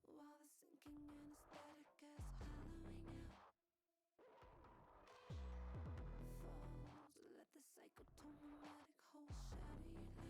While the sinking anesthetic is hollowing out falls, let the psychotomimetic whole shatter your light.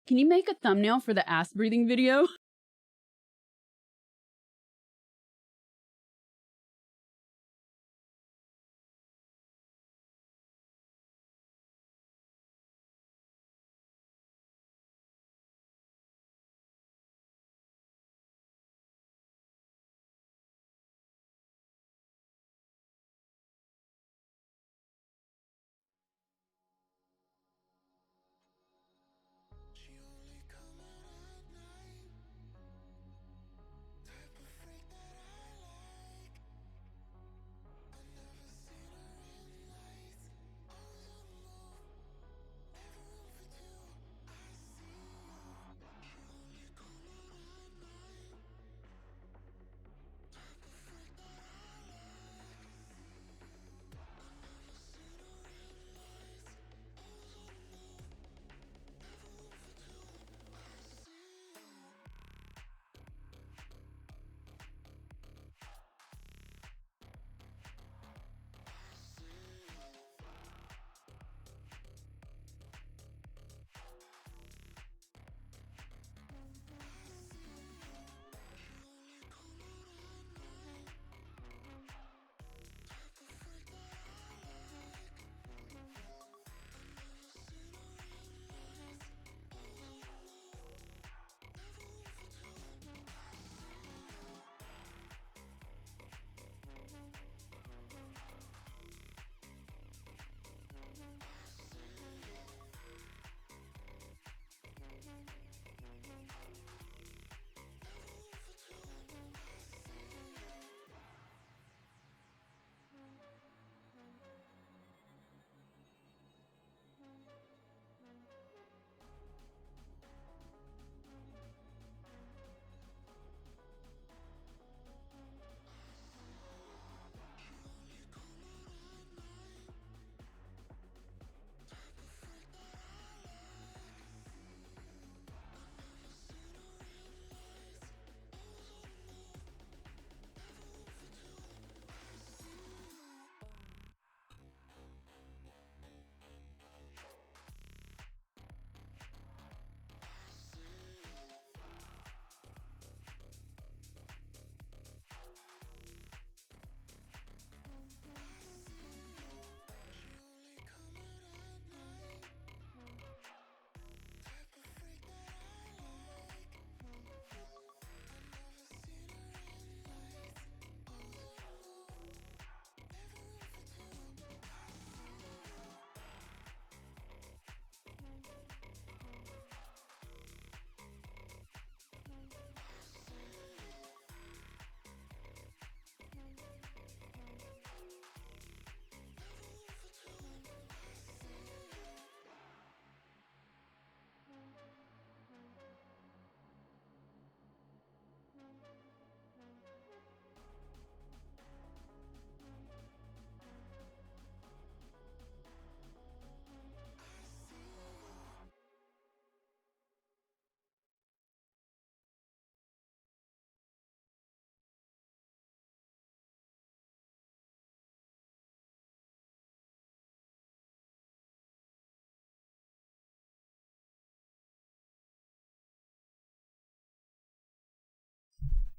Can you make a thumbnail for the ass breathing video? She only come out at night.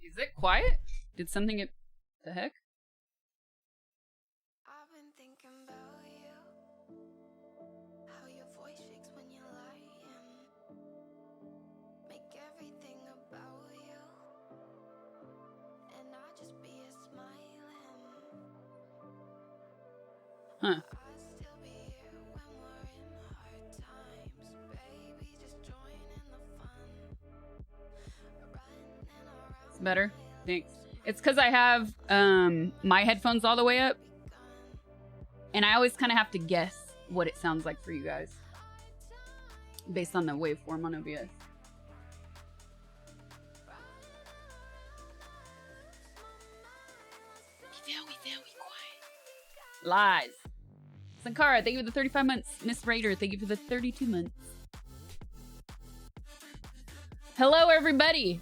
Is it quiet? Did something get the heck? I've been thinking about you, how your voice shakes when you're lying, make everything about you, and I just be a smiling. Huh. I'd still be here when we're in hard times, baby, just join in the fun, running around. It's better. Thanks. It's because I have my headphones all the way up, and I always kind of have to guess what it sounds like for you guys based on the waveform on OBS. Very quiet. Lies. Sankara, thank you for the 35 months. Miss Raider, thank you for the 32 months. Hello, everybody.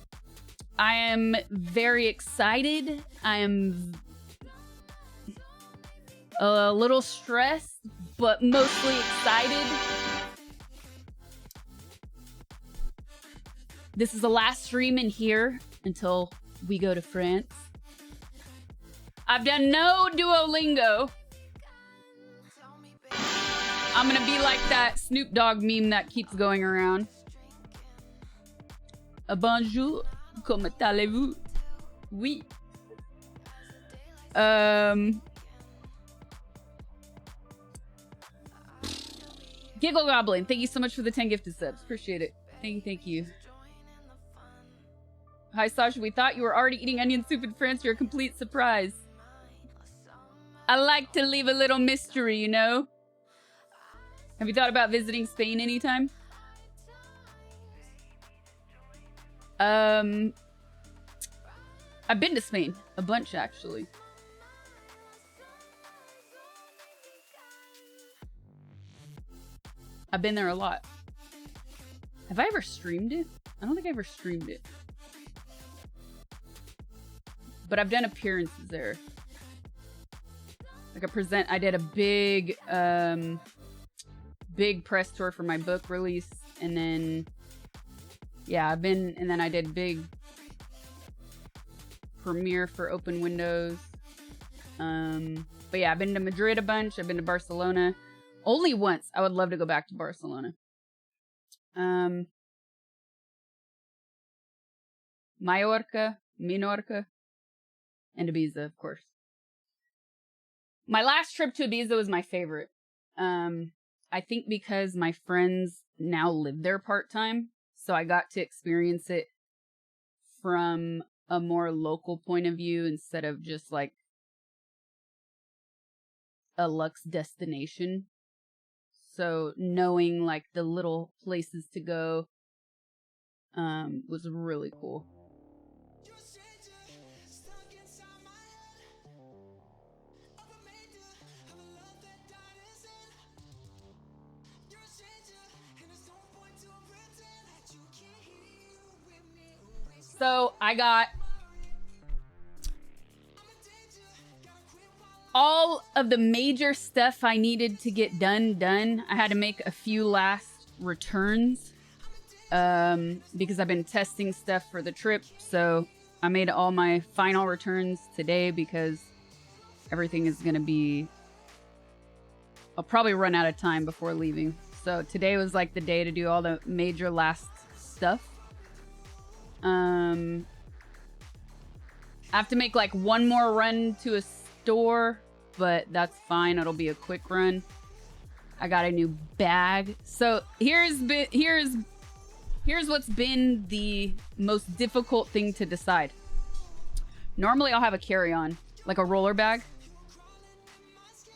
I am very excited. I am a little stressed, but mostly excited. This is the last stream in here until we go to France. I've done no Duolingo. I'm gonna be like that Snoop Dogg meme that keeps going around. Bonjour. Comment allez-vous? Oui. Giggle Goblin, thank you so much for the 10 gifted subs. Appreciate it. Thank you, thank you. Hi, Sasha. We thought you were already eating onion soup in France. You're a complete surprise. I like to leave a little mystery, you know? Have you thought about visiting Spain anytime? I've been to Spain a bunch, actually. I've been there a lot. Have I ever streamed it? I don't think I ever streamed it. But I've done appearances there. Like I did a big, big press tour for my book release. And then, yeah, and then I did big premiere for Open Windows. But yeah, I've been to Madrid a bunch. I've been to Barcelona. Only once. I would love to go back to Barcelona. Mallorca, Minorca, and Ibiza, of course. My last trip to Ibiza was my favorite. I think because my friends now live there part-time, so I got to experience it from a more local point of view instead of just like a luxe destination. So knowing like the little places to go was really cool. So I got all of the major stuff I needed to get done. I had to make a few last returns because I've been testing stuff for the trip. So I made all my final returns today because everything is going to be... I'll probably run out of time before leaving. So today was like the day to do all the major last stuff. I have to make like one more run to a store, but that's fine. It'll be a quick run. I got a new bag. So here's what's been the most difficult thing to decide. Normally I'll have a carry-on, like a roller bag.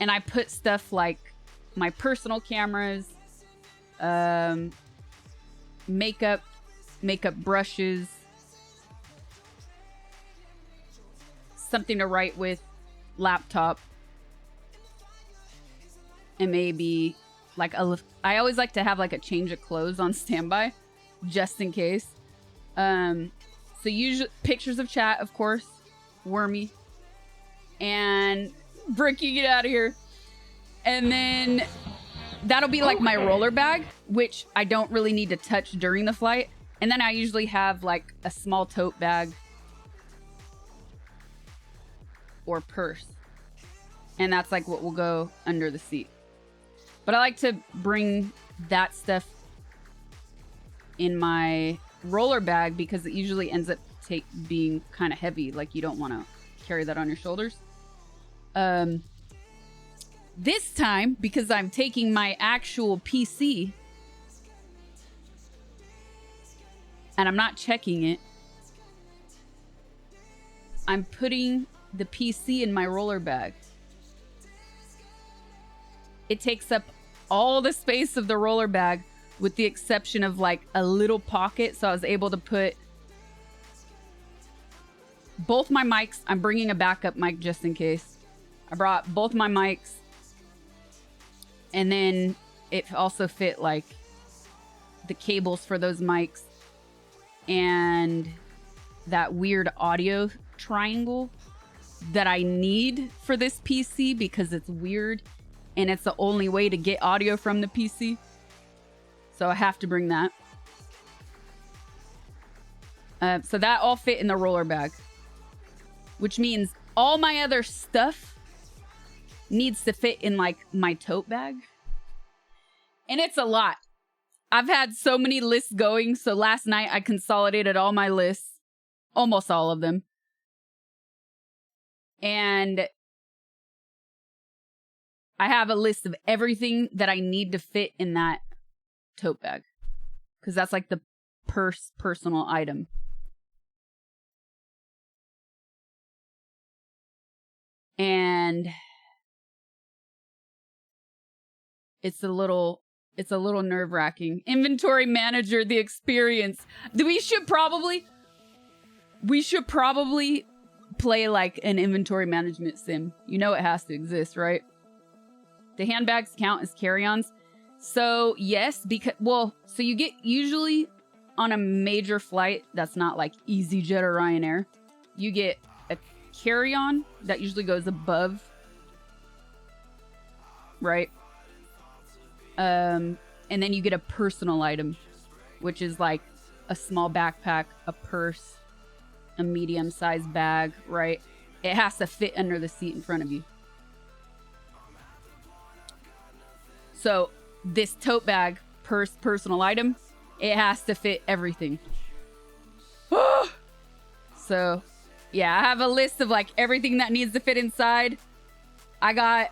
And I put stuff like my personal cameras, makeup brushes, something to write with, laptop, and maybe like I always like to have like a change of clothes on standby just in case. So usually pictures of chat, of course, Wormy, and Bricky, get out of here. And then that'll be like my roller bag, which I don't really need to touch during the flight. And then I usually have like a small tote bag or purse. And that's like what will go under the seat. But I like to bring that stuff in my roller bag because it usually ends up being kind of heavy. Like you don't want to carry that on your shoulders. This time, because I'm taking my actual PC and I'm not checking it, I'm putting the PC in my roller bag. It takes up all the space of the roller bag with the exception of like a little pocket. So I was able to put both my mics. I'm bringing a backup mic just in case. I brought both my mics. And then it also fit like the cables for those mics and that weird audio triangle that I need for this PC because it's weird and it's the only way to get audio from the PC. So I have to bring that. So that all fit in the roller bag, which means all my other stuff needs to fit in like my tote bag. And it's a lot. I've had so many lists going. So last night I consolidated all my lists, almost all of them. And I have a list of everything that I need to fit in that tote bag. Because that's like the personal item. And it's a little nerve-wracking. Inventory manager, the experience. We should probably play like an inventory management sim. You know it has to exist, right? The handbags count as carry-ons. So yes, because so you get usually on a major flight that's not like EasyJet or Ryanair, you get a carry-on that usually goes above, right? And then you get a personal item, which is like a small backpack, a purse, a medium-sized bag, right? It has to fit under the seat in front of you. So this tote bag, purse, personal item, it has to fit everything. So yeah, I have a list of like everything that needs to fit inside. I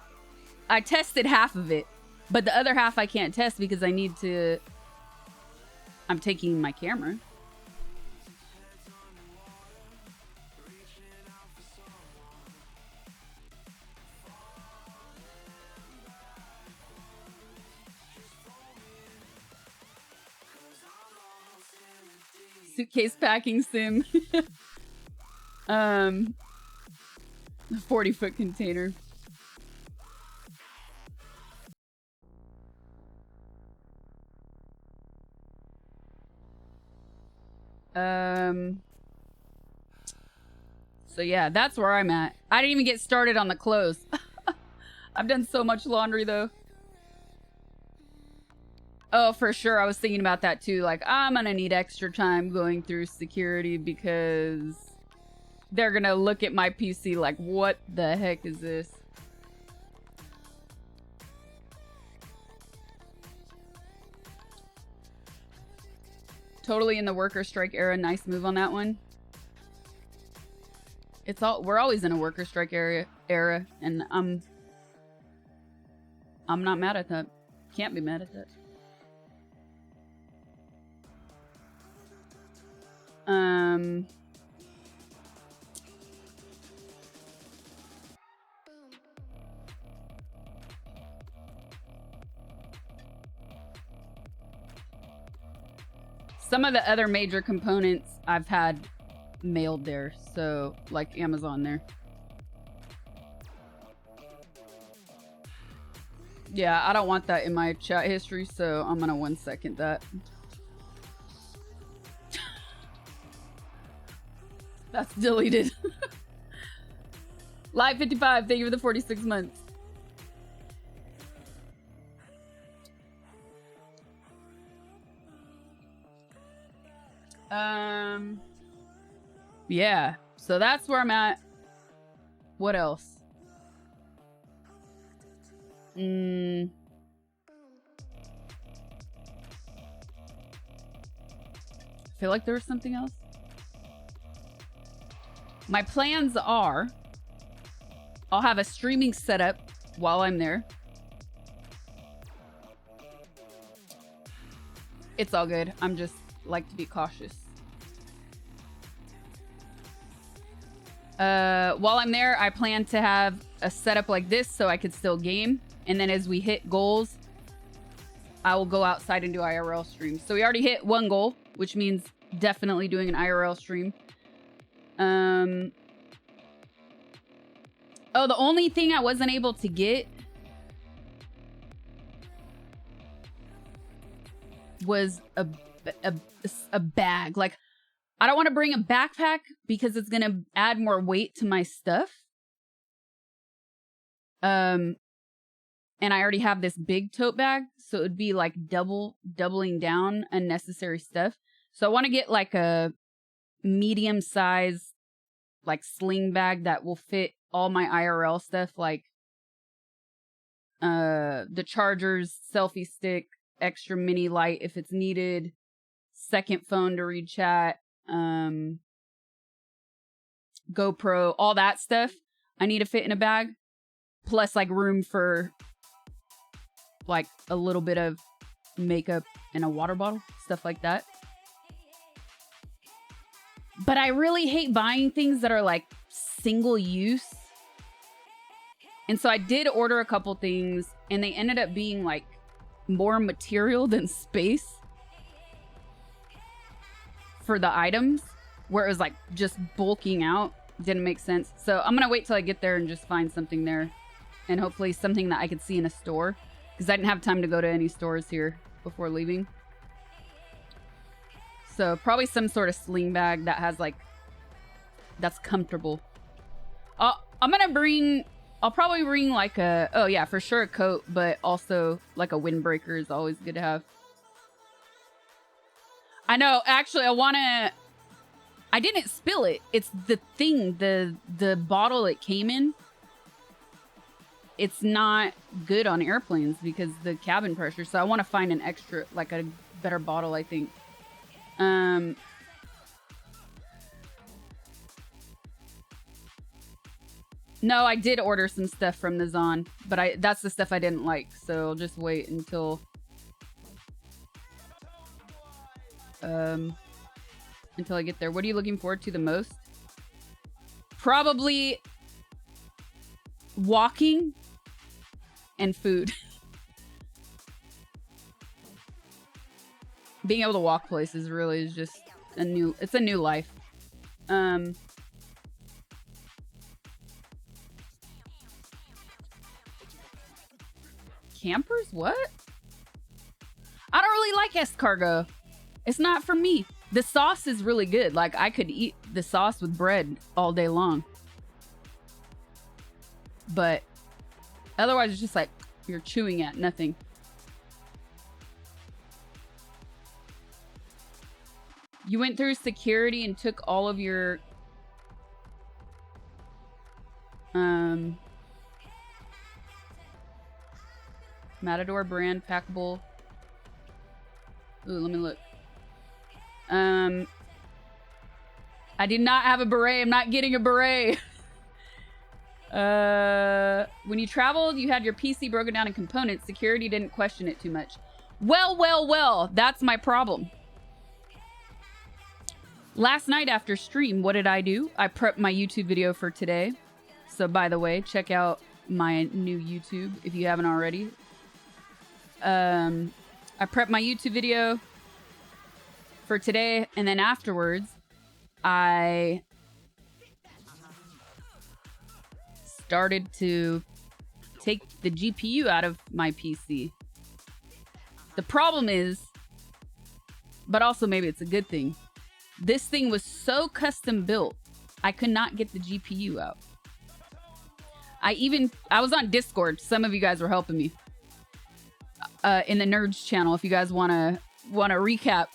tested half of it, but the other half I can't test because I'm taking my camera. Suitcase packing sim. 40-foot container. So yeah, that's where I'm at. I didn't even get started on the clothes. I've done so much laundry though. Oh, for sure. I was thinking about that too. Like, I'm gonna need extra time going through security because they're gonna look at my PC like, what the heck is this? Totally in the worker strike era. Nice move on that one. We're always in a worker strike era, and I'm not mad at that. Can't be mad at that. Some of the other major components I've had mailed there, so like Amazon there. Yeah, I don't want that in my chat history, so I'm gonna 1 second that. That's deleted. Live 55, thank you for the 46 months. Yeah, so that's where I'm at. What else? I feel like there was something else. My plans are I'll have a streaming setup while I'm there. It's all good. I'm just like to be cautious. While I'm there, I plan to have a setup like this so I could still game. And then as we hit goals, I will go outside and do IRL streams. So we already hit one goal, which means definitely doing an IRL stream. Oh, the only thing I wasn't able to get was a bag. Like, I don't want to bring a backpack because it's going to add more weight to my stuff. And I already have this big tote bag, so it would be like doubling down unnecessary stuff. So I want to get like a medium size like sling bag that will fit all my IRL stuff, like the chargers, selfie stick, extra mini light if it's needed, second phone to read chat, GoPro, all that stuff I need to fit in a bag, plus like room for like a little bit of makeup and a water bottle, stuff like that. But I really hate buying things that are like single use. And so I did order a couple things and they ended up being like more material than space for the items, where it was like just bulking out. Didn't make sense. So I'm gonna wait till I get there and just find something there, and hopefully something that I could see in a store, because I didn't have time to go to any stores here before leaving. So probably some sort of sling bag that has like, that's comfortable. I'll probably bring like a, oh yeah, for sure a coat, but also like a windbreaker is always good to have. I know, actually I didn't spill it. It's the thing, the bottle it came in. It's not good on airplanes because the cabin pressure. So I want to find an extra, like a better bottle, I think. No, I did order some stuff from the Zon, but that's the stuff I didn't like. So I'll just wait until I get there. What are you looking forward to the most? Probably walking and food. Being able to walk places really is just it's a new life. Campers? What? I don't really like escargot. It's not for me. The sauce is really good. Like, I could eat the sauce with bread all day long. But otherwise, it's just like you're chewing at nothing. You went through security and took all of your Matador brand packable. Ooh, let me look. I did not have a beret. I'm not getting a beret. When you traveled, you had your PC broken down in components. Security didn't question it too much. Well. That's my problem. Last night after stream, what did I do? I prepped my YouTube video for today. So by the way, check out my new YouTube if you haven't already. I prepped my YouTube video for today, and then afterwards, I started to take the GPU out of my PC. The problem is, but also maybe it's a good thing, this thing was so custom built, I could not get the GPU out. I was on Discord. Some of you guys were helping me in the Nerds channel. If you guys want to recap.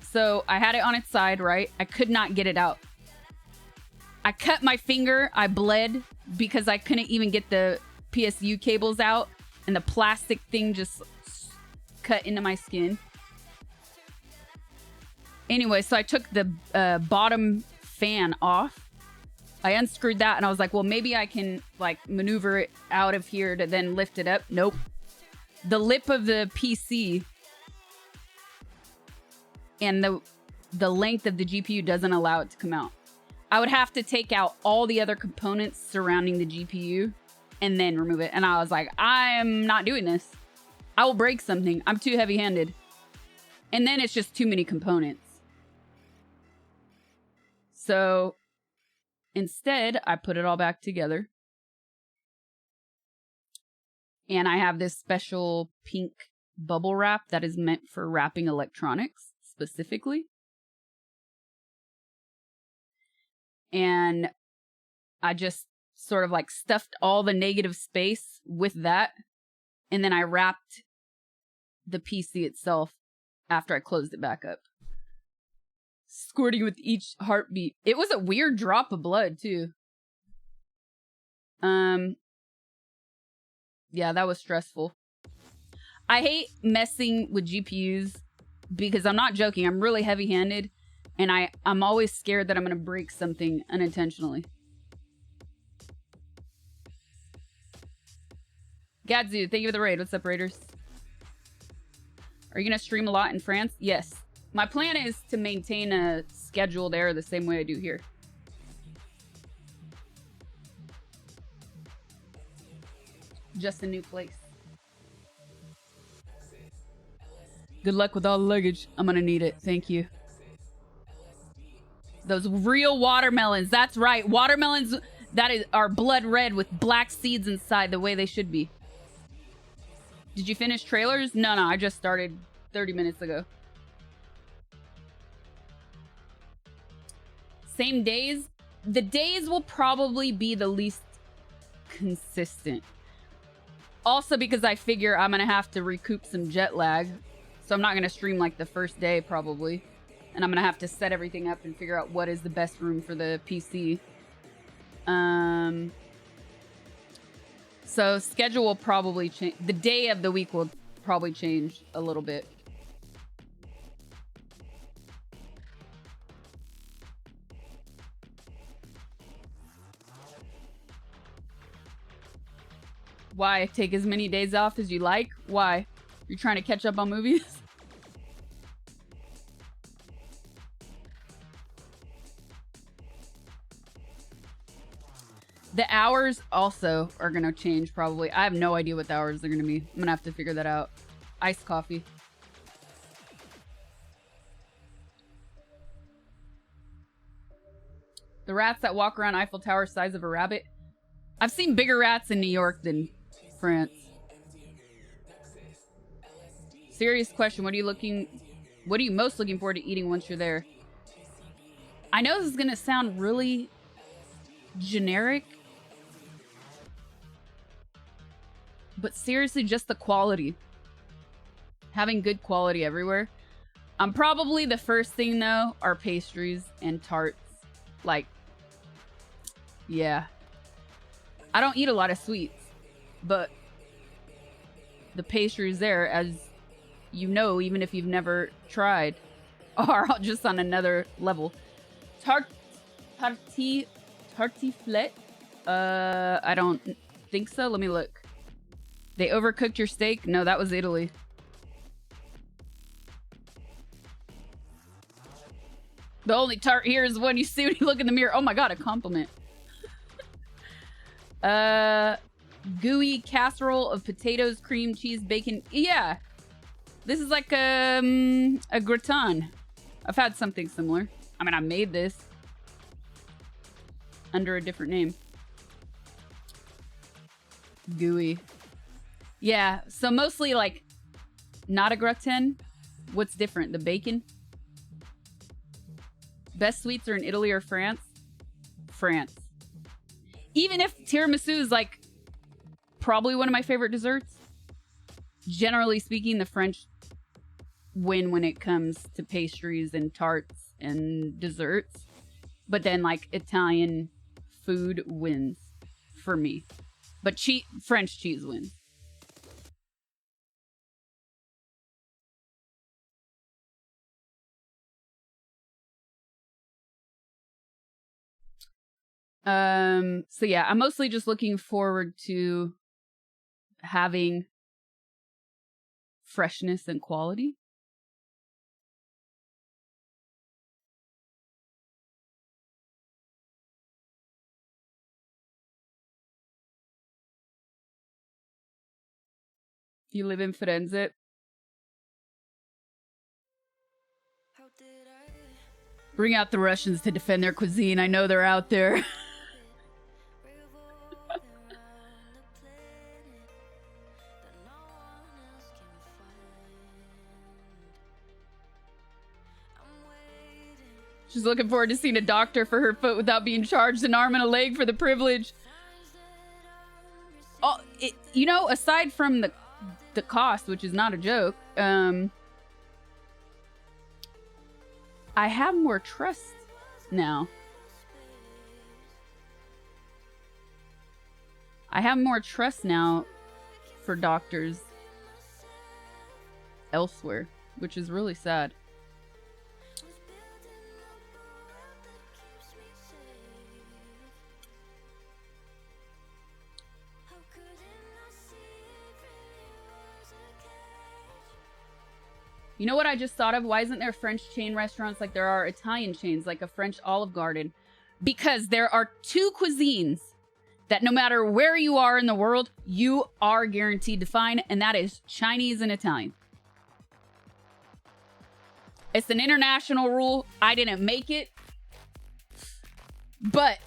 So I had it on its side, right? I could not get it out. I cut my finger. I bled because I couldn't even get the PSU cables out. And the plastic thing just cut into my skin. Anyway, so I took the bottom fan off. I unscrewed that and I was like, well, maybe I can like maneuver it out of here to then lift it up. Nope. The lip of the PC and the length of the GPU doesn't allow it to come out. I would have to take out all the other components surrounding the GPU and then remove it. And I was like, I am not doing this. I will break something. I'm too heavy-handed. And then it's just too many components. So instead, I put it all back together. And I have this special pink bubble wrap that is meant for wrapping electronics specifically. And I just sort of like stuffed all the negative space with that. And then I wrapped the PC itself after I closed it back up. Squirting with each heartbeat. It was a weird drop of blood too. Yeah, that was stressful. I hate messing with GPUs because I'm not joking. I'm really heavy-handed and I'm always scared that I'm going to break something unintentionally. Gadzu, thank you for the raid. What's up, Raiders? Are you going to stream a lot in France? Yes. My plan is to maintain a schedule there the same way I do here. Just a new place. Good luck with all the luggage. I'm gonna need it. Thank you. Those real watermelons. That's right. Watermelons that are blood red with black seeds inside the way they should be. Did you finish trailers? No, I just started 30 minutes ago. Same days? The days will probably be the least consistent. Also because I figure I'm going to have to recoup some jet lag. So I'm not going to stream like the first day probably. And I'm going to have to set everything up and figure out what is the best room for the PC. So schedule will probably change. The day of the week will probably change a little bit. Why? Take as many days off as you like? Why? You're trying to catch up on movies? The hours also are going to change probably. I have no idea what the hours are going to be. I'm going to have to figure that out. Iced coffee. The rats that walk around Eiffel Tower size of a rabbit. I've seen bigger rats in New York than France. Serious question. What are you most looking forward to eating once you're there? I know this is going to sound really generic, but seriously, just the quality. Having good quality everywhere. Probably the first thing though are pastries and tarts. Like, yeah. I don't eat a lot of sweets, but the pastries there, as you know, even if you've never tried, are just on another level. Tartiflette? I don't think so. Let me look. They overcooked your steak? No, that was Italy. The only tart here is when you see when you look in the mirror. Oh my god, a compliment. Gooey casserole of potatoes, cream, cheese, bacon. Yeah. This is like a gratin. I've had something similar. I mean, I made this under a different name. Gooey. Yeah, so mostly like not a gratin. What's different? The bacon? Best sweets are in Italy or France? France. Even if tiramisu is like probably one of my favorite desserts, generally speaking, the French win when it comes to pastries and tarts and desserts. But then like Italian food wins for me. But French cheese wins. So yeah, I'm mostly just looking forward to having freshness and quality. You live in Firenze? Bring out the Russians to defend their cuisine. I know they're out there. She's looking forward to seeing a doctor for her foot without being charged an arm and a leg for the privilege. Oh, you know, aside from the cost, which is not a joke, I have more trust now. I have more trust now for doctors elsewhere, which is really sad. You know what I just thought of? Why isn't there French chain restaurants like there are Italian chains, like a French Olive Garden? Because there are two cuisines that no matter where you are in the world, you are guaranteed to find, and that is Chinese and Italian. It's an international rule. I didn't make it. But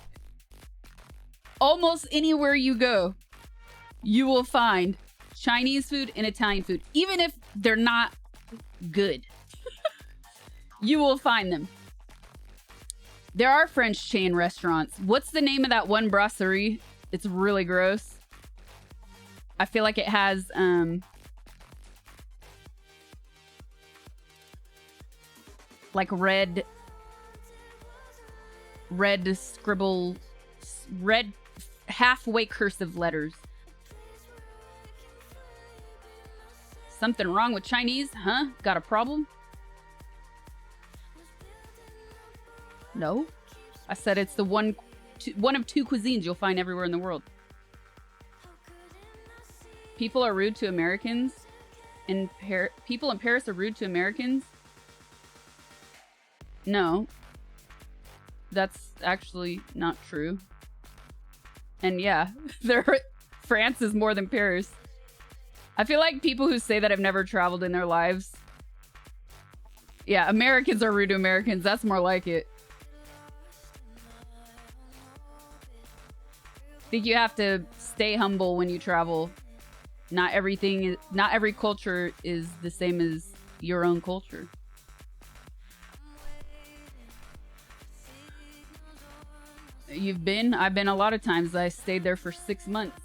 almost anywhere you go, you will find Chinese food and Italian food. Even if they're not good, you will find them. There are French chain restaurants. What's the name of that one brasserie? It's really gross. I feel like it has like red scribble, red halfway cursive letters. Something wrong with Chinese, huh? Got a problem? No. I said it's the one of two cuisines you'll find everywhere in the world. People are rude to Americans. People in Paris are rude to Americans. No. That's actually not true. And yeah, France is more than Paris. I feel like people who say that have never traveled in their lives. Yeah, Americans are rude to Americans. That's more like it. I think you have to stay humble when you travel. Not every culture is the same as your own culture. You've been? I've been a lot of times. I stayed there for 6 months.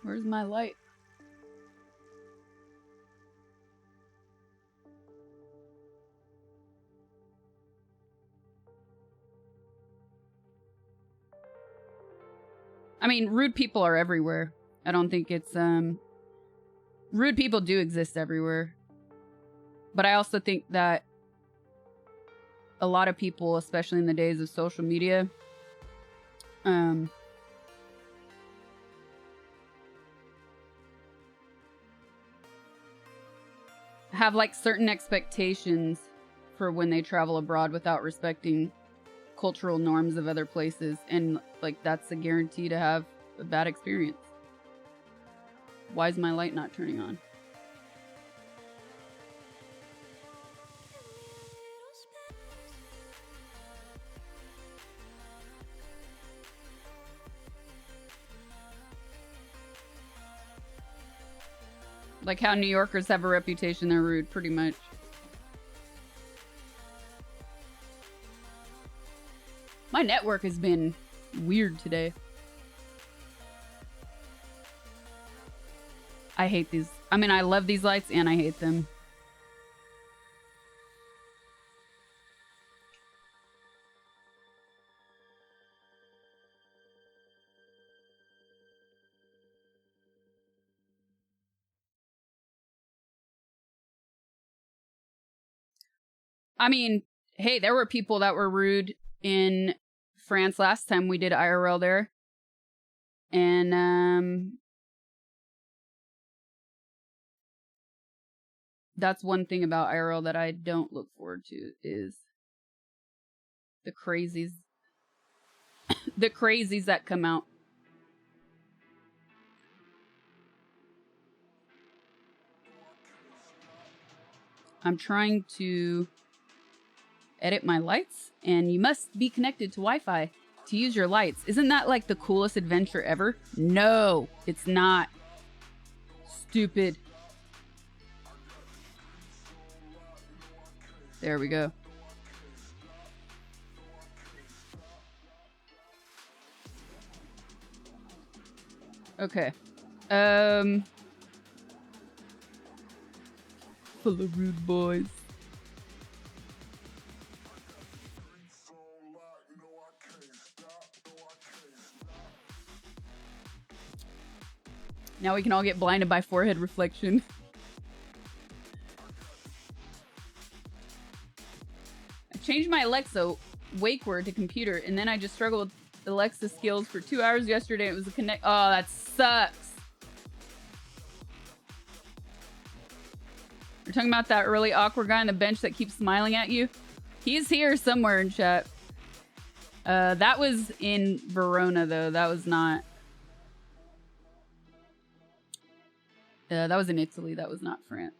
Where's my light? I mean, rude people are everywhere. I don't think it's, rude people do exist everywhere. But I also think that a lot of people, especially in the days of social media, have like certain expectations for when they travel abroad without respecting cultural norms of other places, and like that's a guarantee to have a bad experience. Why is my light not turning on? Like how New Yorkers have a reputation, they're rude, pretty much. My network has been weird today. I hate these. I mean, I love these lights and I hate them. I mean, hey, there were people that were rude in France last time we did IRL there. And that's one thing about IRL that I don't look forward to is the crazies. The crazies that come out. I'm trying to edit my lights, and you must be connected to Wi-Fi to use your lights. Isn't that like the coolest adventure ever? No, it's not. Stupid. There we go. Okay. Full of rude boys. Now we can all get blinded by forehead reflection. I changed my Alexa wake word to computer, and then I just struggled with Alexa skills for 2 hours yesterday. It was a connect. Oh, that sucks. We're talking about that really awkward guy on the bench that keeps smiling at you. He's here somewhere in chat. That was in Verona, though. That was not. That was in Italy. That was not France.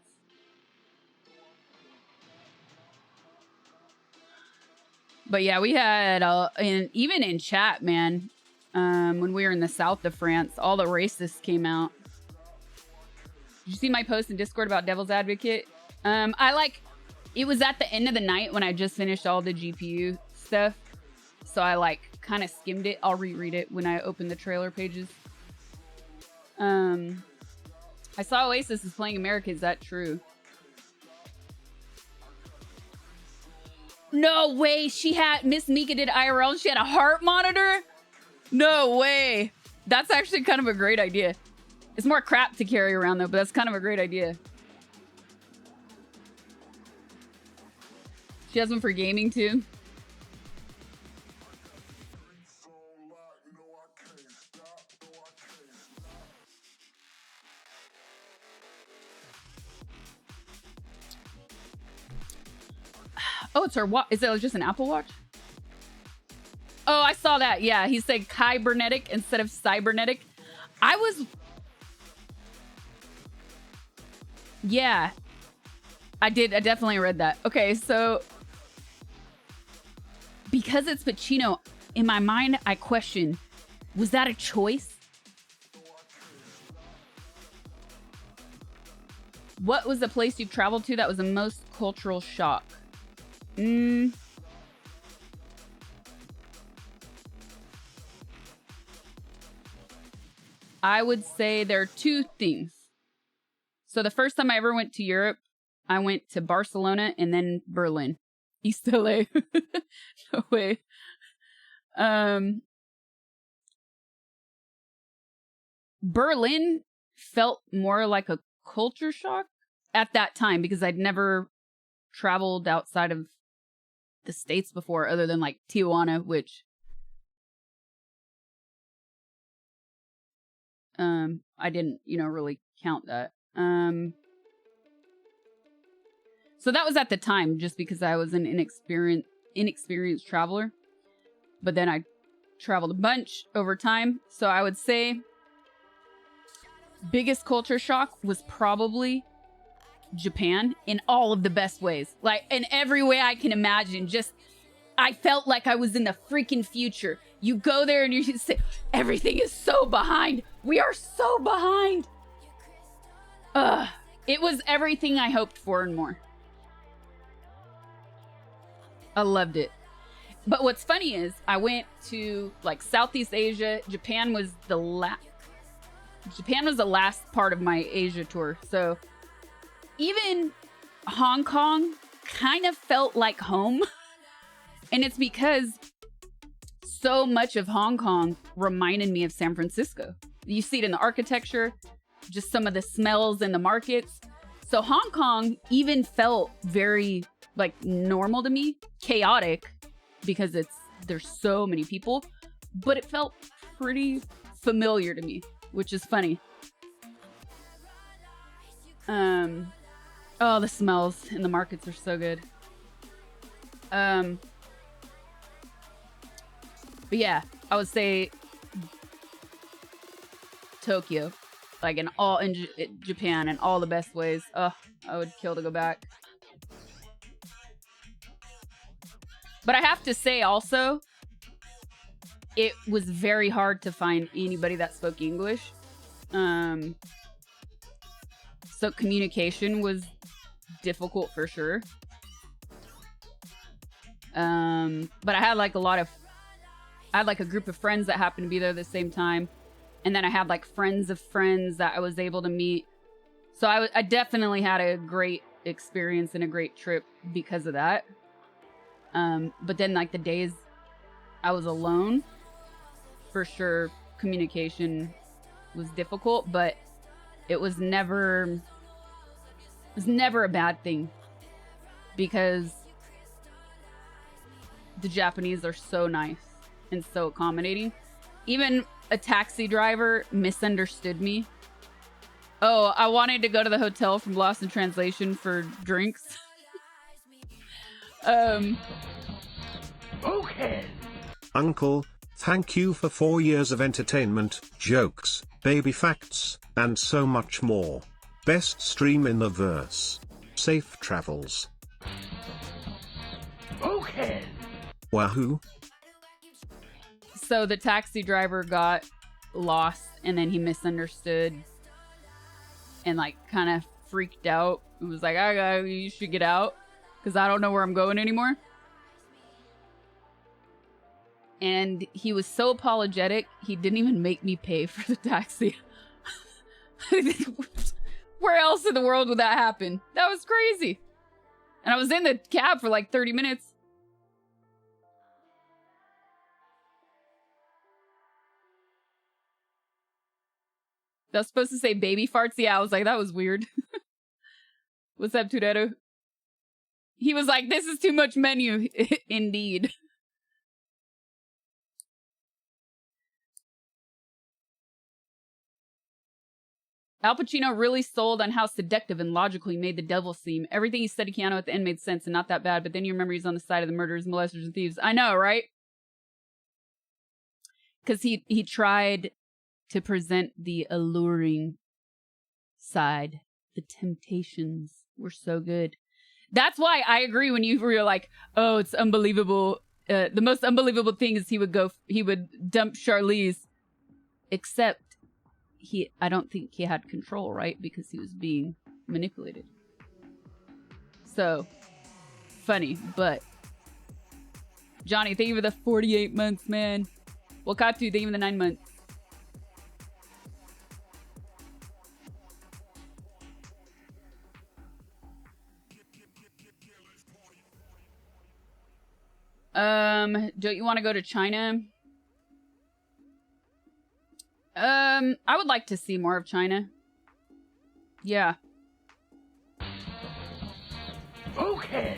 But yeah, we had, even in chat, man, when we were in the south of France, all the racists came out. Did you see my post in Discord about Devil's Advocate? It was at the end of the night when I just finished all the GPU stuff. So I kind of skimmed it. I'll reread it when I open the trailer pages. I saw Oasis is playing America. Is that true? No way. Miss Mika did IRL and she had a heart monitor? No way. That's actually kind of a great idea. It's more crap to carry around though, but that's kind of a great idea. She has one for gaming too. Oh, it's her watch. Is it just an Apple Watch? Oh, I saw that. Yeah, he said kybernetic instead of cybernetic. Yeah, I did. I definitely read that. Okay, so because it's Pacino, in my mind, I question, was that a choice? What was the place you've traveled to that was the most cultural shock? I would say there are two things. So the first time I ever went to Europe, I went to Barcelona and then Berlin. East LA. No way. Berlin felt more like a culture shock at that time because I'd never traveled outside of the States before other than like Tijuana, which I didn't, really count that. So that was at the time just because I was an inexperienced traveler. But then I traveled a bunch over time. So I would say biggest culture shock was probably Japan in all of the best ways. Like in every way I can imagine. Just I felt like I was in the freaking future. You go there and you say, everything is so behind. We are so behind. Ugh. It was everything I hoped for and more. I loved it. But what's funny is I went to like Southeast Asia. Japan was the last part of my Asia tour. So even Hong Kong kind of felt like home. And it's because so much of Hong Kong reminded me of San Francisco. You see it in the architecture, just some of the smells in the markets. So Hong Kong even felt very like normal to me, chaotic because there's so many people, but it felt pretty familiar to me, which is funny. Oh, the smells in the markets are so good. But yeah, I would say Tokyo, like in Japan in all the best ways. Oh, I would kill to go back. But I have to say also, it was very hard to find anybody that spoke English. So communication was difficult for sure. But I had like a group of friends that happened to be there at the same time. And then I had like friends of friends that I was able to meet. So I definitely had a great experience and a great trip because of that. But then like the days I was alone, for sure communication was difficult, but it was never a bad thing because the Japanese are so nice and so accommodating. Even a taxi driver misunderstood me. Oh, I wanted to go to the hotel from Lost in Translation for drinks. Okay. Uncle, thank you for 4 years of entertainment, jokes, baby facts, and so much more. Best stream in the verse. Safe travels. Okay. Wahoo. So the taxi driver got lost and then he misunderstood and like kind of freaked out. It was like, you should get out because I don't know where I'm going anymore. And he was so apologetic, he didn't even make me pay for the taxi. Where else in the world would that happen? That was crazy. And I was in the cab for like 30 minutes. That was supposed to say baby farts. Yeah, I was like, that was weird. What's up, Tureto? He was like, this is too much menu. Indeed. Al Pacino really sold on how seductive and logical he made the devil seem. Everything he said to Keanu at the end made sense and not that bad, but then you remember he's on the side of the murderers, molesters, and thieves. I know, right? Because he tried to present the alluring side. The temptations were so good. That's why I agree when you were like, oh, it's unbelievable. The most unbelievable thing is he would dump Charlize. Except I don't think he had control, right? Because he was being manipulated. So, funny, but Johnny, thank you for the 48 months, man. Wakatu, thank you for the 9 months. Don't you want to go to China? I would like to see more of China. Yeah. Okay.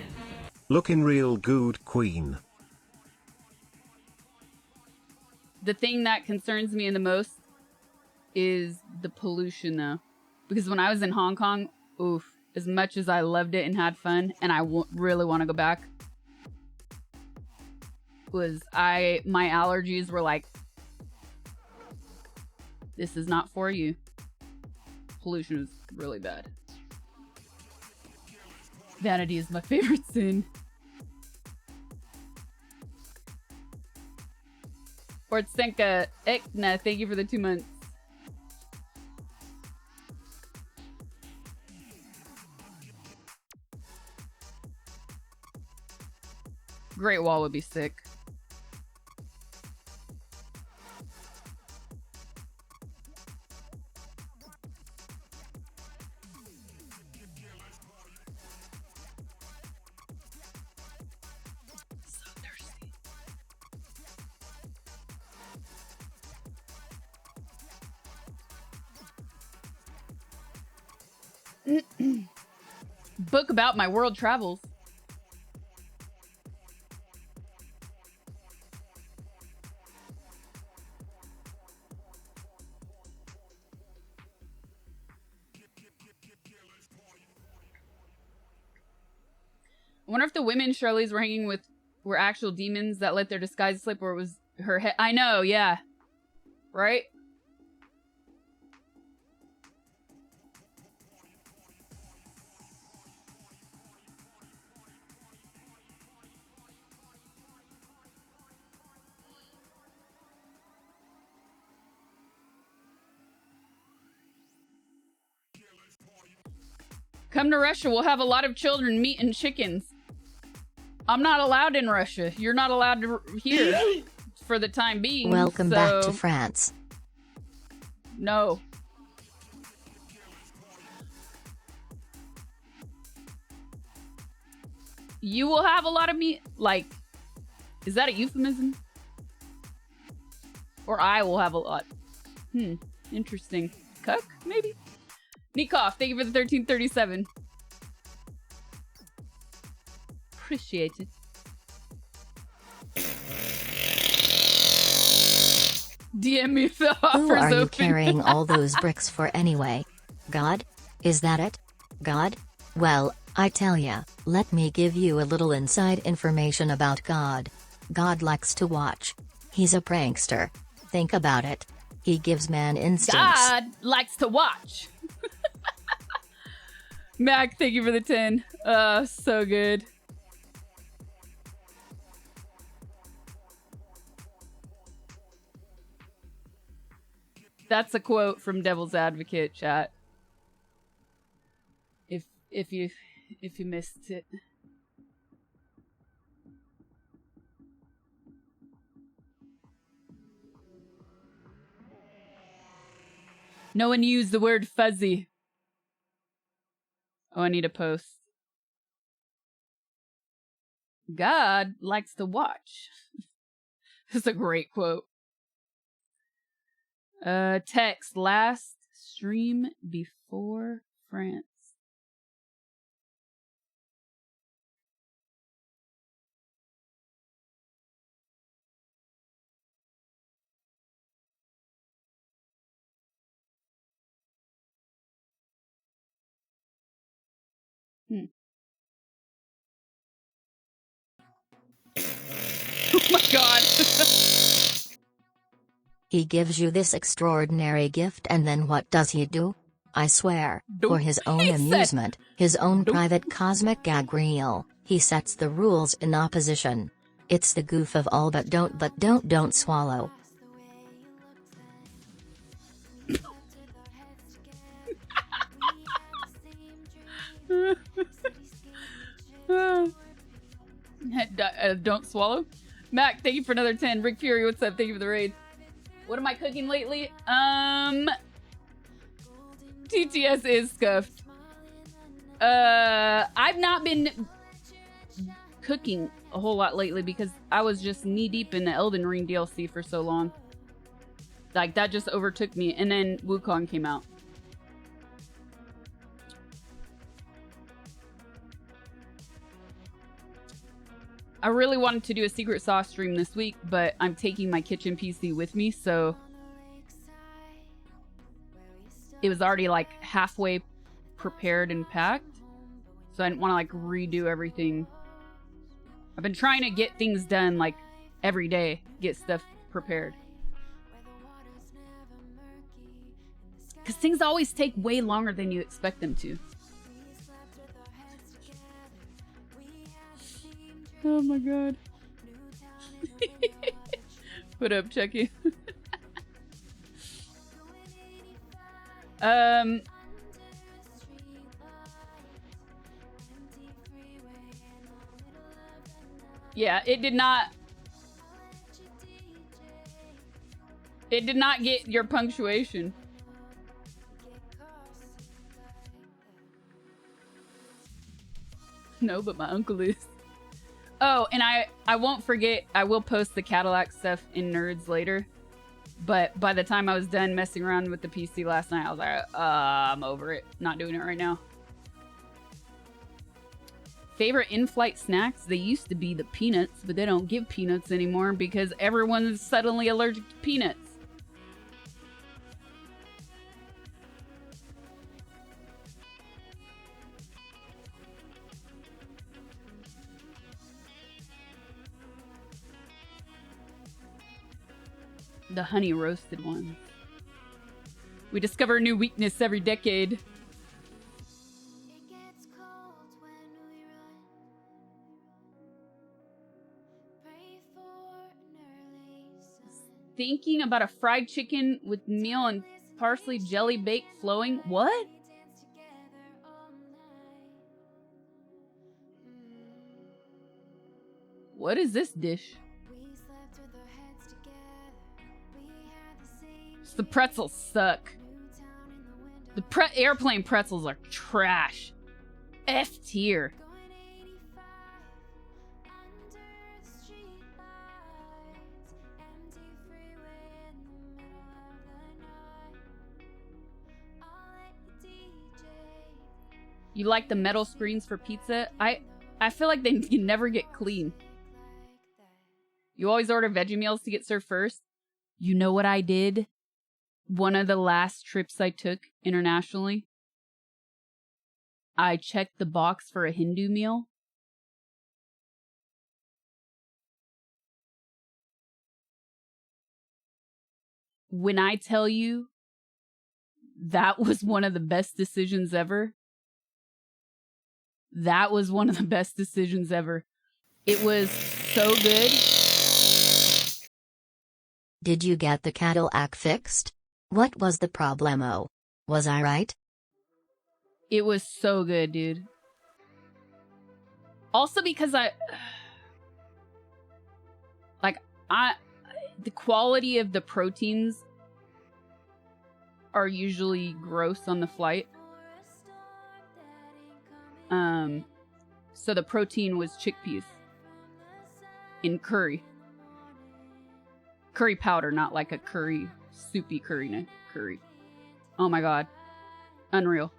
Looking real good, Queen. The thing that concerns me the most is the pollution, though. Because when I was in Hong Kong, oof, as much as I loved it and had fun, and I really want to go back, my allergies were like, this is not for you. Pollution is really bad. Vanity is my favorite sin. Ortsenka Ekna, thank you for the 2 months. Great Wall would be sick. So thirsty. Book about my world travels. I wonder if the women Charlize were hanging with were actual demons that let their disguise slip, or it was her head. I know, yeah. Right? Come to Russia, we'll have a lot of children, meat, and chickens. I'm not allowed in Russia. You're not allowed to here for the time being. Welcome back to France. No. You will have a lot of meat. Like, is that a euphemism? Or I will have a lot. Interesting. Cuck, maybe? Nikov, thank you for the 1337. Appreciate it. DM me if the offer's Who are you open. carrying all those bricks for anyway? God? Is that it? God? Well, I tell ya, let me give you a little inside information about God. God likes to watch. He's a prankster. Think about it. He gives man instincts. God likes to watch. Mac, thank you for the 10. So good. That's a quote from Devil's Advocate, chat. If you missed it. No one used the word fuzzy. Oh, I need a post. God likes to watch. That's a great quote. Text last stream before France. Oh my god. He gives you this extraordinary gift and then what does he do? I swear, for his own amusement, his own private cosmic gag reel, he sets the rules in opposition. It's the goof of all but don't swallow. Don't swallow. Mac, thank you for another 10. Rick Fury, what's up? Thank you for the raid. What am I cooking lately? TTS is scuffed. I've not been cooking a whole lot lately because I was just knee deep in the Elden Ring DLC for so long. Like, that just overtook me. And then Wukong came out. I really wanted to do a secret sauce stream this week, but I'm taking my kitchen PC with me, so it was already like halfway prepared and packed. So I didn't want to like redo everything. I've been trying to get things done like every day, get stuff prepared. Because things always take way longer than you expect them to. Oh my god. What up, Chucky? Yeah, it did not. It did not get your punctuation. No, but my uncle is. Oh, and I won't forget, I will post the Cadillac stuff in Nerds later. But by the time I was done messing around with the PC last night, I was like, I'm over it. Not doing it right now. Favorite in-flight snacks? They used to be the peanuts, but they don't give peanuts anymore because everyone's suddenly allergic to peanuts. The honey roasted ones. We discover a new weakness every decade. Thinking about a fried chicken with meal and parsley jelly baked flowing. What? What is this dish? The pretzels suck. The airplane pretzels are trash. F tier. You like the metal screens for pizza? I feel like they can never get clean. You always order veggie meals to get served first. You know what I did? One of the last trips I took internationally, I checked the box for a Hindu meal. When I tell you that was one of the best decisions ever, that was one of the best decisions ever. It was so good. Did you get the Cadillac fixed? What was the problemo? Was I right? It was so good, dude. Also because the quality of the proteins are usually gross on the flight. So the protein was chickpeas in curry. Curry powder, not like a curry, soupy curry. Oh my god. Unreal.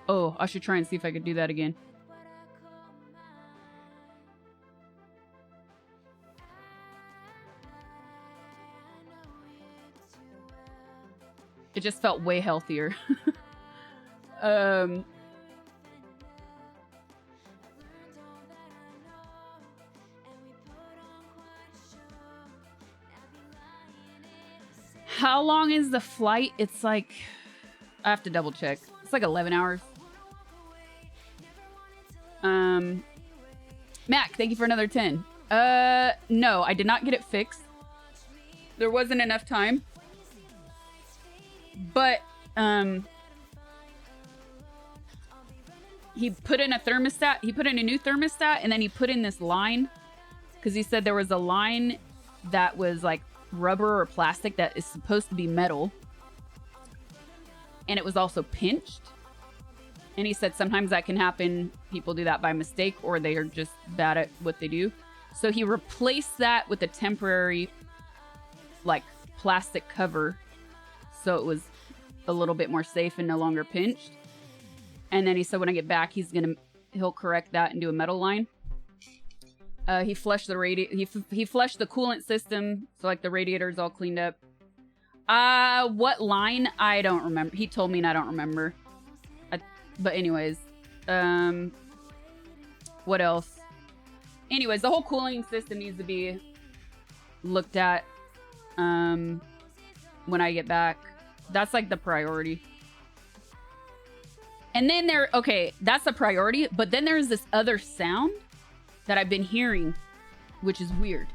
Oh, I should try and see if I could do that again. It just felt way healthier. How long is the flight? It's like, I have to double check. It's like 11 hours. Mac, thank you for another 10. No, I did not get it fixed. There wasn't enough time. But, he put in a thermostat. He put in a new thermostat, and then he put in this line. Because he said there was a line that was like rubber or plastic that is supposed to be metal. And it was also pinched. And he said sometimes that can happen. People do that by mistake, or they are just bad at what they do. So he replaced that with a temporary, like, plastic cover. So it was a little bit more safe and no longer pinched. And then he said when I get back, he'll correct that and do a metal line. He flushed the he flushed the coolant system, so like the radiator's all cleaned up. What line? I don't remember. He told me and I don't remember. But anyways, what else? Anyways, the whole cooling system needs to be looked at when I get back. That's like the priority. And then okay, that's the priority, but then there's this other sound that I've been hearing, which is weird.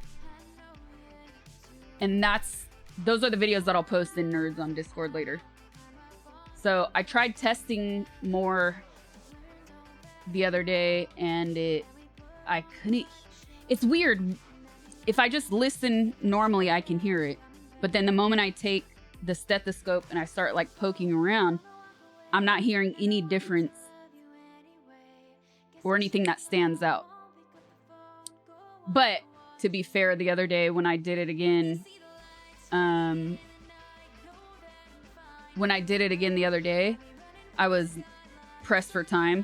And those are the videos that I'll post in Nerds on Discord later. So I tried testing more the other day, and I couldn't. It's weird. If I just listen normally, I can hear it. But then the moment I take the stethoscope and I start like poking around, I'm not hearing any difference or anything that stands out. But to be fair, the other day when I did it again, I was pressed for time,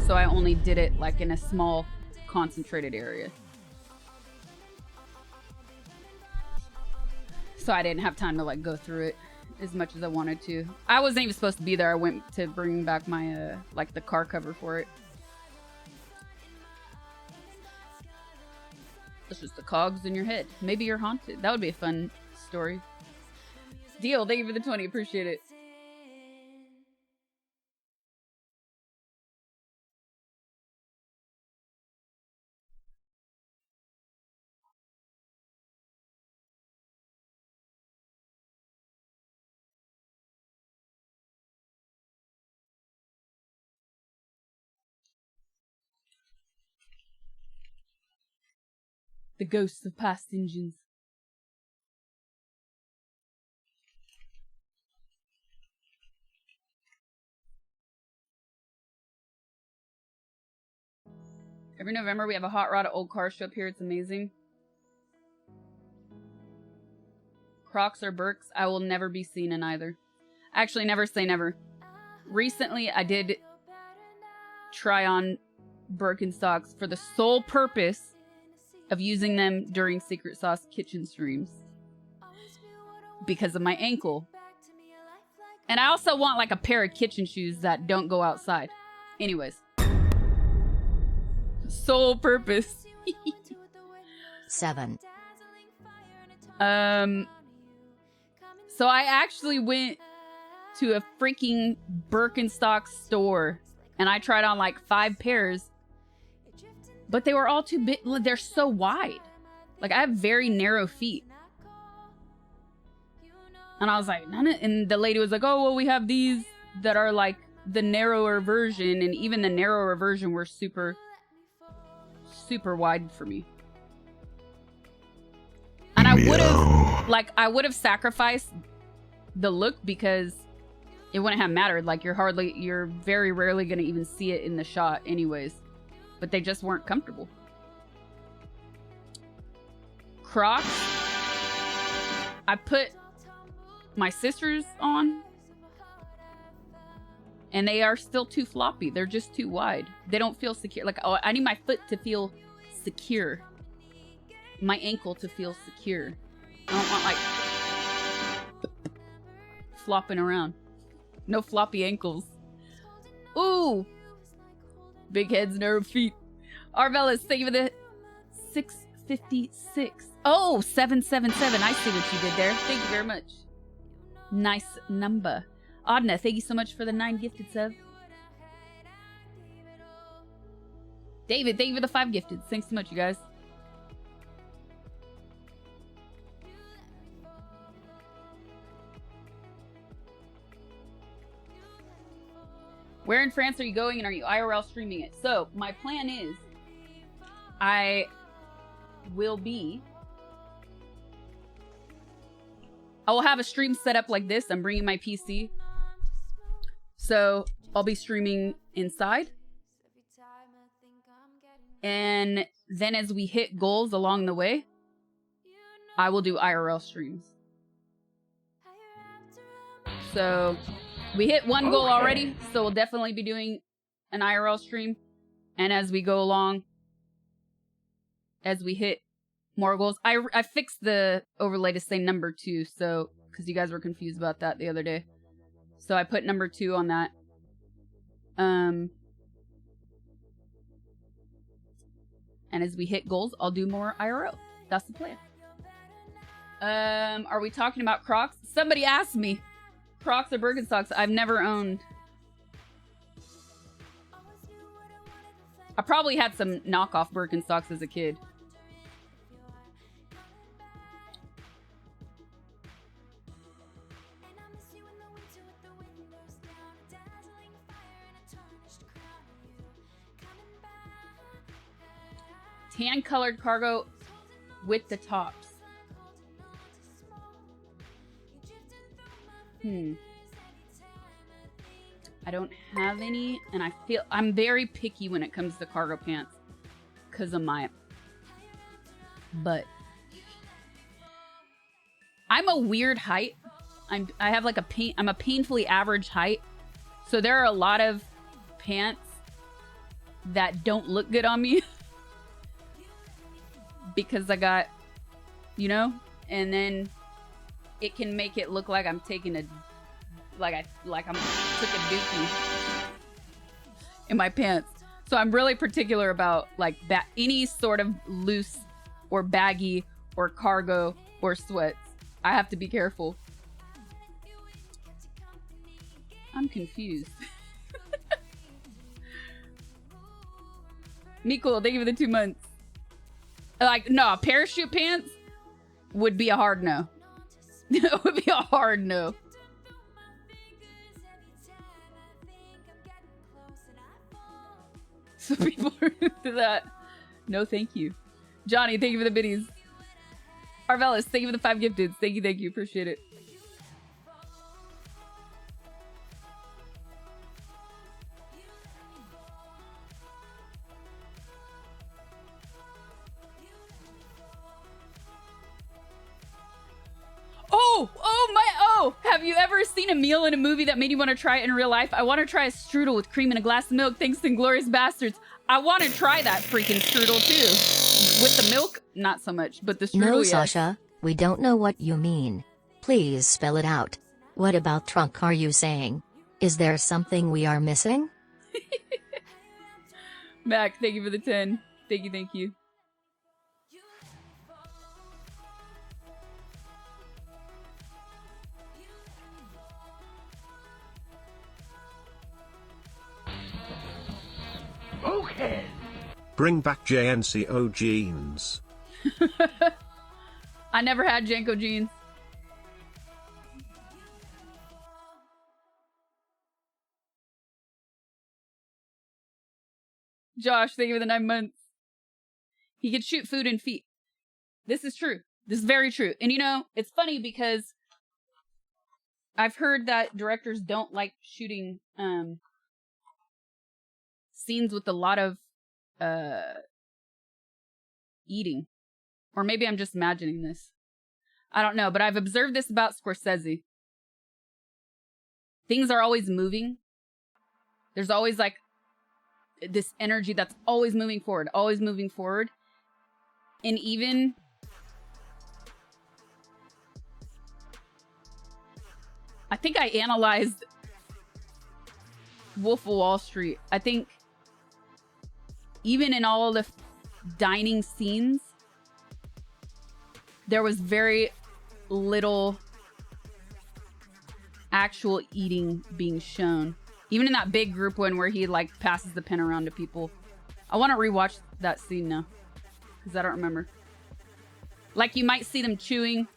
so I only did it like in a small concentrated area. So I didn't have time to like go through it as much as I wanted to. I wasn't even supposed to be there. I went to bring back my like the car cover for it. It's just the cogs in your head. Maybe you're haunted. That would be a fun story. Deal, thank you for the 20. Appreciate it. The ghosts of past engines. Every November we have a hot rod at old car show up here. It's amazing. Crocs or Birks, I will never be seen in either. Actually, never say never. Recently, I did try on Birkenstocks for the sole purpose of using them during Secret Sauce kitchen streams because of my ankle. And I also want like a pair of kitchen shoes that don't go outside. Anyways. Sole purpose. 7. So I actually went to a freaking Birkenstock store and I tried on like 5 pairs, but they were all too big. They're so wide. Like I have very narrow feet. And I was like, and the lady was like, oh, well, we have these that are like the narrower version. And even the narrower version were super, super wide for me. And I would have sacrificed the look because it wouldn't have mattered. Like you're very rarely going to even see it in the shot anyways. But they just weren't comfortable. Crocs. I put my sisters on. And they are still too floppy. They're just too wide. They don't feel secure. Like, oh, I need my foot to feel secure. My ankle to feel secure. I don't want like flopping around. No floppy ankles. Ooh. Big heads, narrow feet. Arvelis, thank you for the 656. Oh, 777. I see what you did there. Thank you very much. Nice number. Adna, thank you so much for the 9 gifted sub. David, thank you for the 5 gifted. Thanks so much, you guys. Where in France are you going and are you IRL streaming it? So, my plan is I will have a stream set up like this. I'm bringing my PC. So, I'll be streaming inside. And then as we hit goals along the way, I will do IRL streams. So, we hit one goal already, so we'll definitely be doing an IRL stream. And as we go along, as we hit more goals, I fixed the overlay to say number 2, so because you guys were confused about that the other day. So I put number 2 on that. And as we hit goals, I'll do more IRL. That's the plan. Are we talking about Crocs? Somebody asked me. Crocs or Birkenstocks I've never owned. I probably had some knockoff Birkenstocks as a kid. Tan colored cargo with the tops. I don't have any, and I feel I'm very picky when it comes to cargo pants because of my butt. I'm a weird height. I have like I'm a painfully average height. So there are a lot of pants that don't look good on me because I got, you know, and then it can make it look like I'm taking a, like I'm took a dookie in my pants. So I'm really particular about like any sort of loose or baggy or cargo or sweats. I have to be careful. I'm confused. Mikul, thank you for the 2 months. Like, no, parachute pants would be a hard no. It would be a hard no. So people are into that. No, thank you. Johnny, thank you for the biddies. Arvelis, thank you for the 5 gifted. Thank you. Appreciate it. Oh, have you ever seen a meal in a movie that made you want to try it in real life? I want to try a strudel with cream and a glass of milk thanks to Inglourious Bastards. I want to try that freaking strudel too. With the milk, not so much, but the strudel, No, yes. Sasha, we don't know what you mean. Please spell it out. What about trunk are you saying? Is there something we are missing? Mac, thank you for the 10. Thank you. Okay. Bring back JNCO jeans. I never had Janko jeans. Josh, thank you for the 9 months. He could shoot food and feet. This is true. This is very true. And you know, it's funny because I've heard that directors don't like shooting scenes with a lot of eating. Or maybe I'm just imagining this. I don't know, but I've observed this about Scorsese. Things are always moving. There's always like this energy that's always moving forward. And even I think I analyzed Wolf of Wall Street. I think even in all the dining scenes, there was very little actual eating being shown. Even in that big group one where he like passes the pen around to people. I want to rewatch that scene now because I don't remember. Like you might see them chewing,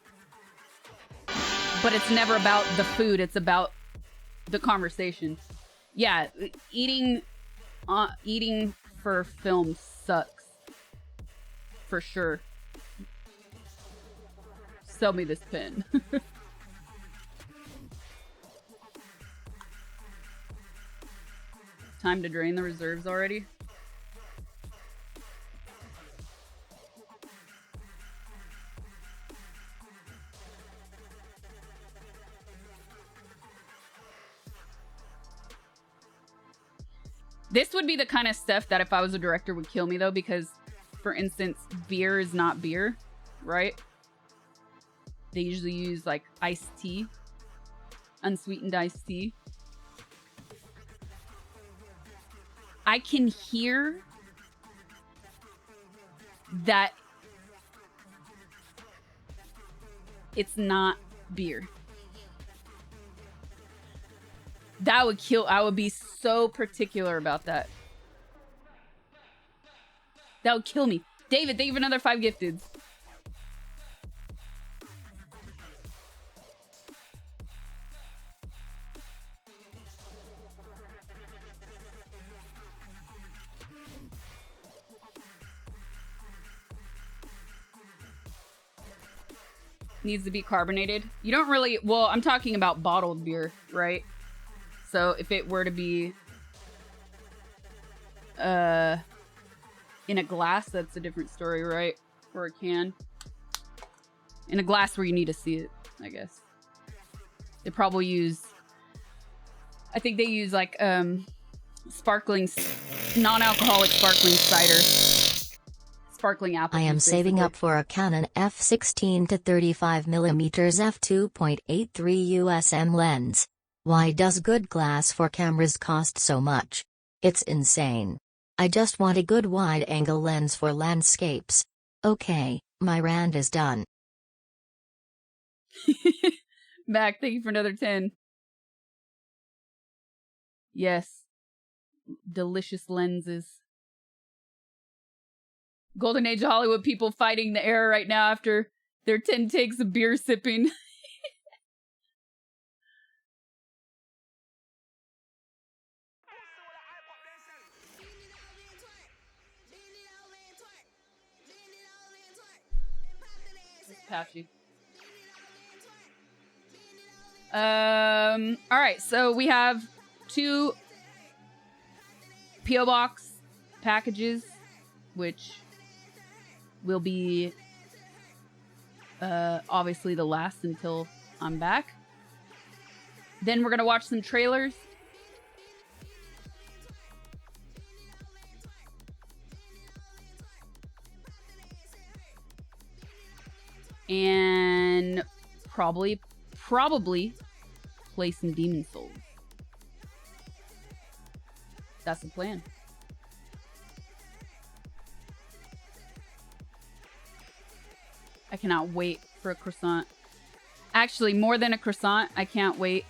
but it's never about the food. It's about the conversation. Yeah, eating for film sucks. For sure. Sell me this pen. Time to drain the reserves already. This would be the kind of stuff that if I was a director would kill me though, because for instance, beer is not beer, right? They usually use like iced tea, unsweetened iced tea. I can hear that it's not beer. That would kill. I would be so particular about that. That would kill me. David, thank you for another 5 gifteds. needs to be carbonated. You don't really, well, I'm talking about bottled beer, right? So if it were to be in a glass, that's a different story, right? Or a can. In a glass where you need to see it, I guess. They probably use, I think they use like sparkling, non-alcoholic sparkling cider. Sparkling apple I am juice, saving basically. up for a Canon f16 to 35mm f2.83 USM lens. Why does good glass for cameras cost so much? It's insane. I just want a good wide-angle lens for landscapes. Okay, my rant is done. Mac, thank you for another 10. Yes. Delicious lenses. Golden Age of Hollywood people fighting the air right now after their 10 takes of beer sipping. It's patchy. All right, so we have 2 PO Box packages, which will be obviously the last until I'm back. Then we're gonna watch some trailers. And probably play some Demon Souls. That's the plan. I cannot wait for a croissant. Actually, more than a croissant, I can't wait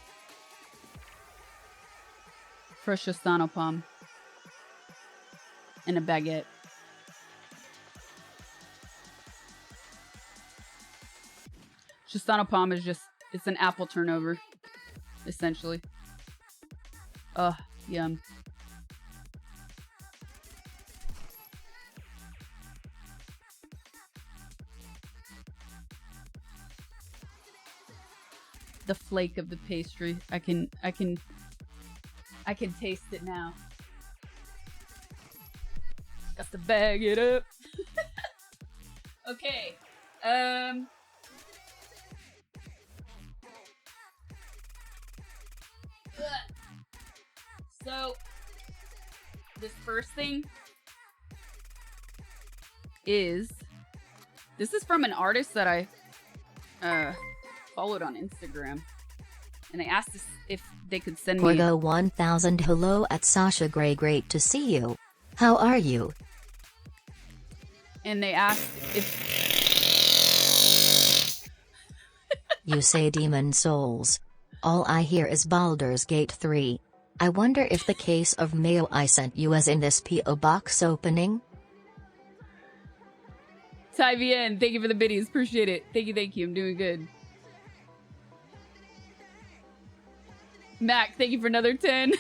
for a Shostano Palm and a baguette. Shostano Palm is just, it's an apple turnover, essentially. Ugh, yum. The flake of the pastry. I can taste it now. Got to bag it up. Okay. So this first thing is, this is from an artist that I followed on Instagram, and they asked us if they could send me. Corgo 1000 hello at Sasha Gray, great to see you. How are you? And they asked if You say Demon Souls. All I hear is Baldur's Gate 3. I wonder if the case of mayo I sent you is in this PO box opening? Ty VN, thank you for the biddies. Appreciate it. Thank you. I'm doing good. Mac, thank you for another 10.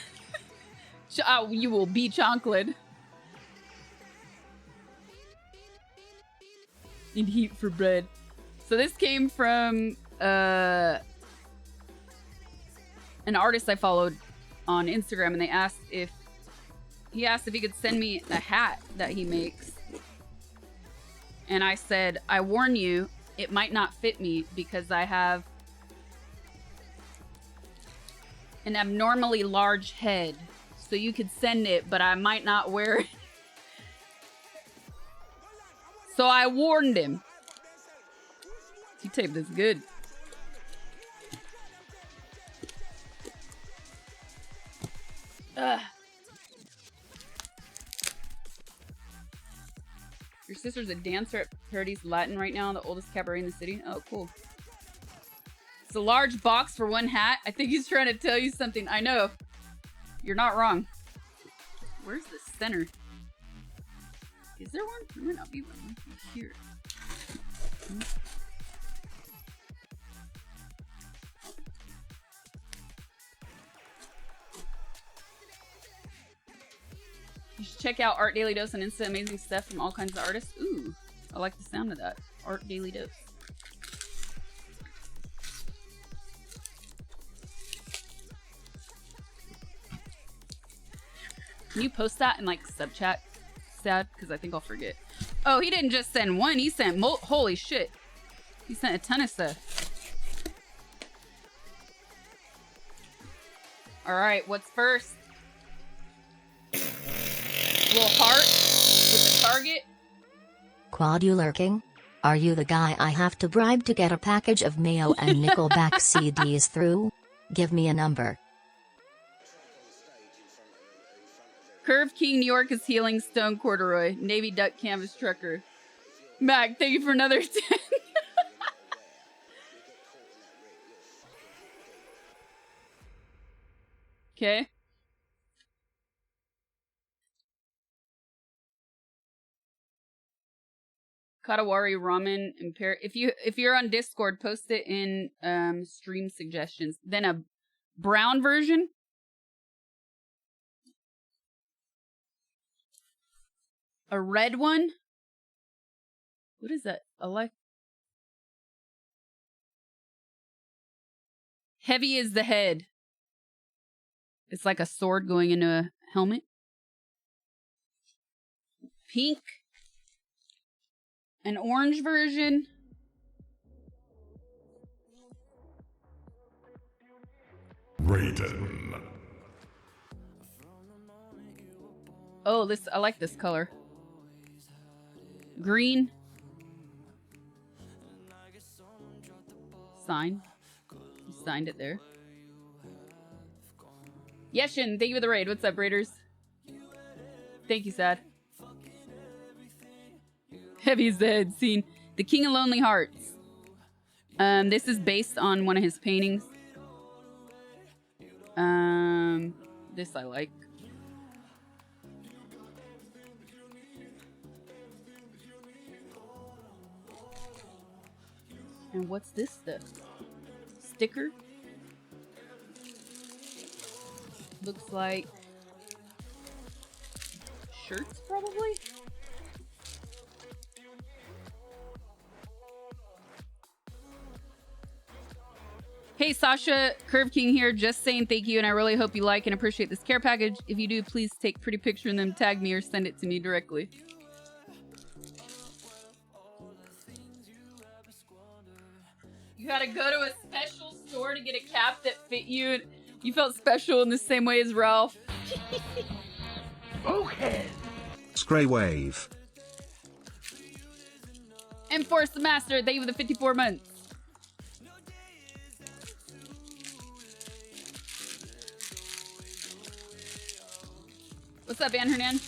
Oh, you will be chocolate. In heat for bread. So this came from an artist I followed on Instagram, and they asked if he could send me a hat that he makes. And I said, I warn you, it might not fit me because I have an abnormally large head. So you could send it, but I might not wear it. So I warned him. T-tape is good. Ugh. Your sister's a dancer at Paradise Latin right now, the oldest cabaret in the city. Oh, cool. It's a large box for one hat. I think he's trying to tell you something. I know. You're not wrong. Where's the center? Is there one? There might not be one. Here. You should check out Art Daily Dose on Insta. Amazing stuff from all kinds of artists. Ooh, I like the sound of that. Art Daily Dose. Can you post that in like sub chat, Sad? Because I think I'll forget. Oh, he didn't just send one. He sent holy shit. He sent a ton of stuff. All right, what's first? Little heart with the target. Quad, you lurking? Are you the guy I have to bribe to get a package of Mayo and Nickelback CDs through? Give me a number. Curve King, New York is healing. Stone Corduroy. Navy Duck Canvas Trucker. Mac, thank you for another 10. Okay. Katawari ramen if you're on Discord, post it in stream suggestions. Then a brown version. A red one. What is that? Heavy is the head. It's like a sword going into a helmet. Pink. An orange version. Raiden. Oh, I like this color. Green. Sign. You signed it there. Yeshin, thank you for the raid. What's up, Raiders? Thank you, Sad. Heavy's the head scene. The King of Lonely Hearts. This is based on one of his paintings. This I like. And what's this stuff? Sticker? Looks like shirts, probably? Hey Sasha, Curve King here, just saying thank you, and I really hope you like and appreciate this care package. If you do, please take a pretty picture and then tag me or send it to me directly. You had to go to a special store to get a cap that fit you, and you felt special in the same way as Ralph. Okay. Scray Wave. Enforce the Master, thank you for the 54 months. What's up, Van Hernan?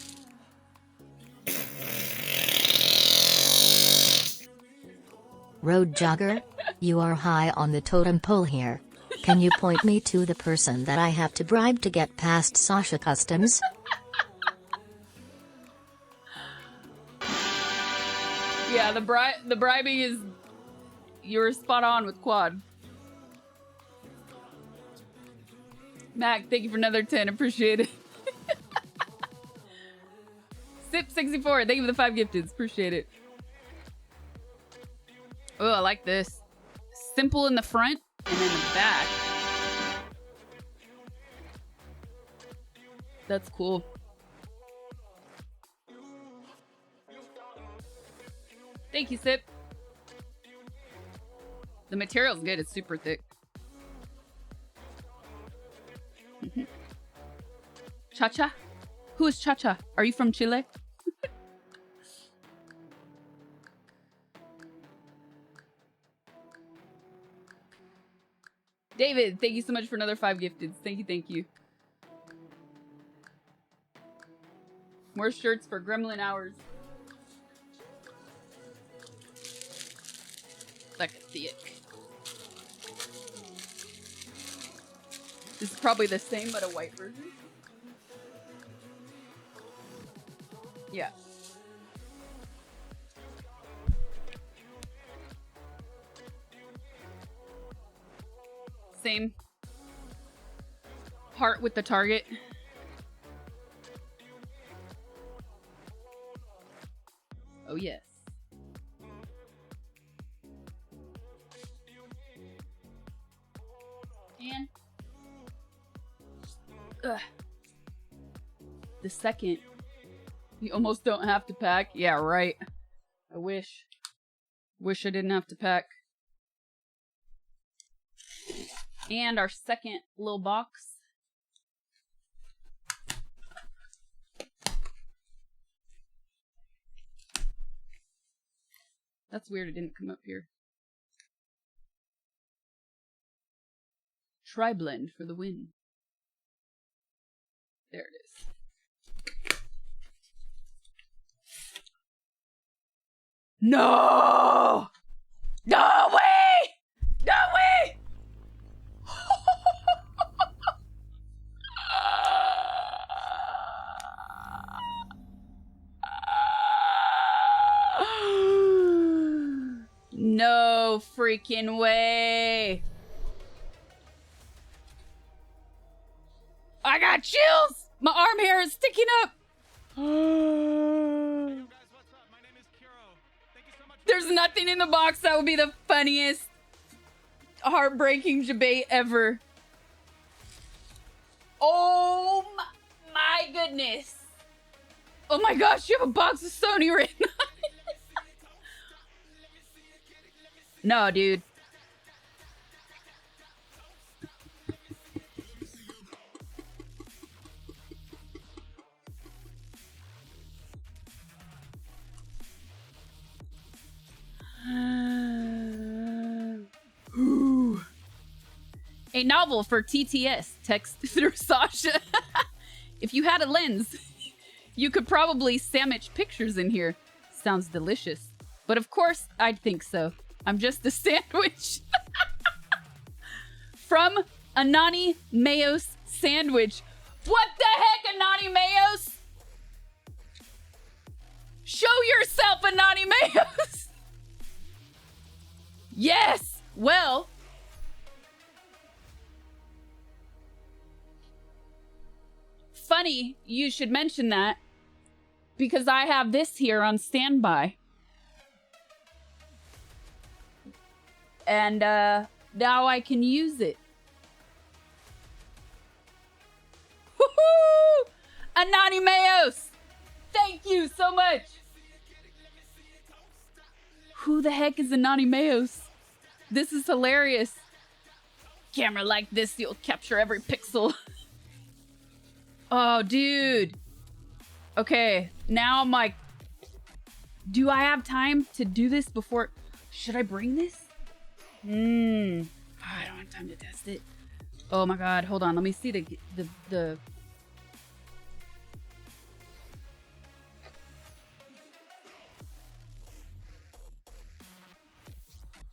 Road jogger? You are high on the totem pole here. Can you point me to the person that I have to bribe to get past Sasha Customs? Yeah, the bribing is... You're spot on with Quad. Mac, thank you for another 10. Appreciate it. Sip64, thank you for the 5 gifteds. Appreciate it. Oh, I like this. Simple in the front and in the back. That's cool. Thank you, Sip. The material's good. It's super thick. Cha-Cha? Who is Cha-Cha? Are you from Chile? David, thank you so much for another 5 gifteds. Thank you, thank you. More shirts for Gremlin Hours. Like a thick. This is probably the same, but a white version. Yeah. Same. Heart with the target. Oh, yes. And... Ugh. the second. You almost don't have to pack. Yeah, right. I wish. Wish I didn't have to pack. And our second little box. That's weird, it didn't come up here. Tri-blend for the win. There it is. No! No way! No way! No freaking way! I got chills! My arm hair is sticking up! There's nothing in the box that would be the funniest, heartbreaking debate ever. Oh my goodness. Oh my gosh, you have a box of Sony written on it. No, dude. A novel for TTS. Text through Sasha. If you had a lens, you could probably sandwich pictures in here. Sounds delicious. But of course, I'd think so. I'm just a sandwich. From Anani Mayos Sandwich. What the heck, Anani Mayos? Show yourself, Anani Mayos. Yes. Well, funny you should mention that, because I have this here on standby. And now I can use it. Woohoo! Anani Mayos! Thank you so much! Who the heck is Anani Mayos? This is hilarious. Camera like this, you'll capture every pixel. Oh, dude. Okay, now I'm like, do I have time to do this before? Should I bring this? I don't have time to test it. Oh my god, hold on. Let me see the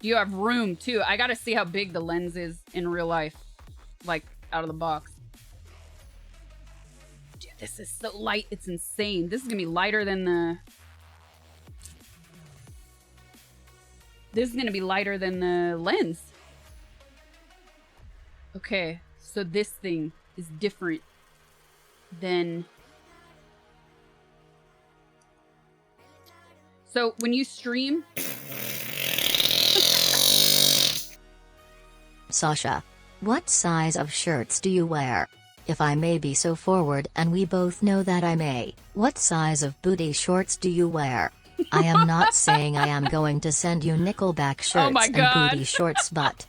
You have room too. I gotta see how big the lens is in real life. Like, out of the box. Dude, this is so light. It's insane. This is gonna be lighter than the... This is gonna be lighter than the lens. Okay, so this thing is different than... So when you stream... Sasha, what size of shirts do you wear? If I may be so forward, and we both know that I may, what size of booty shorts do you wear? I am not saying I am going to send you Nickelback shirts and booty shorts, but...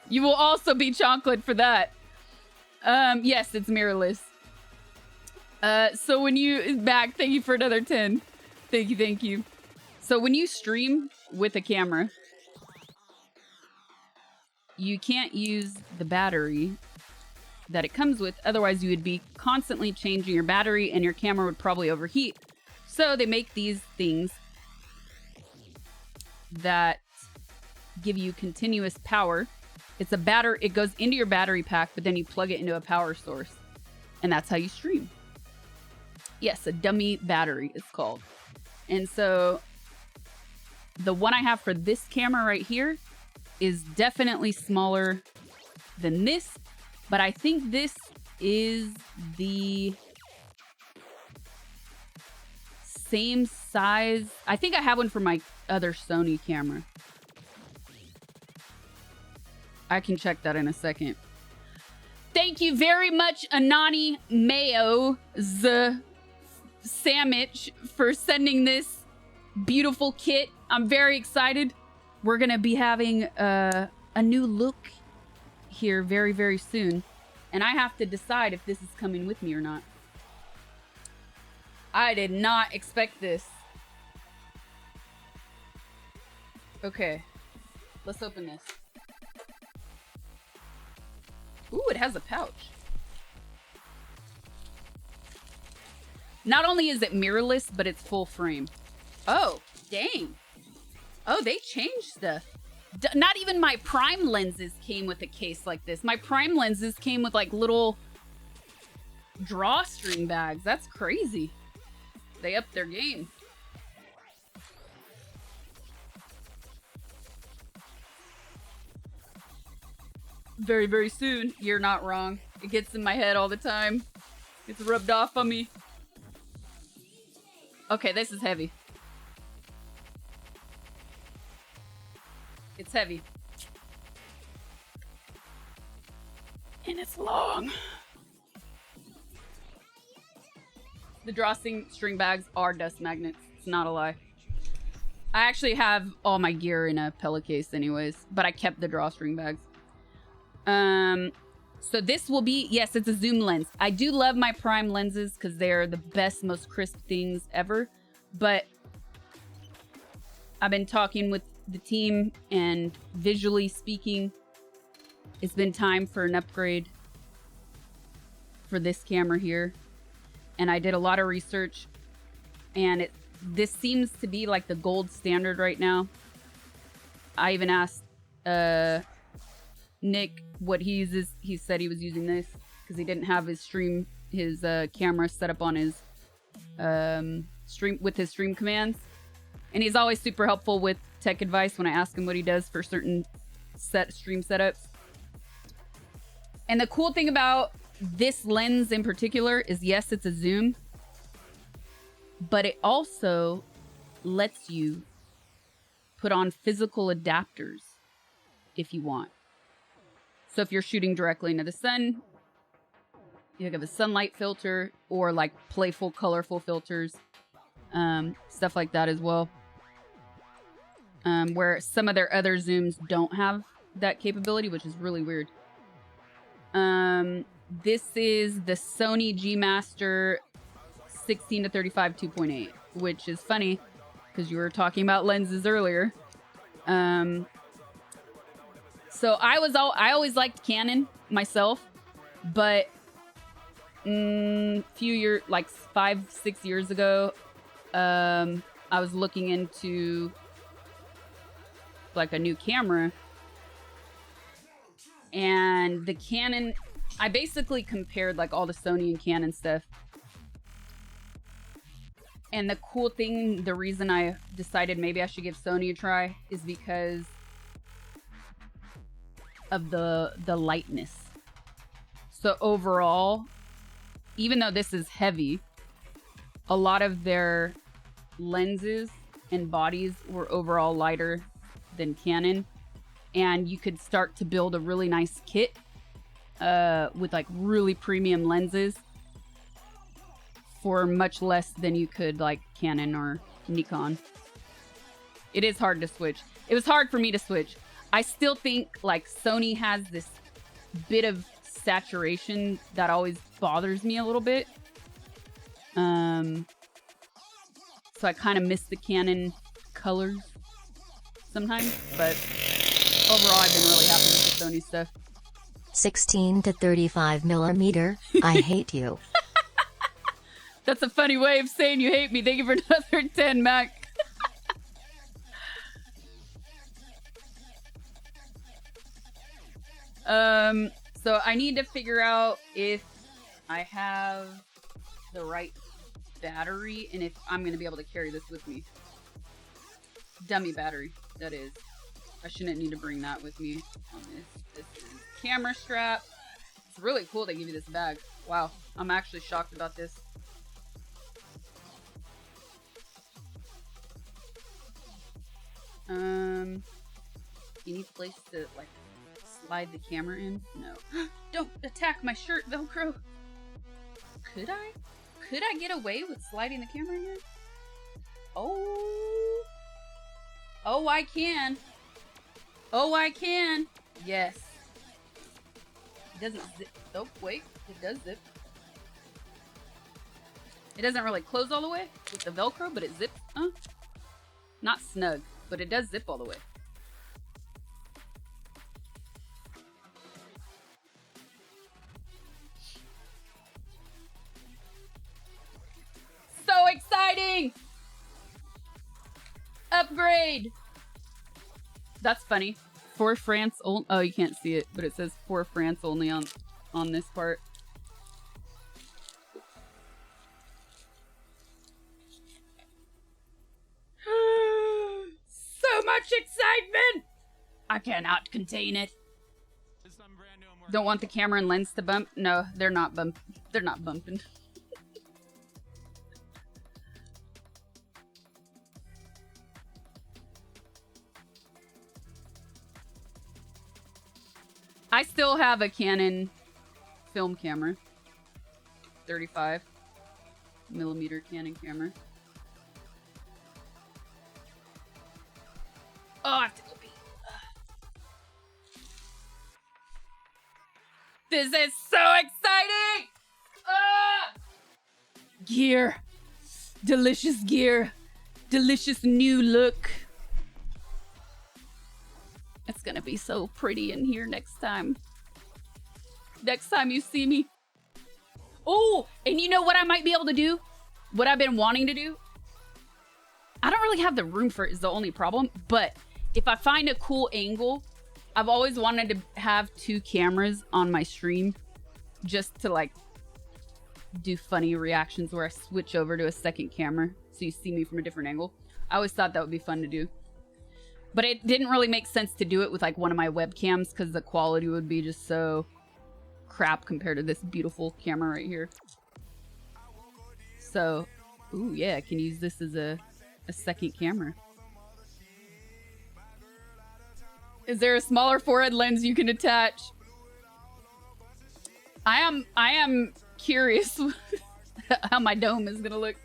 You will also be chocolate for that. Yes, it's mirrorless. So when you... Back, thank you for another 10. Thank you, thank you. So when you stream with a camera, you can't use the battery that it comes with. Otherwise, you would be constantly changing your battery and your camera would probably overheat. So they make these things that give you continuous power. It's a battery. It goes into your battery pack, but then you plug it into a power source. And that's how you stream. Yes, a dummy battery is called. And so the one I have for this camera right here is definitely smaller than this, but I think this is the same size. I think I have one for my other Sony camera. I can check that in a second. Thank Thank you very much, Anani Mayo Sandwich, for sending this beautiful kit. I'm very excited. We're gonna be having a new look here very, very soon. And I have to decide if this is coming with me or not. I did not expect this. Okay, let's open this. Ooh, it has a pouch. Not only is it mirrorless, but it's full frame. Oh, dang. Oh, they changed stuff. Not even my prime lenses came with a case like this. My prime lenses came with like little drawstring bags. That's crazy. They upped their game. Very, very soon. You're not wrong. It gets in my head all the time. It's rubbed off on me. Okay, this is heavy. It's heavy. And it's long. The drawstring bags are dust magnets. It's not a lie. I actually have all my gear in a pellet case anyways, but I kept the drawstring bags. So this will be, yes, it's a zoom lens. I do love my prime lenses because they're the best, most crisp things ever. But I've been talking with the team, and visually speaking, it's been time for an upgrade for this camera here. And I did a lot of research, and this seems to be like the gold standard right now. I even asked Nick what he uses. He said he was using this because he didn't have his camera set up on his stream with his stream commands, and he's always super helpful with tech advice when I ask him what he does for certain stream setups. And the cool thing about this lens in particular is, yes, it's a zoom, but it also lets you put on physical adapters if you want. So if you're shooting directly into the sun, you have a sunlight filter, or like playful, colorful filters, stuff like that as well. Where some of their other zooms don't have that capability, which is really weird. This is the Sony G Master 16-35 2.8, which is funny because you were talking about lenses earlier. So I always liked Canon myself, but few years, like 5-6 years ago, I was looking into like a new camera, and the Canon, I basically compared like all the Sony and Canon stuff. And the cool thing, the reason I decided maybe I should give Sony a try is because of the lightness. So overall, even though this is heavy, a lot of their lenses and bodies were overall lighter than Canon, and you could start to build a really nice kit with like really premium lenses for much less than you could like Canon or Nikon. It is hard to switch. It was hard for me to switch. I still think like Sony has this bit of saturation that always bothers me a little bit. So I kind of miss the Canon colors sometimes, but overall I've been really happy with the Sony stuff. 16-35 millimeter. I hate you. That's a funny way of saying you hate me. Thank you for another 10, Mac. So I need to figure out if I have the right battery and if I'm going to be able to carry this with me. Dummy battery, that is. I shouldn't need to bring that with me on this. This is camera strap. It's really cool they give you this bag. Wow, I'm actually shocked about this. You need a place to like slide the camera in? No. Don't attack my shirt, Velcro. Could I? Could I get away with sliding the camera in here? Oh. Oh, I can. Oh, I can. Yes. It doesn't zip. Oh, wait. It does zip. It doesn't really close all the way with the Velcro, but it zips. Not snug, but it does zip all the way. So exciting! Upgrade! That's funny. For France only. Oh, you can't see it, but it says for France only on this part. So much excitement! I cannot contain it. Don't want the camera and lens to bump? No, they're not They're not bumping. I still have a Canon film camera. 35 millimeter Canon camera. Oh, I have to go pee. This is so exciting! Gear. Delicious gear. Delicious new look. It's gonna be so pretty in here next time. Next time you see me. Oh, and you know what I might be able to do? What I've been wanting to do? I don't really have the room for it is the only problem, but if I find a cool angle, I've always wanted to have 2 cameras on my stream just to like do funny reactions where I switch over to a second camera so you see me from a different angle. I always thought that would be fun to do. But it didn't really make sense to do it with like one of my webcams because the quality would be just so crap compared to this beautiful camera right here. So, ooh yeah, I can use this as a second camera. Is there a smaller forehead lens you can attach? I am curious how my dome is gonna look.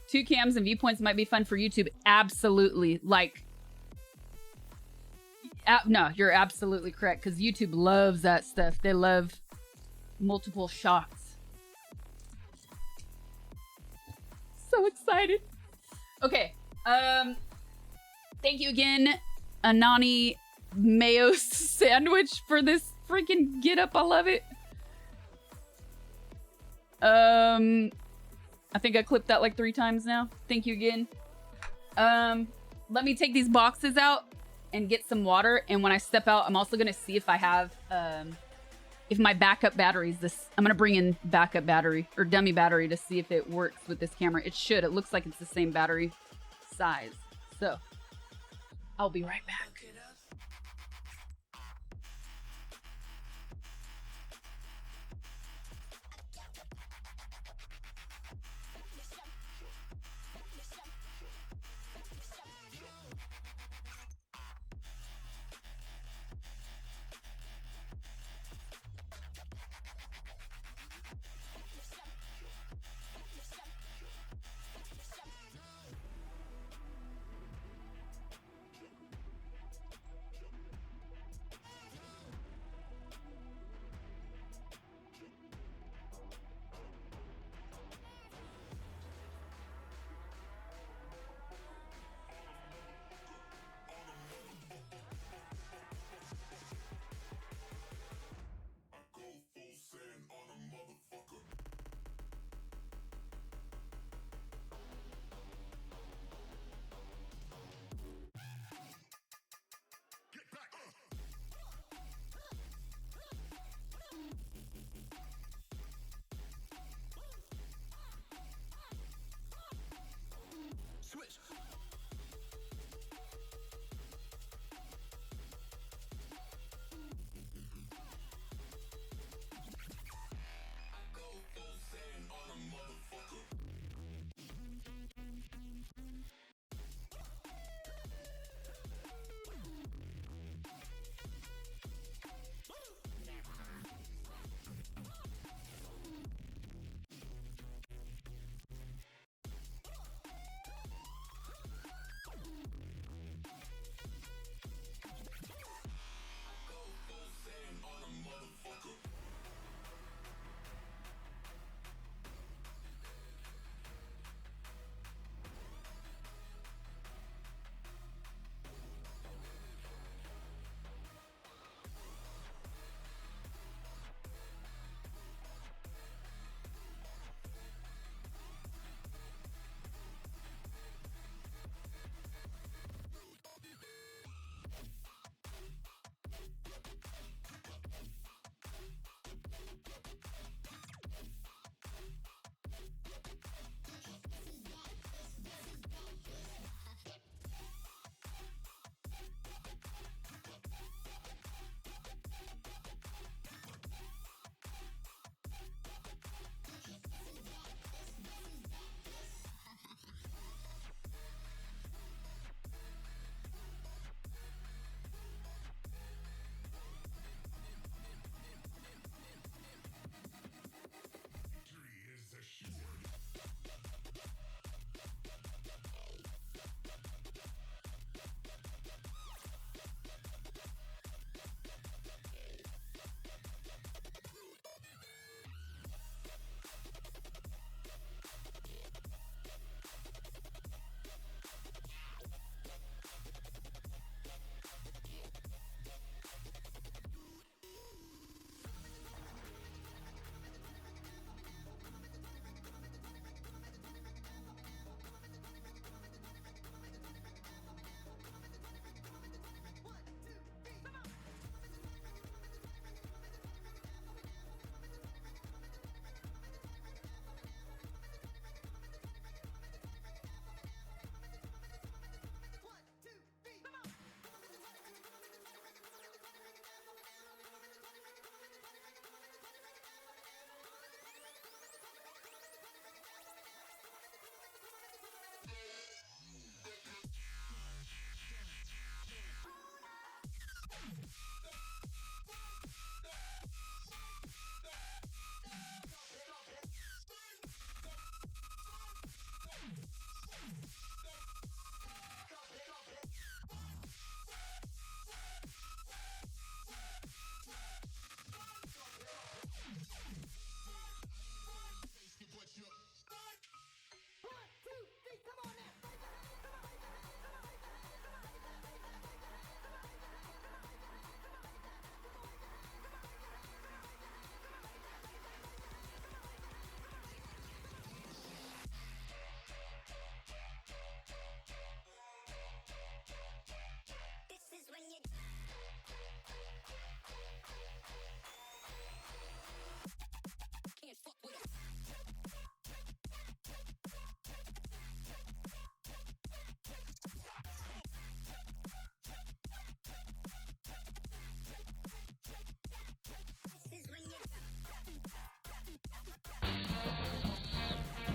Two cams and viewpoints might be fun for YouTube. Absolutely. Like, no, you're absolutely correct because YouTube loves that stuff. They love multiple shots. So excited. Okay. Thank you again, Anani Mayo Sandwich, for this freaking get up. I love it. I think I clipped that like 3 times now. Thank you again. Let me take these boxes out and get some water. And when I step out, I'm also gonna see if I have, if my backup battery is this. I'm gonna bring in backup battery or dummy battery to see if it works with this camera. It should. It looks like it's the same battery size. So I'll be right back.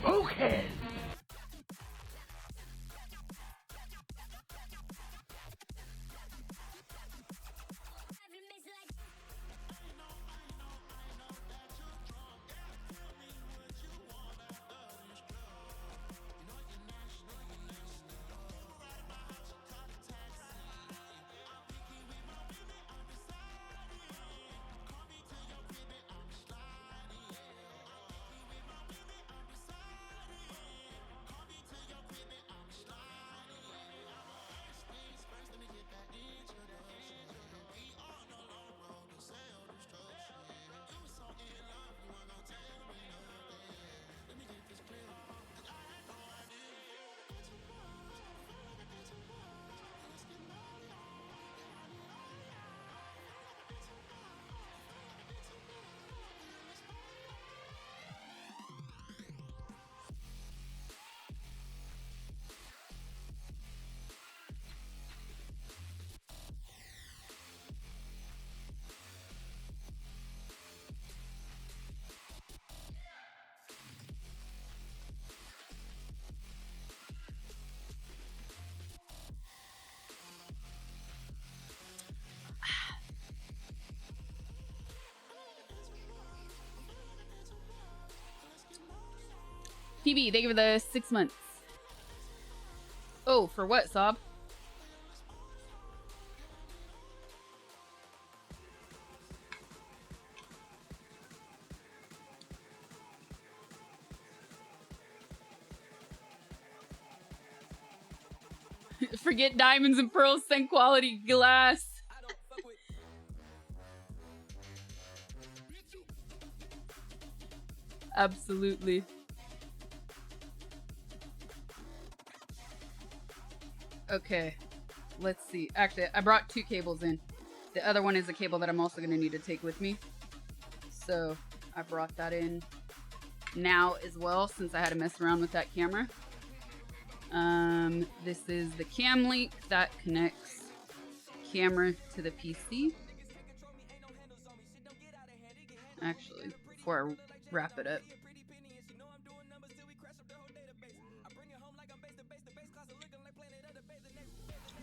Spookhead! PB, thank you for the 6 months. Oh, for what, Sob? Forget diamonds and pearls, send quality glass. Absolutely. Okay, let's see. Actually, I brought 2 cables in. The other one is a cable that I'm also going to need to take with me. So I brought that in now as well, since I had to mess around with that camera. This is the cam link that connects camera to the PC. Actually, before I wrap it up.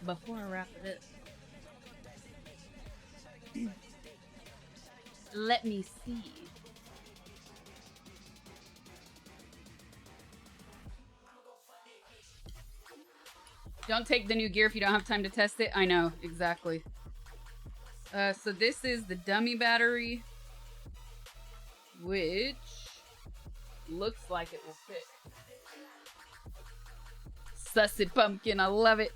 Before I wrap it up. Let me see. Don't take the new gear if you don't have time to test it. I know, exactly. So this is the dummy battery, which looks like it will fit. Sussy pumpkin, I love it.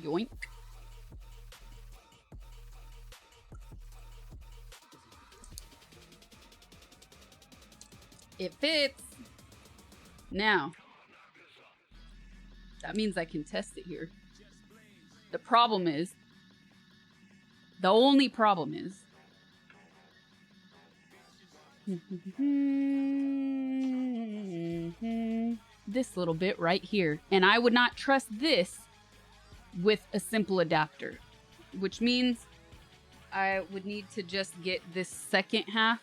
Yoink. It fits. Now, that means I can test it here. The problem is, the only problem is, this little bit right here. And I would not trust this with a simple adapter, which means I would need to just get this second half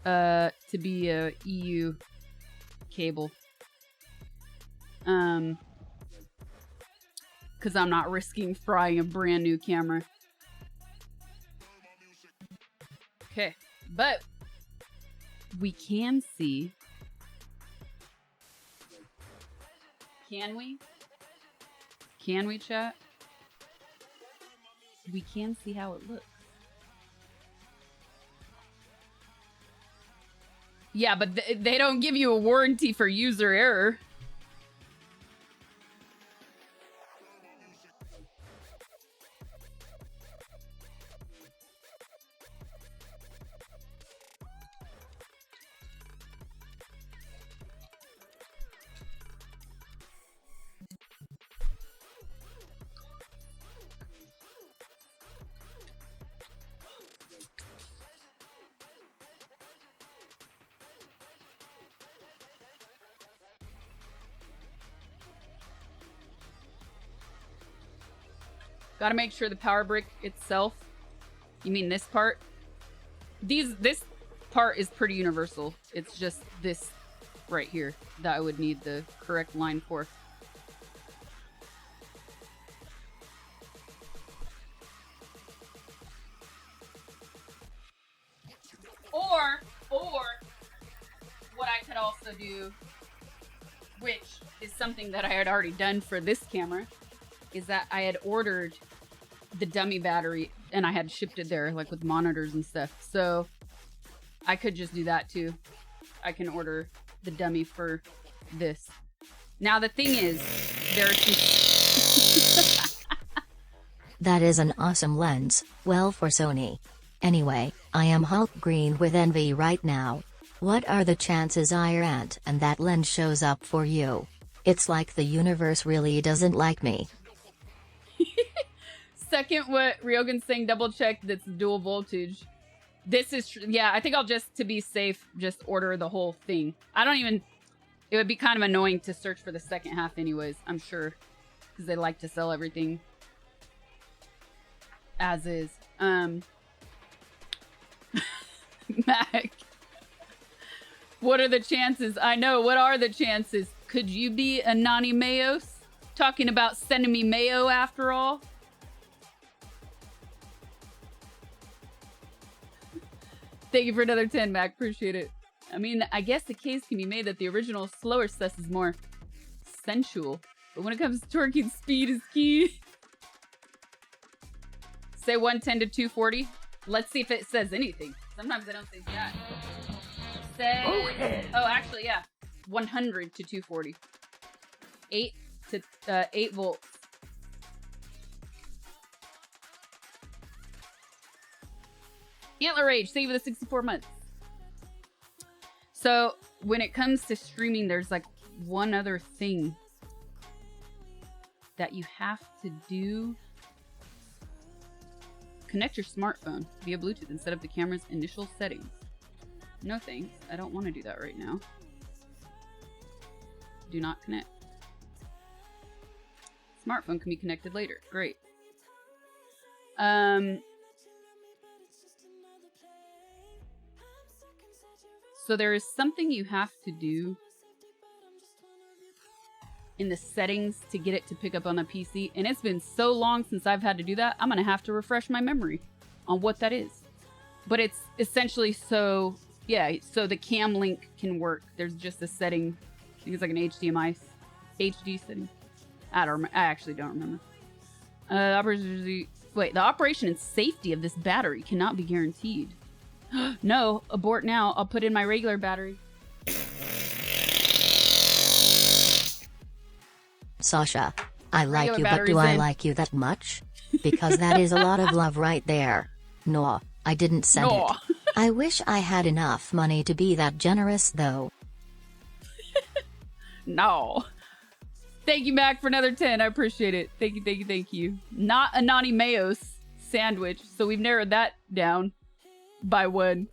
to be a EU cable. Because I'm not risking frying a brand new camera. Okay, but we can see. Can we? Can we, chat? We can see how it looks. Yeah, but they don't give you a warranty for user error. Gotta make sure the power brick itself, you mean this part? This part is pretty universal. It's just this right here that I would need the correct line for. Or what I could also do, which is something that I had already done for this camera, is that I had ordered the dummy battery and I had shipped it there, like with monitors and stuff. So I could just do that too. I can order the dummy for this. Now the thing is, there are some... That is an awesome lens, well for Sony. Anyway, I am Hulk green with envy right now. What are the chances I rant and that lens shows up for you? It's like the universe really doesn't like me. Second, what Ryogan's saying, double check that's dual voltage. This is yeah, I think I'll just, to be safe, just order the whole thing. I don't even, it would be kind of annoying to search for the second half anyways, I'm sure. Because they like to sell everything as is. Mac, what are the chances? I know, what are the chances? Could you be a Nani Mayos? Talking about sending me mayo after all? Thank you for another 10, Mac. Appreciate it. I mean, I guess the case can be made that the original slower stuff is more sensual. But when it comes to torquing, speed is key. Say 110 to 240. Let's see if it says anything. Sometimes I don't say jack. Say... Oh, actually, yeah. 100 to 240. 8 volts. Antler Rage, thank you for the 64 months. So, when it comes to streaming, there's like one other thing that you have to do. Connect your smartphone via Bluetooth and set up the camera's initial settings. No thanks, I don't want to do that right now. Do not connect. Smartphone can be connected later. Great. So there is something you have to do in the settings to get it to pick up on the PC. And it's been so long since I've had to do that, I'm going to have to refresh my memory on what that is. But it's essentially so, yeah, so the cam link can work. There's just a setting. I think it's like an HDMI HD setting. I actually don't remember. Wait, the operation and safety of this battery cannot be guaranteed. No, abort now. I'll put in my regular battery. Sasha, I like you, but do I like you that much? Because that is a lot of love right there. No, I didn't send it. I wish I had enough money to be that generous though. No. Thank you, Mac, for another 10. I appreciate it. Thank you, thank you, thank you. Not a Nani Mayos sandwich, so we've narrowed that down by 1.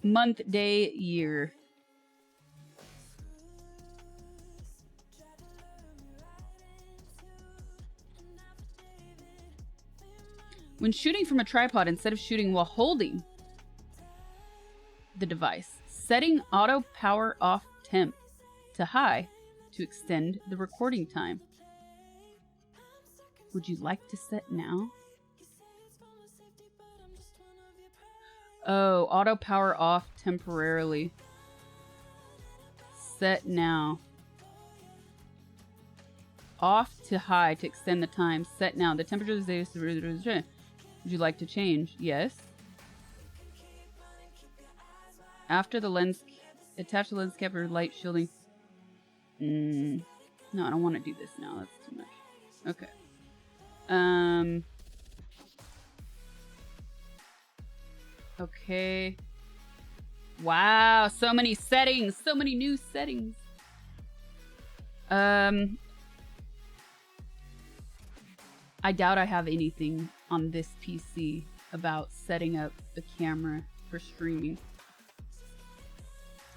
Month, day, year. When shooting from a tripod, instead of shooting while holding the device, setting auto power off temp to high to extend the recording time. Would you like to set now? Oh, auto power off temporarily. Set now. Off to high to extend the time. Set now. The temperature of the day. Would you like to change? Yes. After the lens, attach the lens cap or light shielding. No, I don't want to do this now. That's too much. Okay. Okay. Wow, so many settings. So many new settings. I doubt I have anything on this PC about setting up the camera for streaming.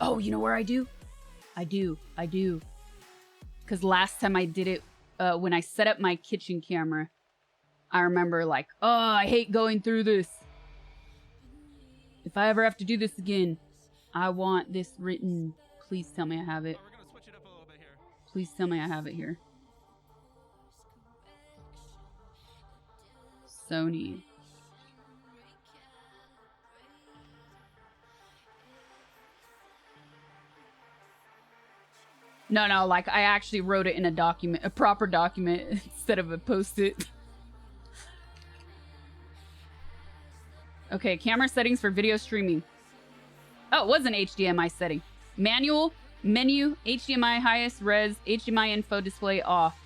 Oh, you know where I do? I do. Because last time I did it, when I set up my kitchen camera, I remember like, oh, I hate going through this. If I ever have to do this again, I want this written. Please tell me I have it. We're gonna switch it up a little bit here. Please tell me I have it here. Sony. No, like I actually wrote it in a document, a proper document, instead of a post-it. Okay, camera settings for video streaming. Oh, it was an HDMI setting. Manual, menu, HDMI highest res, HDMI info display off.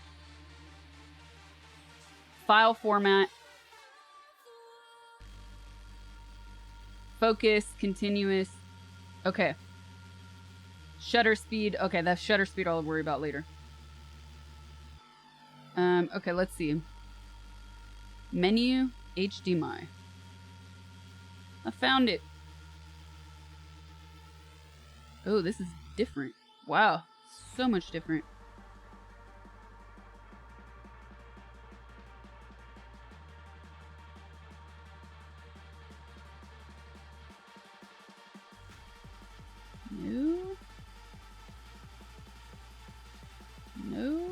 File format. Focus, continuous. Okay. Shutter speed. Okay, that's shutter speed I'll worry about later. Okay, let's see. Menu, HDMI. I found it. Oh, this is different. Wow, so much different. No. No.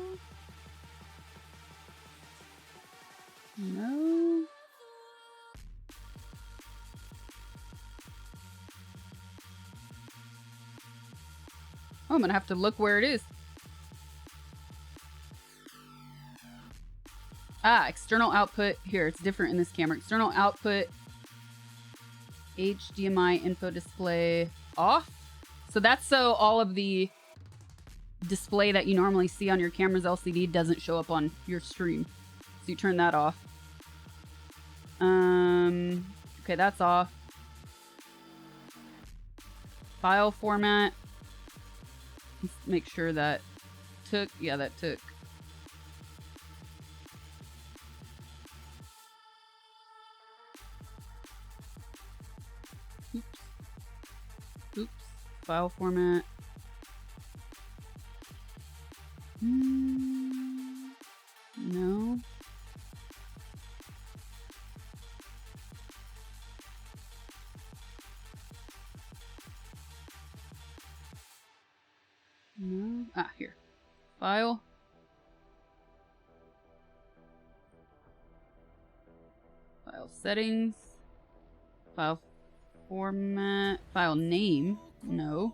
No. Oh, I'm gonna have to look where it is. Ah, external output. Here, it's different in this camera. External output. HDMI info display off. So that's so all of the display that you normally see on your camera's LCD doesn't show up on your stream. So you turn that off. Okay, that's off. File format. Let's make sure that took. Yeah, that took. Oops. File format. No. No. Ah, here. File. File settings. File format. File name. No.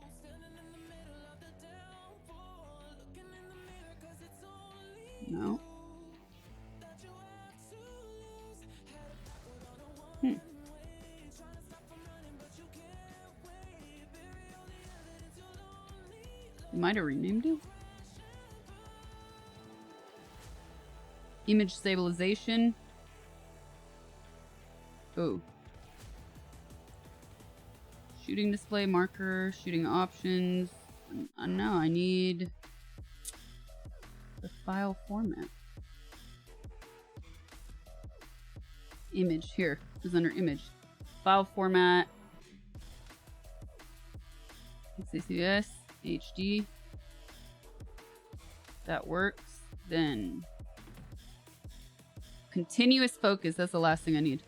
No. You might have renamed it. Image stabilization. Oh. Shooting display marker, shooting options. No, I need the file format. Image, here. It's under image. File format. XCCS, HD. That works. Then continuous focus. That's the last thing I need.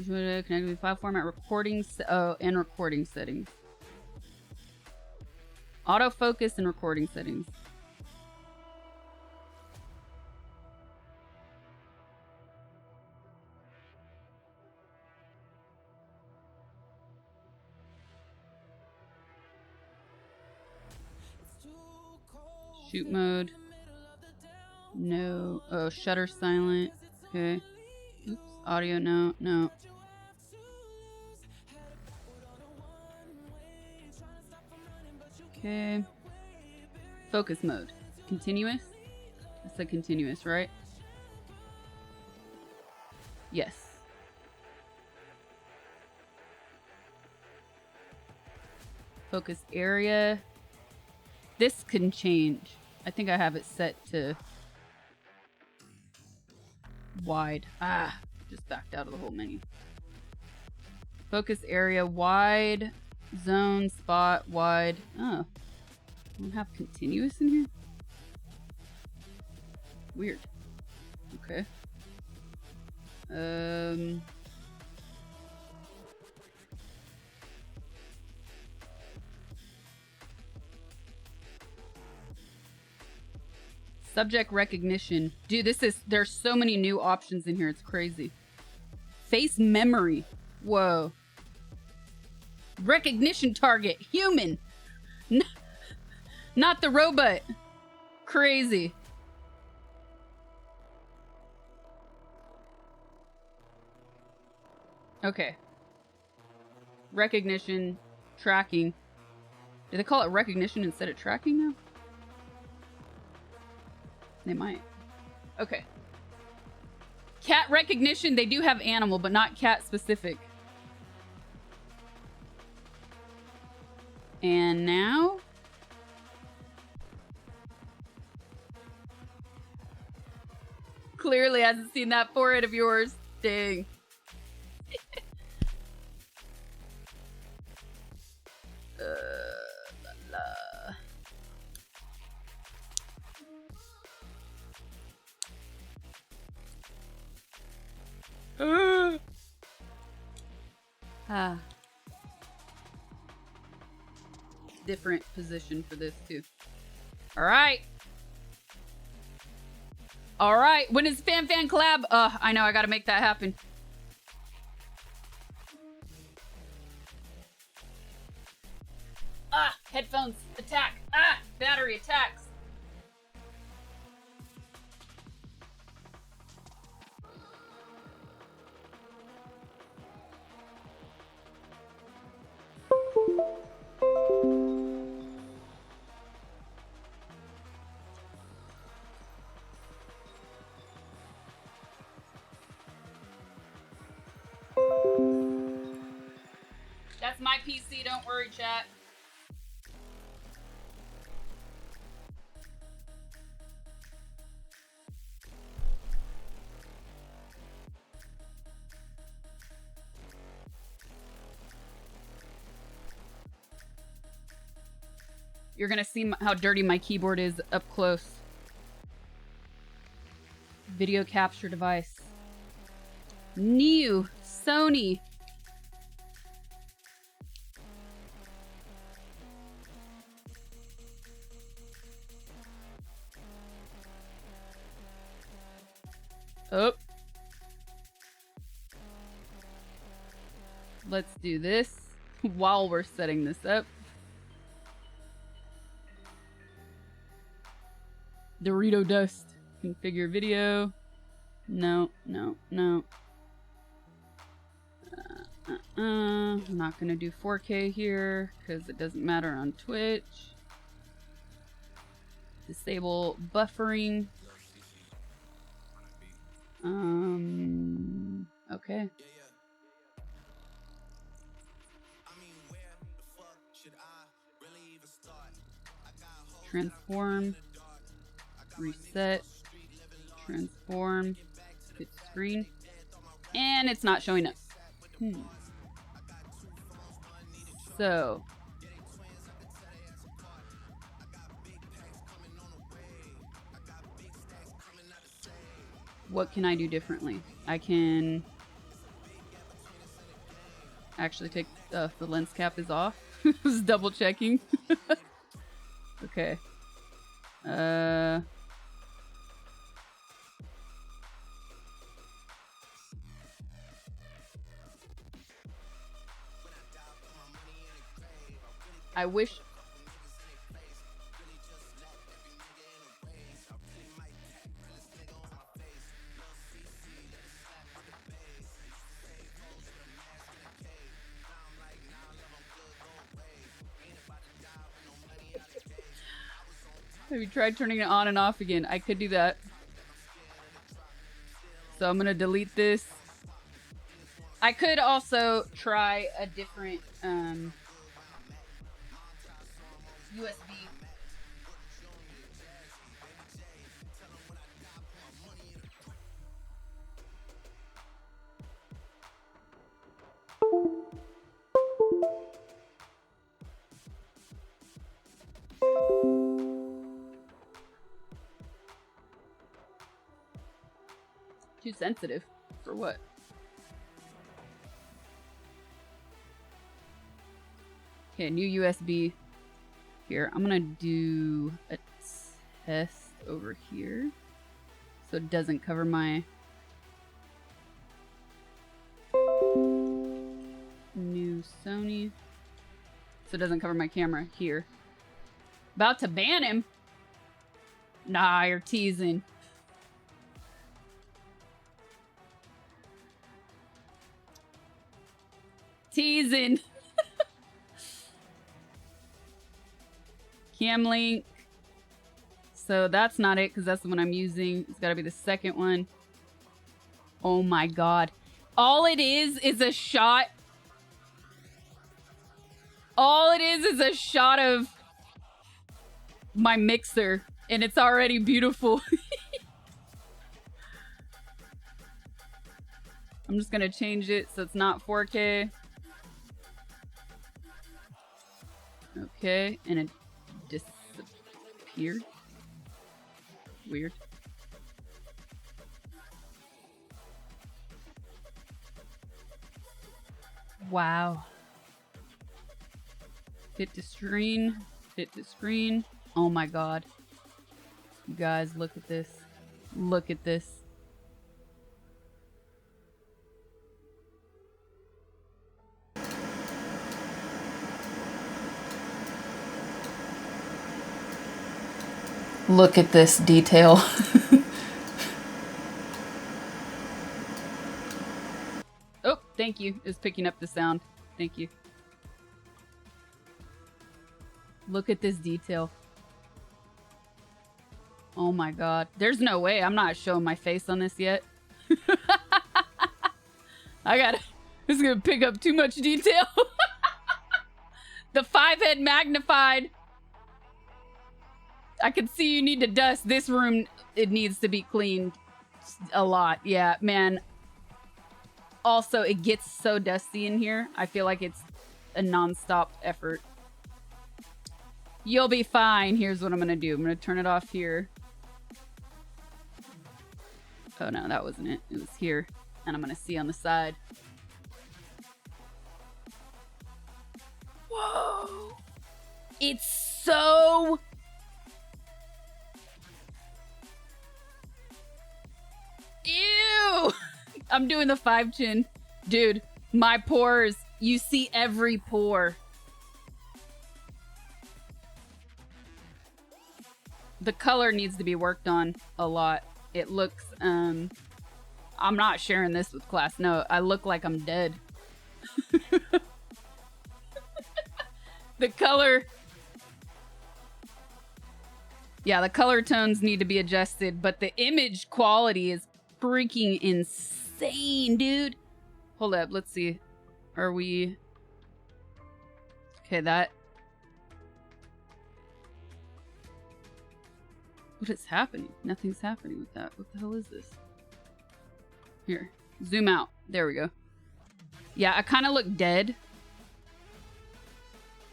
Connected with file format, recording, and recording settings. Autofocus and recording settings. Shoot mode. No. Oh, shutter silent. Okay. Oops. Audio, no. No. Okay. Focus mode. Continuous? It's a continuous, right? Yes. Focus area. This can change. I think I have it set to wide. Ah, just backed out of the whole menu. Focus area wide. Zone, spot, wide. Oh. I don't have continuous in here? Weird. Okay. Subject recognition. Dude, there's so many new options in here. It's crazy. Face memory. Whoa. Recognition target. Human. Not the robot. Crazy. Okay. Recognition. Tracking. Do they call it recognition instead of tracking now? They might. Okay. Cat recognition. They do have animal, but not cat specific. And now? Clearly hasn't seen that forehead of yours. Dang. La, la. Ah. Different position for this too. All right. All right. When is Fan collab? I know I gotta make that happen. Ah, headphones attack. Ah, battery attacks. That's my PC, don't worry, chat. You're gonna see how dirty my keyboard is up close. Video capture device. New Sony. Oh. Let's do this while we're setting this up. Dorito dust. Configure video. No, no, no. I'm not gonna do 4K here because it doesn't matter on Twitch. Disable buffering. Okay. Transform. Reset. Transform. Hit screen. And it's not showing up. So. What can I do differently? I can actually take the lens cap is off. Just double checking. Okay. I wish. Have you tried turning it on and off again? I could do that. So I'm gonna delete this. I could also try a different USB. Too sensitive. For what? Okay, new USB. Here, I'm gonna do a test over here. So it doesn't cover my... New Sony. So it doesn't cover my camera here. About to ban him? Nah, you're teasing. Teasing. Cam link. So that's not it because that's the one I'm using. It's got to be the second one. Oh my god. All it is a shot. All it is a shot of my mixer. And it's already beautiful. I'm just going to change it so it's not 4K. Okay. And it disappeared. Weird. Wow. Fit to screen. Fit to screen. Oh my god. You guys, look at this. Look at this. Look at this detail. Oh, thank you. It's picking up the sound. Thank you. Look at this detail. Oh my god. There's no way. I'm not showing my face on this yet. This is gonna pick up too much detail. The 5-head magnified. I can see you need to dust. This room, it needs to be cleaned a lot. Yeah, man. Also, it gets so dusty in here. I feel like it's a non-stop effort. You'll be fine. Here's what I'm going to do. I'm going to turn it off here. Oh, no, that wasn't it. It was here. And I'm going to see on the side. Whoa! It's so... Ew! I'm doing the 5 chin. Dude, my pores. You see every pore. The color needs to be worked on a lot. It looks, I'm not sharing this with class. No, I look like I'm dead. The color... Yeah, the color tones need to be adjusted, but the image quality is freaking insane, dude. Hold up, let's see. Are we... Okay, that... What is happening? Nothing's happening with that. What the hell is this? Here, zoom out. There we go. Yeah, I kind of look dead.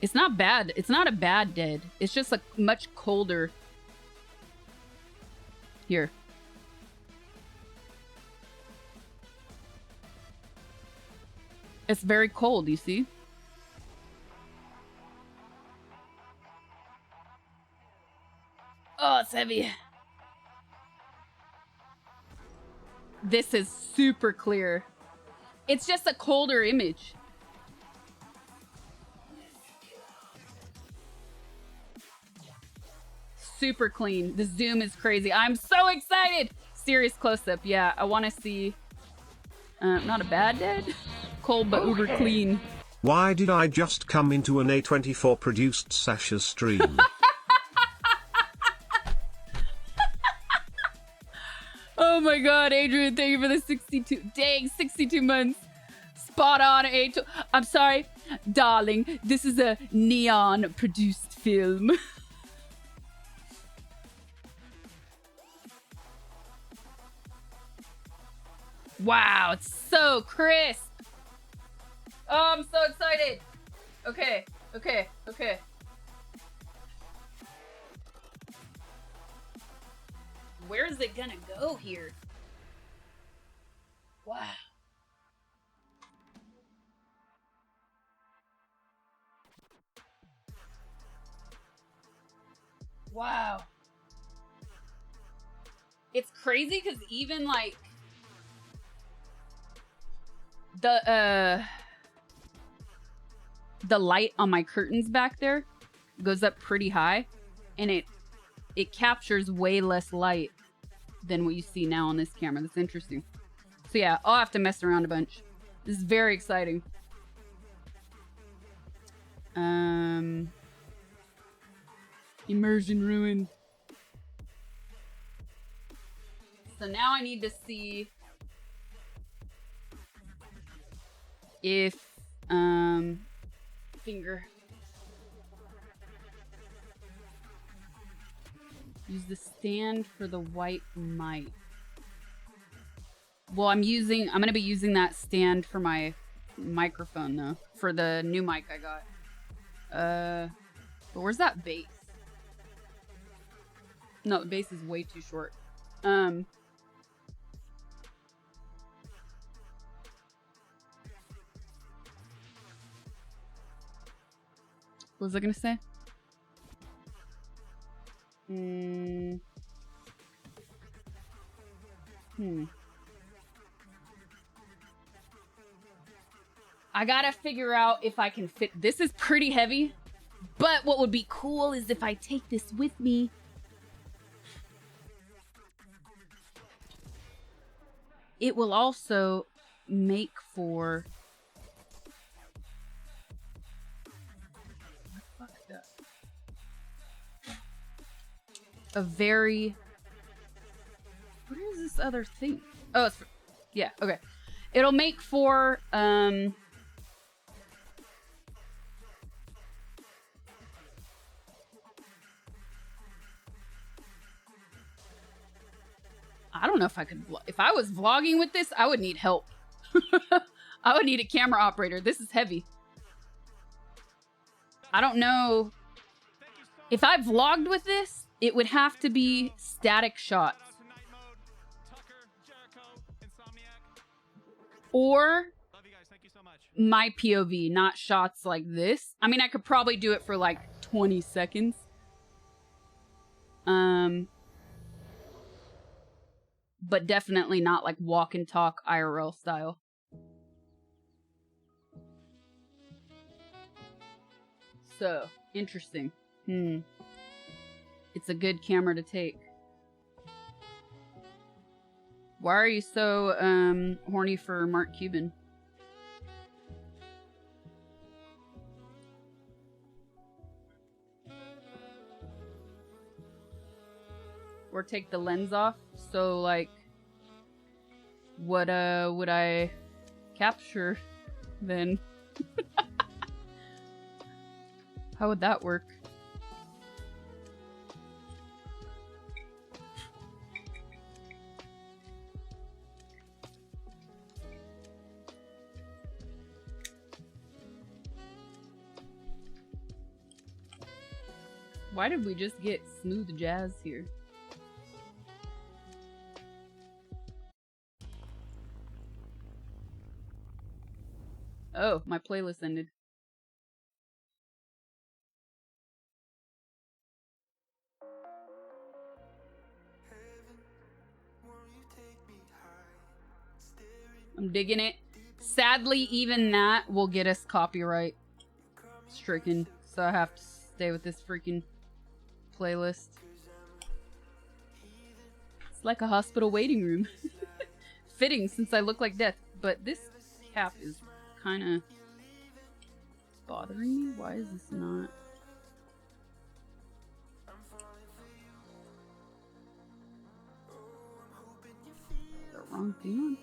It's not bad. It's not a bad dead. It's just a much colder... Here. It's very cold, you see? Oh, it's heavy. This is super clear. It's just a colder image. Super clean. The zoom is crazy. I'm so excited. Serious close-up. Yeah, I want to see... not a bad dead. Cold but uber clean. Why did I just come into an A24 produced Sasha stream? Oh my god, Adrian, thank you for the 62. Dang, 62 months. Spot on, A2. I'm sorry, darling. This is a neon produced film. Wow, it's so crisp. Oh, I'm so excited. Okay, okay, okay. Where is it gonna go here? Wow. It's crazy because even like the light on my curtains back there goes up pretty high, and it captures way less light than what you see now on this camera. That's interesting. So yeah, I'll have to mess around a bunch. This is very exciting. Immersion ruined. So now I need to see if finger. Use the stand for the white mic. Well, I'm gonna be using that stand for my microphone though, for the new mic I got. But where's that base? No, the base is way too short. What was I gonna say? I gotta figure out if I can fit. This is pretty heavy, but what would be cool is if I take this with me. It will also make for a very... What is this other thing? Oh, it's... Yeah, okay. It'll make for, I don't know if I could... If I was vlogging with this, I would need help. I would need a camera operator. This is heavy. I don't know... If I vlogged with this, it would have to be static shots. Or my POV, not shots like this. I mean, I could probably do it for like 20 seconds. But definitely not like walk and talk IRL style. So, interesting. It's a good camera to take. Why are you so horny for Mark Cuban? Or take the lens off. So like, what would I capture then? How would that work? Why did we just get smooth jazz here? Oh, my playlist ended. I'm digging it. Sadly, even that will get us copyright stricken, so I have to stay with this freaking playlist. It's like a hospital waiting room. Fitting, since I look like death. But this cap is kind of bothering me. Why is this not? The wrong thing on?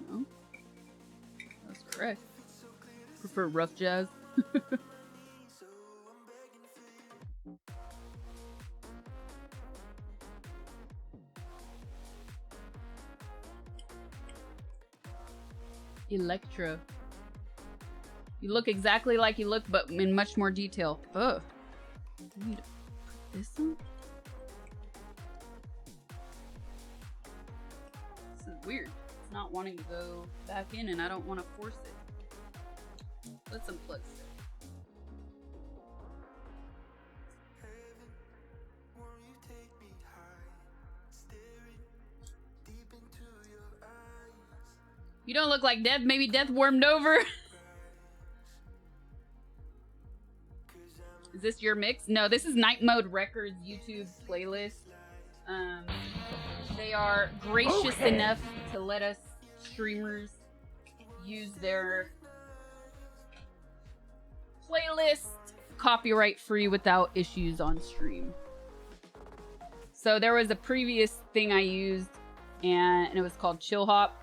No. That's correct. Prefer rough jazz. Electro. You look exactly like you look, but in much more detail. Ugh. I need to put this on? This is weird. It's not wanting to go back in, and I don't want to force it. Let's unplug it. You don't look like Death. Maybe Death warmed over. Is this your mix? No, this is Night Mode Records YouTube playlist. They are gracious enough to let us streamers use their playlist copyright free without issues on stream. So there was a previous thing I used and it was called Chill Hop.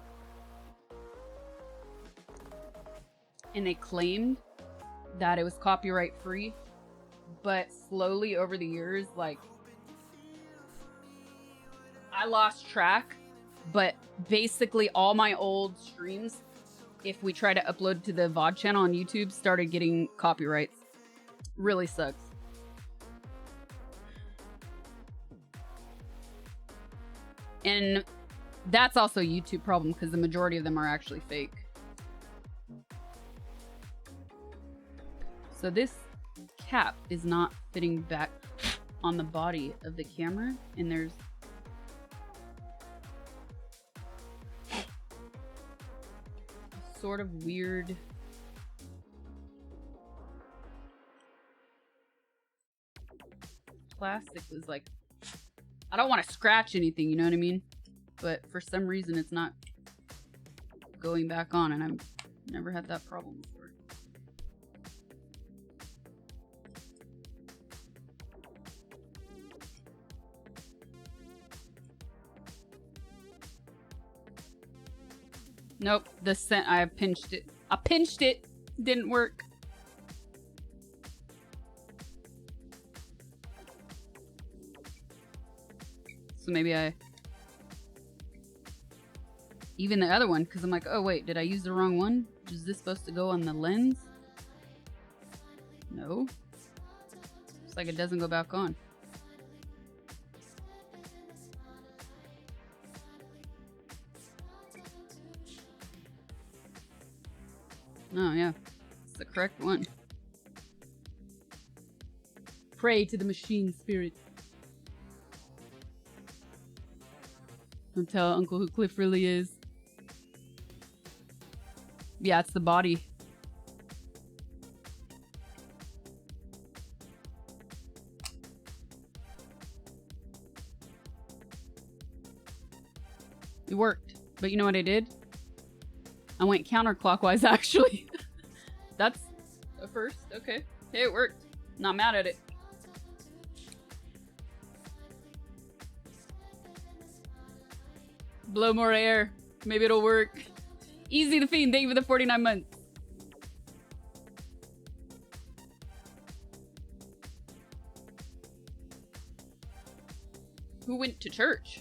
And they claimed that it was copyright free. But slowly over the years, like, I lost track. But basically all my old streams, if we try to upload to the VOD channel on YouTube, started getting copyrights. Really sucks. And that's also a YouTube problem because the majority of them are actually fake. So this cap is not fitting back on the body of the camera, and there's a sort of weird plastic was like, I don't want to scratch anything, you know what I mean? But for some reason it's not going back on, and I've never had that problem before. Nope, the scent, I pinched it. I pinched it! Didn't work. So maybe even the other one, because I'm like, oh wait, did I use the wrong one? Is this supposed to go on the lens? No. It's like it doesn't go back on. Oh yeah, it's the correct one. Pray to the machine spirit. Don't tell Uncle who Cliff really is. Yeah, it's the body. It worked. But you know what I did? I went counterclockwise, actually. That's a first. Okay. Hey, it worked. Not mad at it. Blow more air. Maybe it'll work. Easy the Fiend, thank you for the 49 months. Who went to church?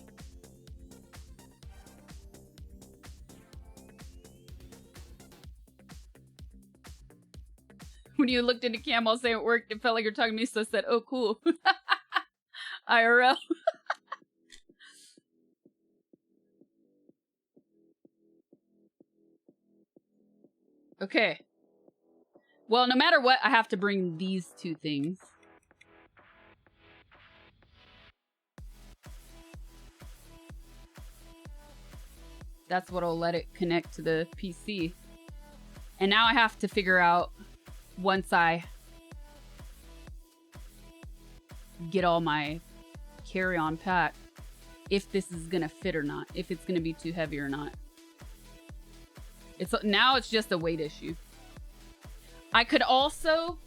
When you looked into cam while saying it worked, it felt like you're talking to me, so I said, oh, cool. IRL. Okay. Well, no matter what, I have to bring these two things. That's what'll let it connect to the PC. And now I have to figure out, once I get all my carry-on pack, if this is gonna fit or not, if it's gonna be too heavy or not. Now it's just a weight issue. I could also,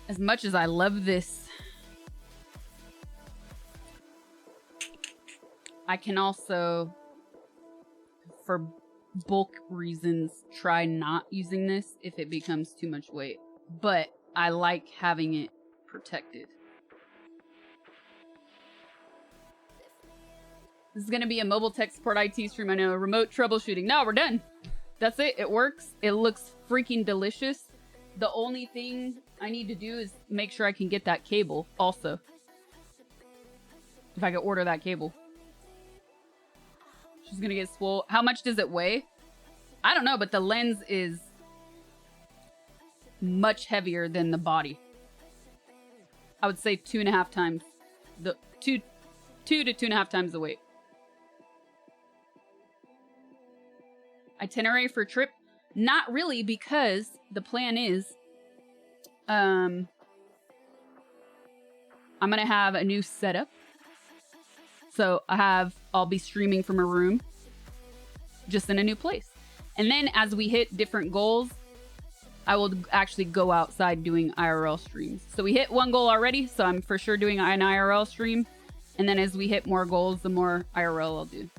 as much as I love this, I can also, for bulk reasons, try not using this if it becomes too much weight. But I like having it protected. This is going to be a mobile tech support IT stream. I know, remote troubleshooting. No, we're done. That's it. It works. It looks freaking delicious. The only thing I need to do is make sure I can get that cable also. If I could order that cable. She's going to get swole. How much does it weigh? I don't know, but the lens is much heavier than the body. I would say 2.5 times the 2 to 2.5 times the weight. itinerary for trip? Not really, because the plan is I'm gonna have a new setup. So I'll be streaming from a room just in a new place. And then as we hit different goals, I will actually go outside doing IRL streams. So we hit one goal already, so I'm for sure doing an IRL stream. And then as we hit more goals, the more IRL I'll do.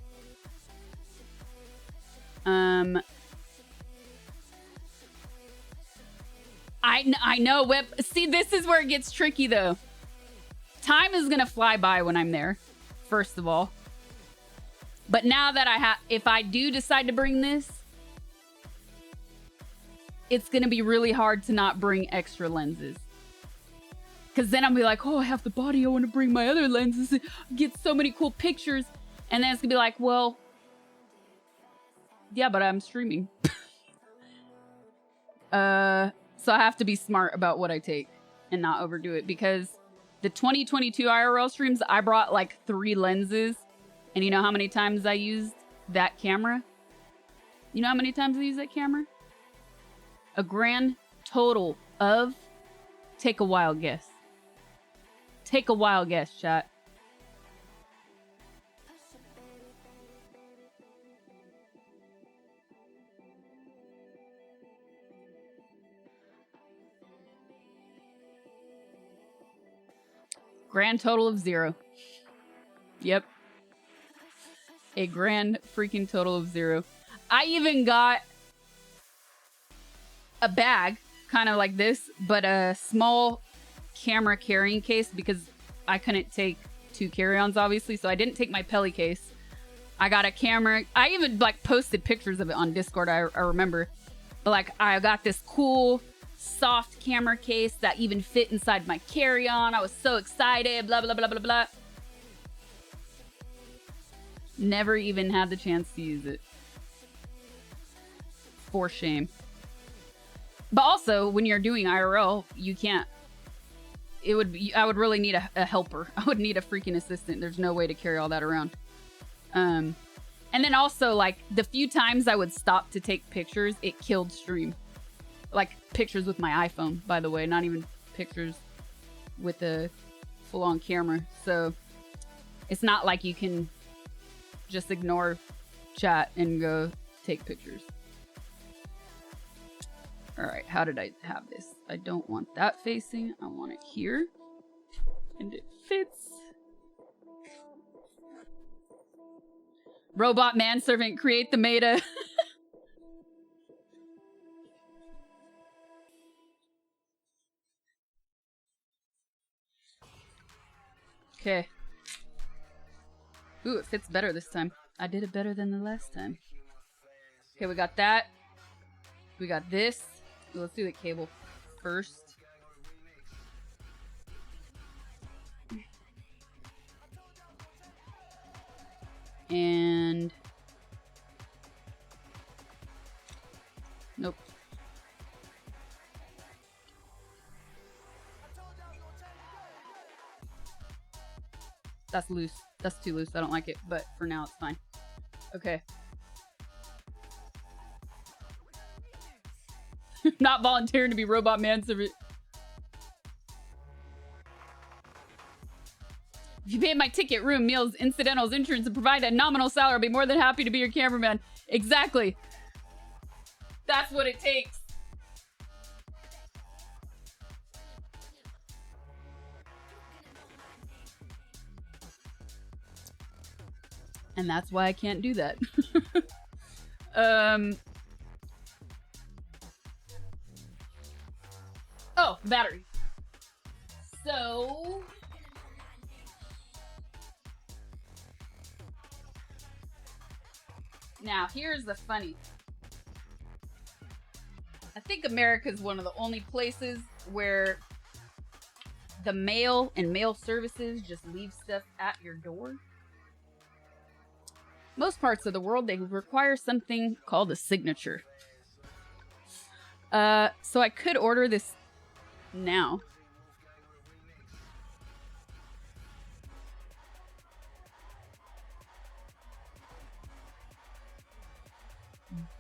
I know, Whip. See, this is where it gets tricky, though. Time is gonna fly by when I'm there, first of all. But now that if I do decide to bring this, it's gonna be really hard to not bring extra lenses. Because then I'll be like, oh, I have the body, I want to bring my other lenses, get so many cool pictures. And then it's gonna be like, well, yeah, but I'm streaming. So I have to be smart about what I take and not overdo it, because the 2022 IRL streams, I brought like 3 lenses. And you know how many times I used that camera? You know how many times I used that camera? A grand total of, take a wild guess. Take a wild guess, chat. Grand total of 0. Yep. A grand freaking total of 0. I even got a bag, kind of like this, but a small camera carrying case because I couldn't take 2 carry-ons, obviously, so I didn't take my Pelly case. I got a camera. I even like posted pictures of it on Discord, I remember. But like, I got this cool soft camera case that even fit inside my carry-on. I was so excited, blah, blah, blah, blah, blah. Never even had the chance to use it. For shame. But also, when you're doing IRL, you can't... I would really need a helper. I would need a freaking assistant. There's no way to carry all that around. And then also, like, the few times I would stop to take pictures, it killed stream. Like, pictures with my iPhone, by the way. Not even pictures with a full-on camera. So, it's not like you can just ignore chat and go take pictures. Alright, how did I have this? I don't want that facing. I want it here. And it fits. Robot manservant, create the meta. Okay. Ooh, it fits better this time. I did it better than the last time. Okay, we got that. We got this. Let's do the cable first. And... nope. That's loose. That's too loose. I don't like it, but for now it's fine. Okay. Not volunteering to be robot manservant. If you pay my ticket, room, meals, incidentals, insurance, and provide a nominal salary, I'll be more than happy to be your cameraman. Exactly. That's what it takes. And that's why I can't do that. Oh, battery. So... now, here's the funny. I think America is one of the only places where the mail and mail services just leave stuff at your door. Most parts of the world, they require something called a signature. So I could order this now.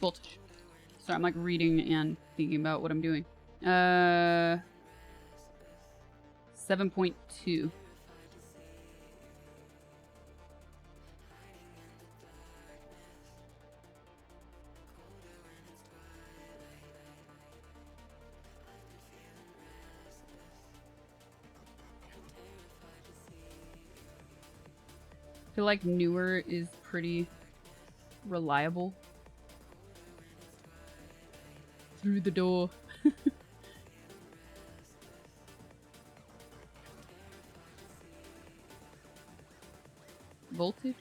Voltage. Sorry, I'm like reading and thinking about what I'm doing. 7.2. I feel like newer is pretty reliable. Through the door. Voltage?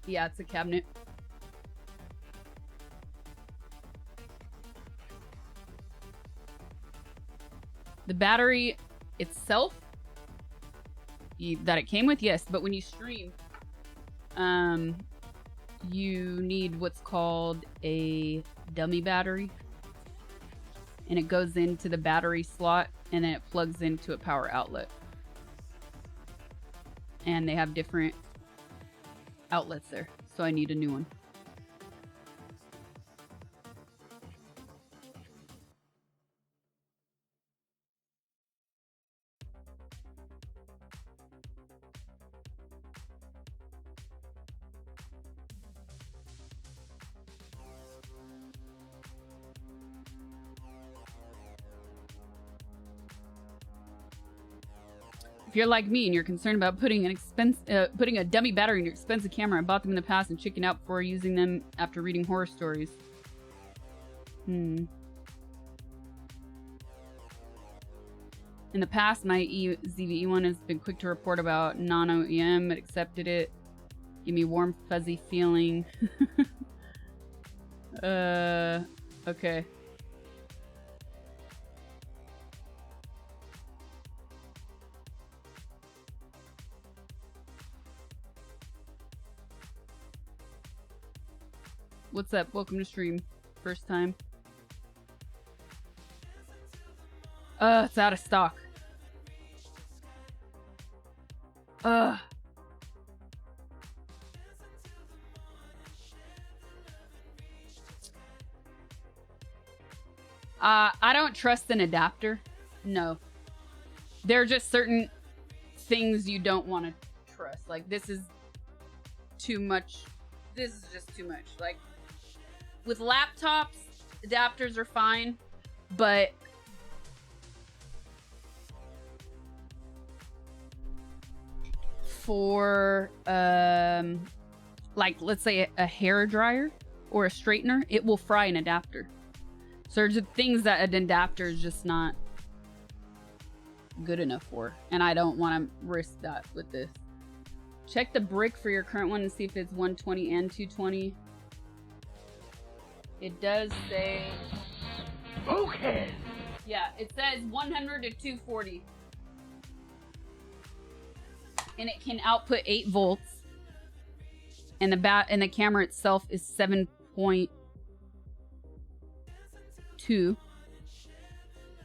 Yeah, it's a cabinet. The battery itself that it came with, yes, but when you stream, you need what's called a dummy battery, and it goes into the battery slot and then it plugs into a power outlet, and they have different outlets there, so I need a new one. If you're like me and you're concerned about putting a dummy battery in your expensive camera, I bought them in the past and chickened out before using them after reading horror stories. In the past, my ZVE one has been quick to report about non-OEM. It accepted it. Give me a warm, fuzzy feeling. Okay. What's up? Welcome to stream. First time. It's out of stock. I don't trust an adapter. No. There are just certain things you don't want to trust. Like, this is too much. This is just too much. Like, with laptops, adapters are fine, but for like, let's say a hair dryer or a straightener, it will fry an adapter. So there's things that an adapter is just not good enough for, and I don't want to risk that with this. Check the brick for your current one and see if it's 120 and 220. It does say... Okay. Yeah, it says 100 to 240. And it can output 8 volts. And the camera itself is 7.2.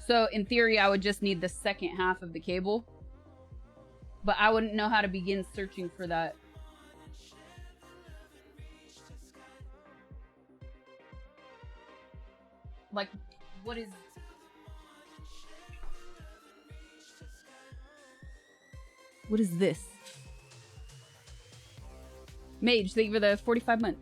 So in theory, I would just need the second half of the cable. But I wouldn't know how to begin searching for that. Like, what is... What is this? Mage, thank you for the 45 months.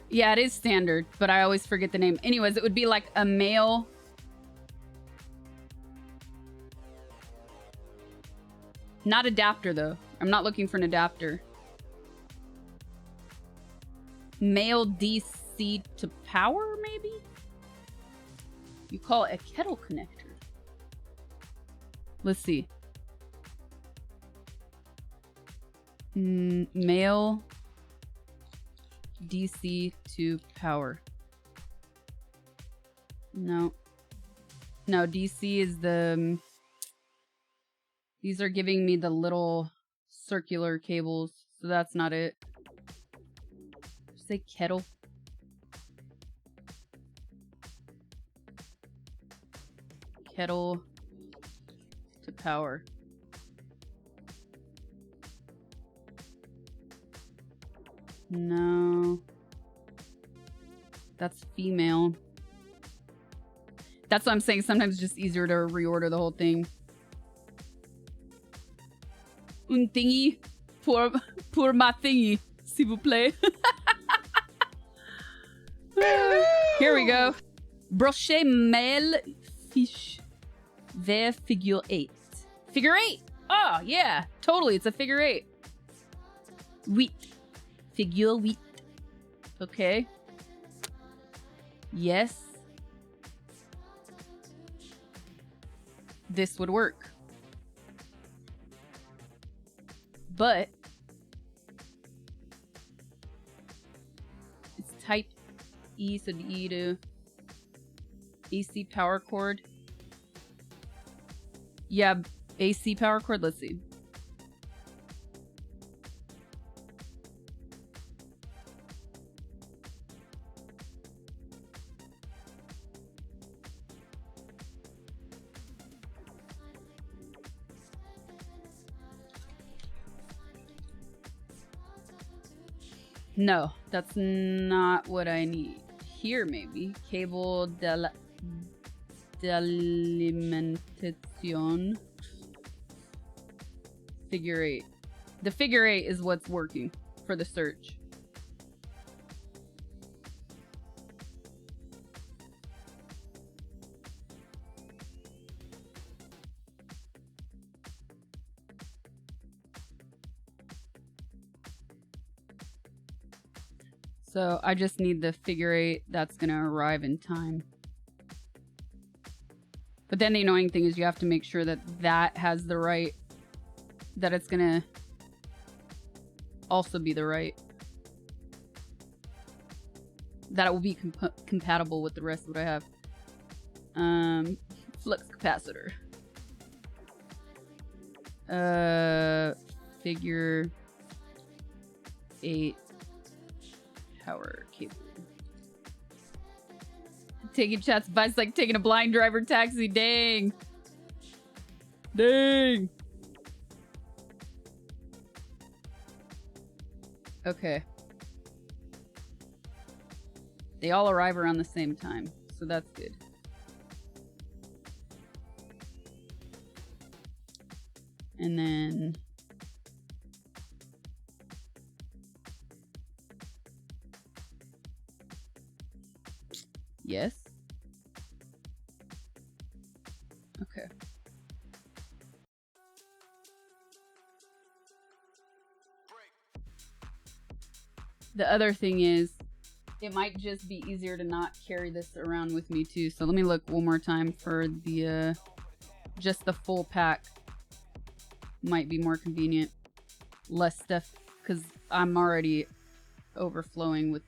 Yeah, it is standard, but I always forget the name. Anyways, it would be like a male... Not adapter, though. I'm not looking for an adapter. Male DC to power, maybe? You call it a kettle connector. Let's see. Male DC to power. No. No, DC is the... These are giving me the little circular cables, so that's not it. Say kettle. Kettle to power. No. That's female. That's what I'm saying. Sometimes it's just easier to reorder the whole thing. Un thingy pour ma thingy, s'il vous plaît. Here we go. Brochet mail fiche vers figure 8. Figure 8! Oh, yeah. Totally. It's a figure 8. 8. Figure 8. Okay. Yes. This would work. But it's type E, so E to AC power cord. Yeah, AC power cord. Let's see. No, that's not what I need. Here, maybe. Cable d'alimentation. Figure 8. The figure 8 is what's working for the search. So I just need the figure 8 that's going to arrive in time. But then the annoying thing is you have to make sure that that has the right, that it's going to also be the right, that it will be compatible with the rest of what I have. Flux capacitor. Figure 8 power cable. Taking chats by like taking a blind driver taxi. Dang. Dang. Okay. They all arrive around the same time, so that's good. And then yes. Okay. The other thing is, it might just be easier to not carry this around with me too. So let me look one more time for the, just the full pack. Might be more convenient. Less stuff, because I'm already overflowing with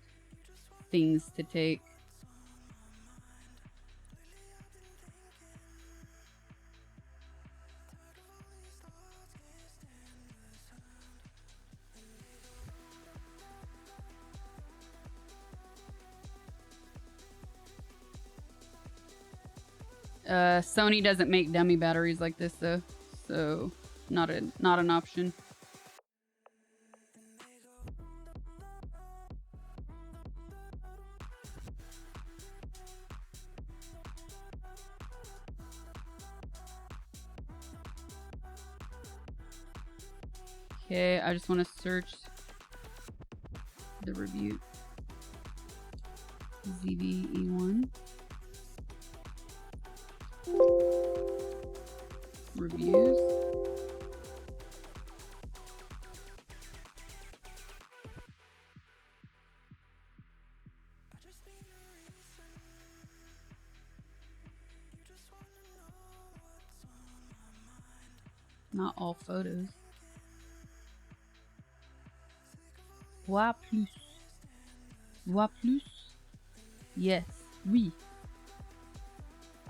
things to take. Sony doesn't make dummy batteries like this though, so not an option. Okay, I just want to search the review. ZBE1. Reviews. Not all photos. Voir plus. Voir plus. Yes. Oui.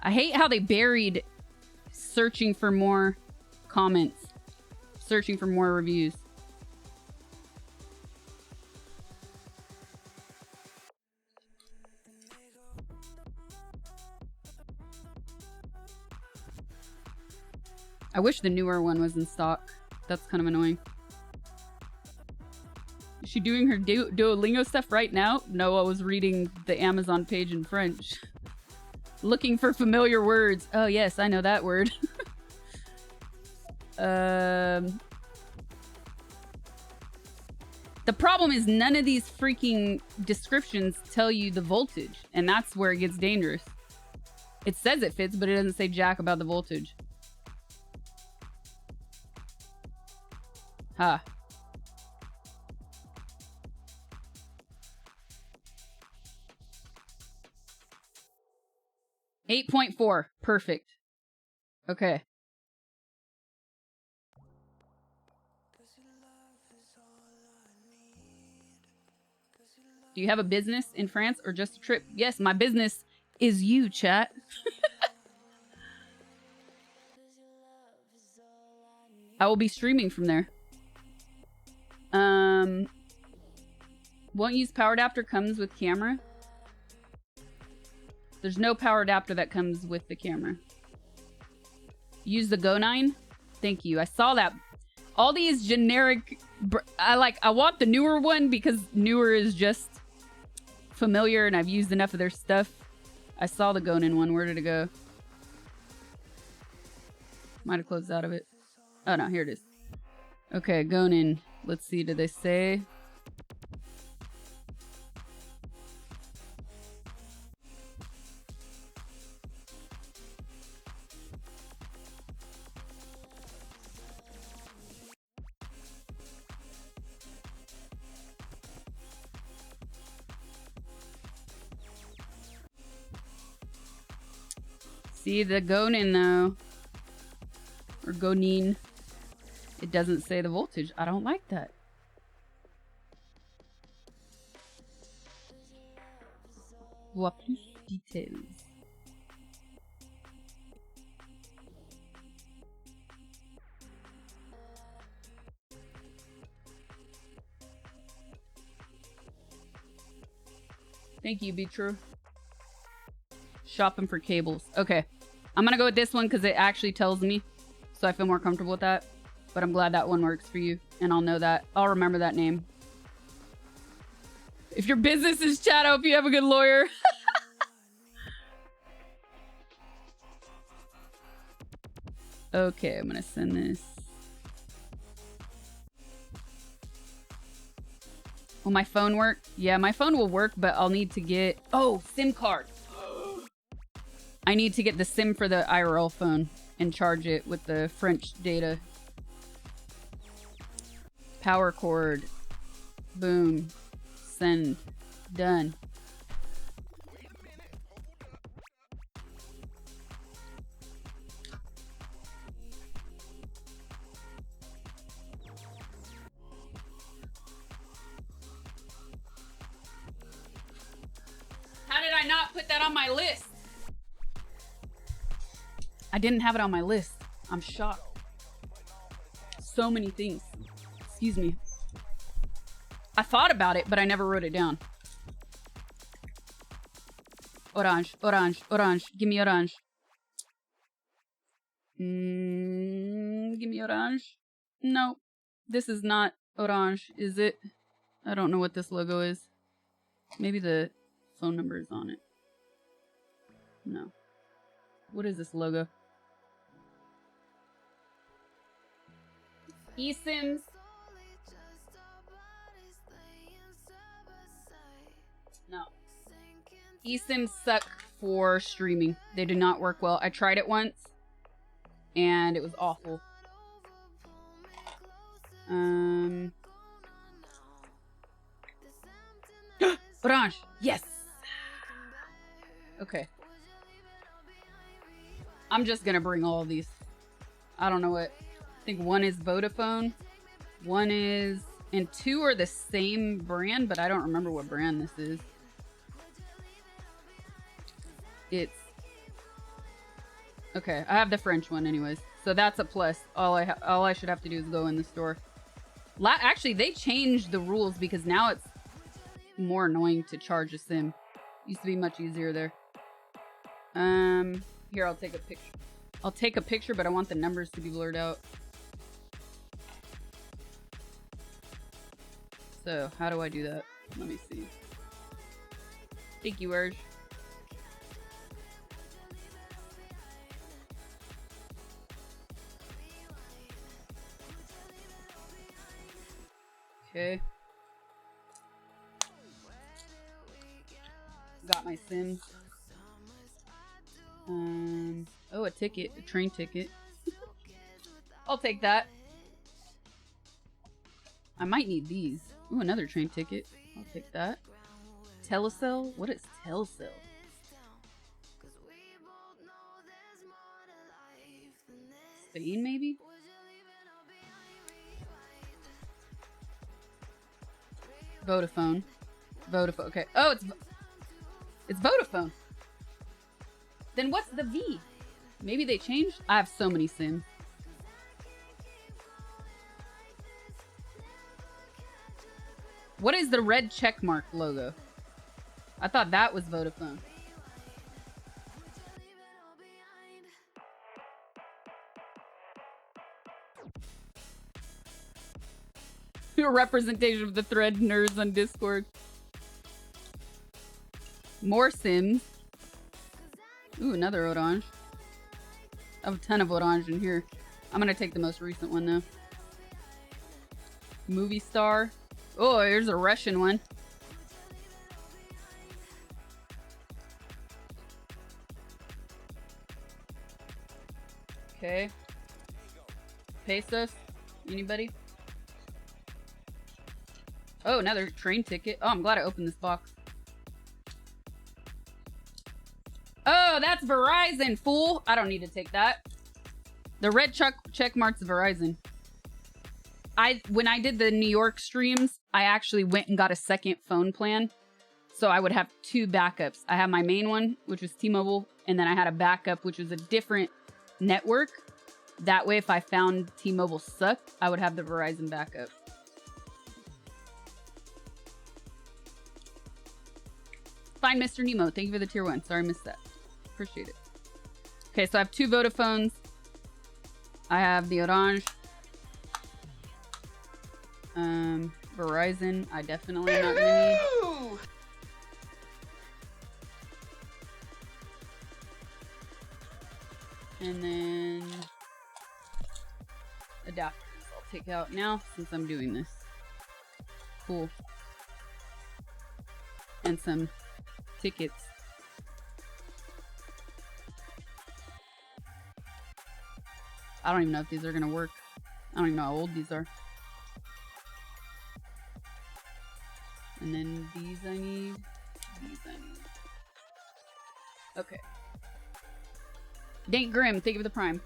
I hate how they buried searching for more comments, searching for more reviews. I wish the newer one was in stock. That's kind of annoying. Is she doing her Duolingo stuff right now? No, I was reading the Amazon page in French. Looking for familiar words. Oh, yes, I know that word. The problem is none of these freaking descriptions tell you the voltage, and that's where it gets dangerous. It says it fits, but it doesn't say jack about the voltage. Huh. $8.4. Perfect. Okay. Do you have a business in France or just a trip? Yes, my business is you, chat. I will be streaming from there. Won't use power adapter, comes with camera. There's no power adapter that comes with the camera. Use the Go 9. Thank you. I saw that. All these generic... I want the newer one because newer is just familiar and I've used enough of their stuff. I saw the Go 9 one. Where did it go? Might have closed out of it. Oh, no. Here it is. Okay, Go 9. Let's see. Did they say... See the Gonin though, or Gonin. It doesn't say the voltage. I don't like that. Voir plus details. Thank you, Be True. Shopping for cables. Okay. I'm gonna go with this one because it actually tells me. So I feel more comfortable with that. But I'm glad that one works for you. And I'll know that. I'll remember that name. If your business is chat, I hope you have a good lawyer. Okay, I'm gonna send this. Will my phone work? Yeah, my phone will work, but I'll need to get... Oh, SIM card. I need to get the SIM for the IRL phone and charge it with the French data. Power cord. Boom. Send. Done. How did I not put that on my list? I didn't have it on my list. I'm shocked. So many things. Excuse me. I thought about it, but I never wrote it down. Orange, orange, orange. Give me orange. Give me orange. No, this is not orange, is it? I don't know what this logo is. Maybe the phone number is on it. No. What is this logo? eSIMs. No. eSIMs suck for streaming. They do not work well. I tried it once and it was awful. Orange. Yes. Okay. I'm just gonna bring all of these. I don't know what. I think one is Vodafone. One is... And two are the same brand, but I don't remember what brand this is. It's Okay, I have the French one anyways. So that's a plus. All I should have to do is go in the store. Actually, they changed the rules because now it's more annoying to charge a sim. Used to be much easier there. Here, I'll take a picture. I'll take a picture, but I want the numbers to be blurred out. So, how do I do that? Let me see. Thank you, Urge. Okay. Got my sims. Oh, a ticket. A train ticket. I'll take that. I might need these. Ooh, another train ticket. I'll take that. Telecell? What is Telecell? Spain, maybe? Vodafone. Vodafone. Okay. Oh, it's Vodafone. Then what's the V? Maybe they changed? I have so many sims. What is the red checkmark logo? I thought that was Vodafone. A representation of the thread nerds on Discord. More sims. Ooh, another orange. I have a ton of orange in here. I'm gonna take the most recent one though. Movie star. Oh, here's a Russian one. Okay. Pesos. Anybody? Oh, another train ticket. Oh, I'm glad I opened this box. Oh, that's Verizon, fool. I don't need to take that. The red check marks Verizon. When I did the New York streams, I actually went and got a second phone plan. So I would have two backups. I have my main one, which was T-Mobile, and then I had a backup, which was a different network. That way, if I found T-Mobile sucked, I would have the Verizon backup. Fine, Mr. Nemo. Thank you for the tier 1. Sorry I missed that. Appreciate it. Okay, so I have 2 Vodaphones. I have the Orange. Verizon, I definitely am not gonna need. And then adapters I'll take out now since I'm doing this. Cool. And some tickets. I don't even know if these are gonna work. I don't even know how old these are. And then these I need. These I need. Okay. Dank Grim, thank you for the prime.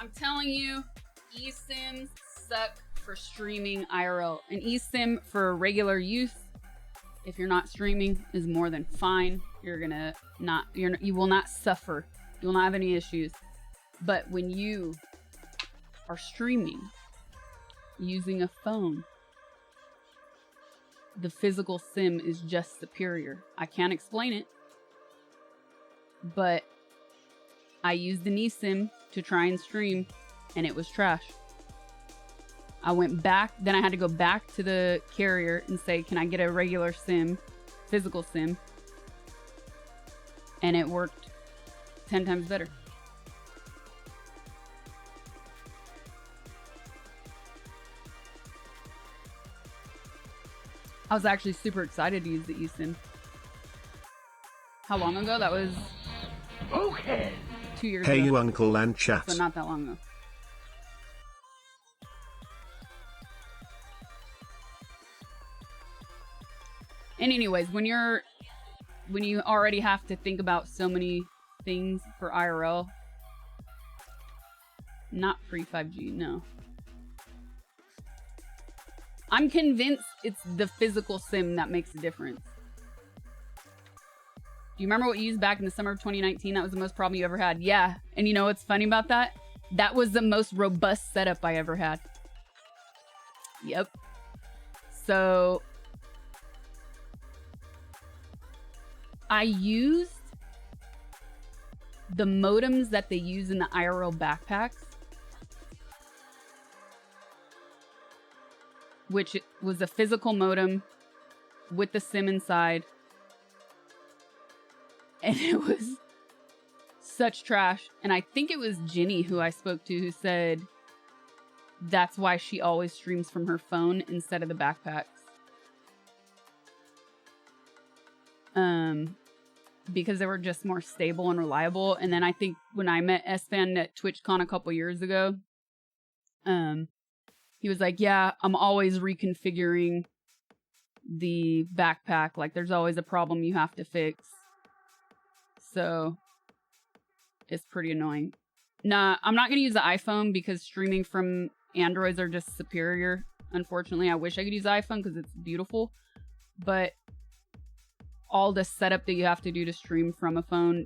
I'm telling you, eSIMs suck for streaming IRL. An eSIM for regular use, if you're not streaming, is more than fine. You will not suffer. You will not have any issues. But when you are streaming using a phone, the physical SIM is just superior. I can't explain it, but I used an eSIM to try and stream, and it was trash. I went back, then I had to go back to the carrier and say, can I get a regular SIM, physical SIM? And it worked 10 times better. I was actually super excited to use the eSIM. How long ago? That was... Okay. 2 years Hey ago. you uncle and chat. So not that long ago. And anyways, when you already have to think about so many things for IRL, not free 5G, no. I'm convinced it's the physical SIM that makes a difference. Do you remember what you used back in the summer of 2019? That was the most problem you ever had. Yeah. And you know what's funny about that? That was the most robust setup I ever had. Yep. So I used the modems that they use in the IRL backpacks, which was a physical modem with the SIM inside. And it was such trash. And I think it was Ginny who I spoke to who said that's why she always streams from her phone instead of the backpacks. Because they were just more stable and reliable. And then I think when I met S-Fan at TwitchCon a couple years ago, he was like, yeah, I'm always reconfiguring the backpack. Like, there's always a problem you have to fix. So it's pretty annoying. Nah, I'm not going to use the iPhone because streaming from Androids are just superior. Unfortunately, I wish I could use the iPhone because it's beautiful. But all the setup that you have to do to stream from a phone,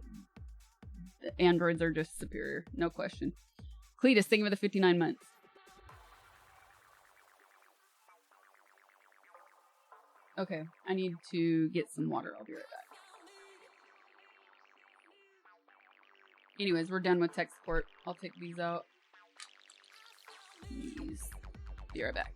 Androids are just superior. No question. Cletus, thank you for the 59 months. Okay, I need to get some water. I'll be right back. Anyways, we're done with tech support. I'll take these out. These. Be right back.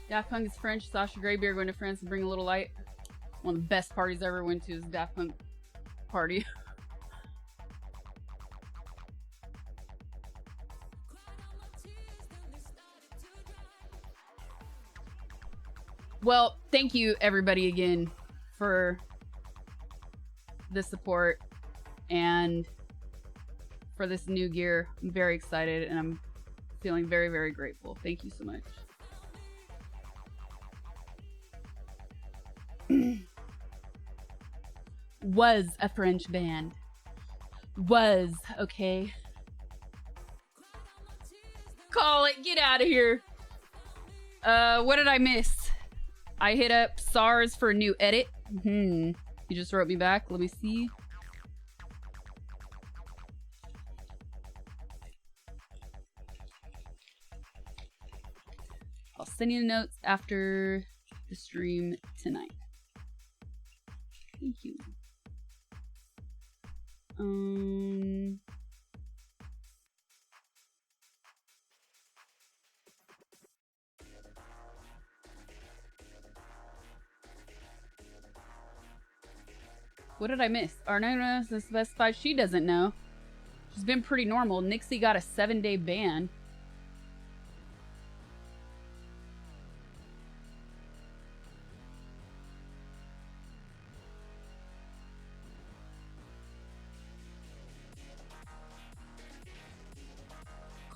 Daft Punk is French. Sasha Greybeard going to France to bring a little light. One of the best parties I ever went to is Daft Punk party. Well, thank you everybody again for the support and for this new gear. I'm very excited and I'm feeling very, very grateful. Thank you so much. Was a French band. Was, okay. Call it. Get out of here. What did I miss? I hit up SARS for a new edit. He just wrote me back. Let me see. I'll send you the notes after the stream tonight. Thank you. What did I miss? Arnona specifies she doesn't know. She's been pretty normal. Nixie got a 7-day ban.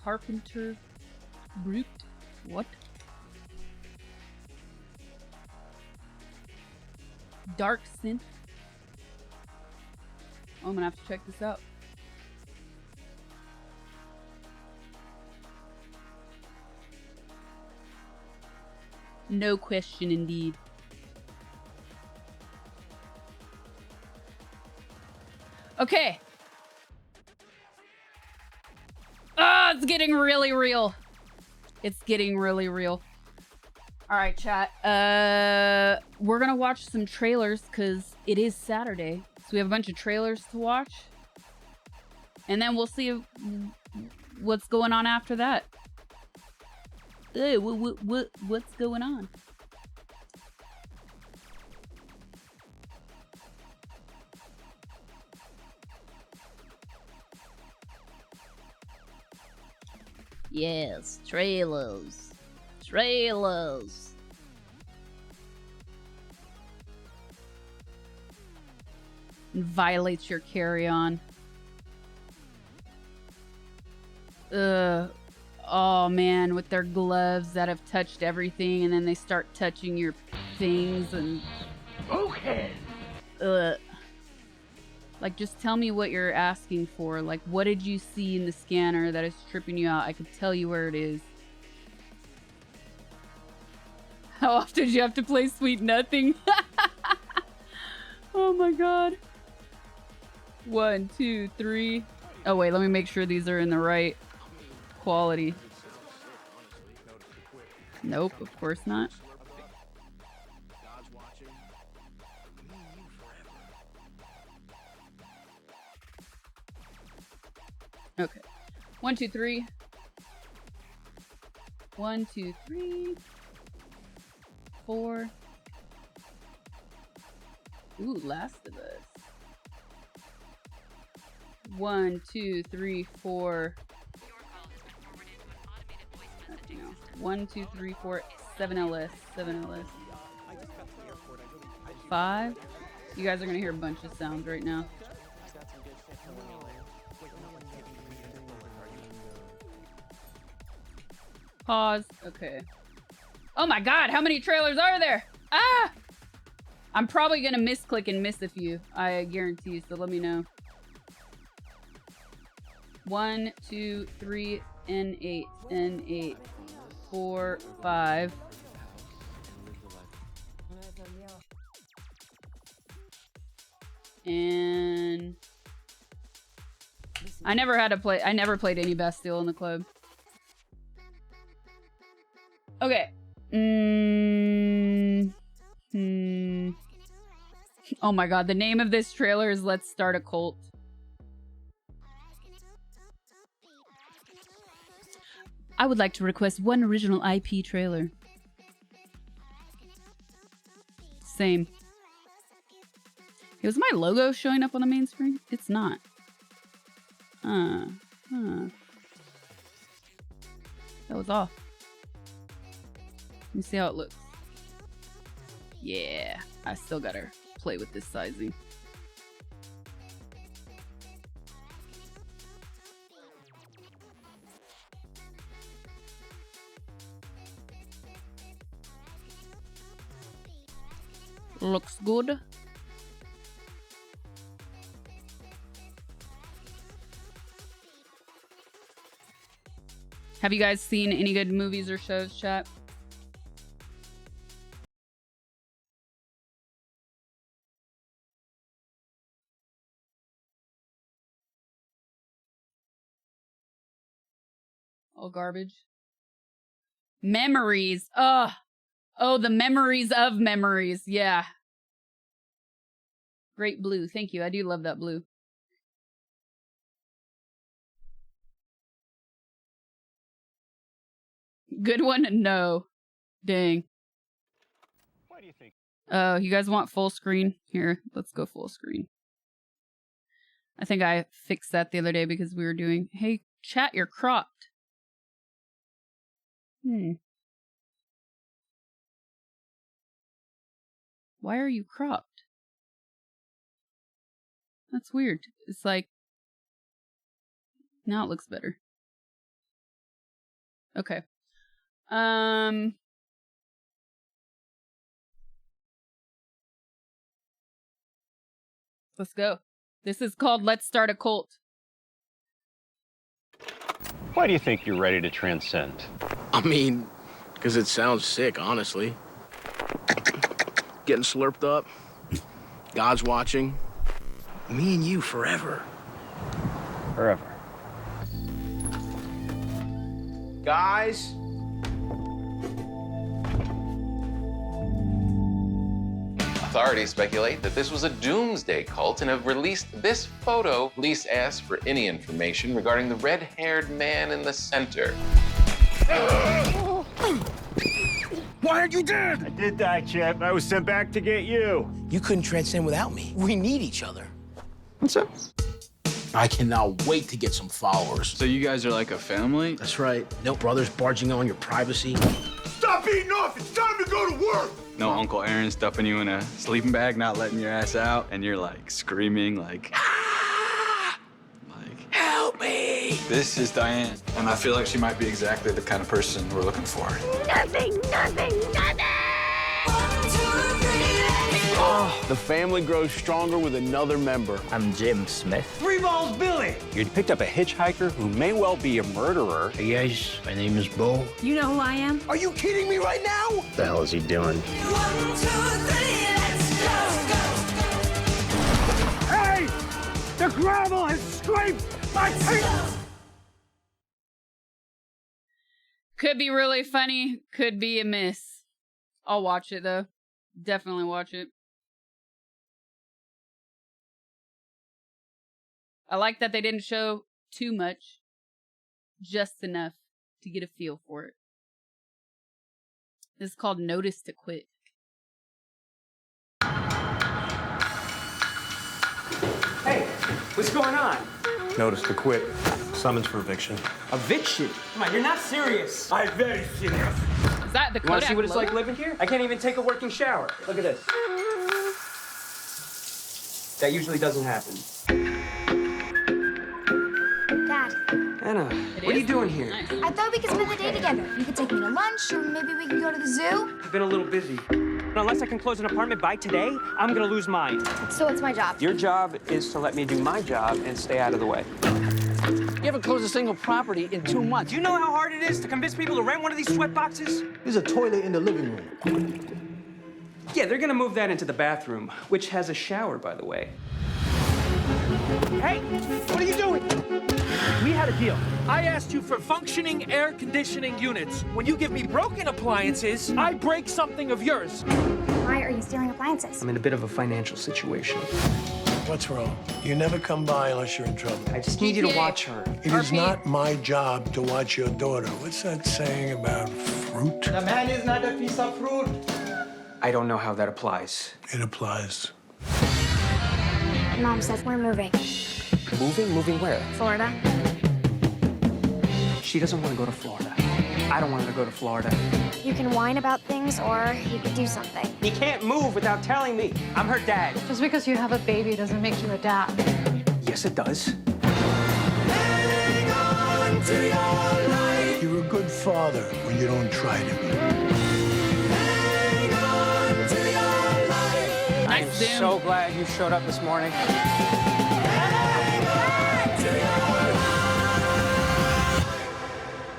Carpenter Brute. What? Dark Synth. Oh, I'm gonna have to check this out. No question, indeed. Okay. Ah, it's getting really real. It's getting really real. All right, chat. We're gonna watch some trailers because it is Saturday, so we have a bunch of trailers to watch, and then we'll see what's going on after that. Hey, what's going on? Yes, trailers. Trailers. Violates your carry-on. Oh man, with their gloves that have touched everything, and then they start touching your things and... Okay. Like, just tell me what you're asking for. Like, what did you see in the scanner that is tripping you out? I could tell you where it is. How often do you have to play Sweet Nothing? Oh my god. 1, 2, 3. Oh wait, let me make sure these are in the right quality. Nope, of course not. Okay. 1, 2, 3. 1, 2, 3. 4. Ooh, Last of Us. 1, 2, 3, 4. 1, 2, 3, 4. 7 LS. 7 LS. 5. You guys are gonna hear a bunch of sounds right now. Pause. Okay. Oh my god, how many trailers are there? Ah! I'm probably gonna misclick and miss a few. I guarantee, so let me know. 1, 2, 3, N8, N8, 4, 5. And I never played any Bastille in the club. Okay. Oh my god, the name of this trailer is Let's Start a Cult. I would like to request one original IP trailer. Same. Was my logo showing up on the main screen? It's not. That was off. Let me see how it looks. Yeah, I still gotta play with this sizing. Looks good. Have you guys seen any good movies or shows, chat? All garbage. Memories. Oh, the memories of memories. Yeah. Great blue. Thank you. I do love that blue. Good one? No. Dang. Why do you think? You guys want full screen? Here, let's go full screen. I think I fixed that the other day because we were doing, hey, chat, you're cropped. Why are you cropped? That's weird. It's like, now it looks better. Okay. Let's go. This is called Let's Start a Cult. Why do you think you're ready to transcend? I mean, because it sounds sick, honestly. Getting slurped up. God's watching. Me and you forever. Forever. Guys. Authorities speculate that this was a doomsday cult and have released this photo. Police asked for any information regarding the red-haired man in the center. Why aren't you dead? I did die, Chip. I was sent back to get you. You couldn't transcend without me. We need each other. What's up? I cannot wait to get some followers. So you guys are like a family? That's right. No brothers barging on your privacy. Stop eating off! It's time to go to work! No Uncle Aaron stuffing you in a sleeping bag, not letting your ass out, and you're like screaming like, Help me! this is Diane. And I feel like she might be exactly the kind of person we're looking for. Nothing! The family grows stronger with another member. I'm Jim Smith. Three Balls Billy! You picked up a hitchhiker who may well be a murderer. Hey guys, my name is Bo. You know who I am? Are you kidding me right now? What the hell is he doing? 1, 2, 3, let's go! Hey! The gravel has scraped my teeth! Could be really funny. Could be a miss. I'll watch it, though. Definitely watch it. I like that they didn't show too much. Just enough to get a feel for it. This is called Notice to Quit. Hey, what's going on? Notice to quit. Summons for eviction. Eviction? Come on, you're not serious. I'm very serious. Is that the You want Kodak to see what it's logo? like living here? I can't even take a working shower. Look at this. That usually doesn't happen. Dad, Anna, It what are you is? doing here? Nice. I thought we could spend the day together. You could take me to lunch, or maybe we could go to the zoo. I've been a little busy. But unless I can close an apartment by today, I'm gonna lose mine. So what's my job? Your job is to let me do my job and stay out of the way. You haven't closed a single property in 2 months. Do you know how hard it is to convince people to rent one of these sweat boxes? There's a toilet in the living room. Yeah, they're gonna move that into the bathroom, which has a shower, by the way. Hey, what are you doing? We had a deal. I asked you for functioning air conditioning units. When you give me broken appliances, I break something of yours. Why are you stealing appliances? I'm in a bit of a financial situation. What's wrong? You never come by unless you're in trouble. I just need you to watch her. It is not my job to watch your daughter. What's that saying about fruit? The man is not a piece of fruit. I don't know how that applies. It applies. Mom says we're moving. Moving? Moving where? Florida. She doesn't want to go to Florida. I don't want her to go to Florida. You can whine about things, or you could do something. You can't move without telling me. I'm her dad. Just because you have a baby doesn't make you a dad. Yes, it does. You're a good father when you don't try to be. I am so glad you showed up this morning.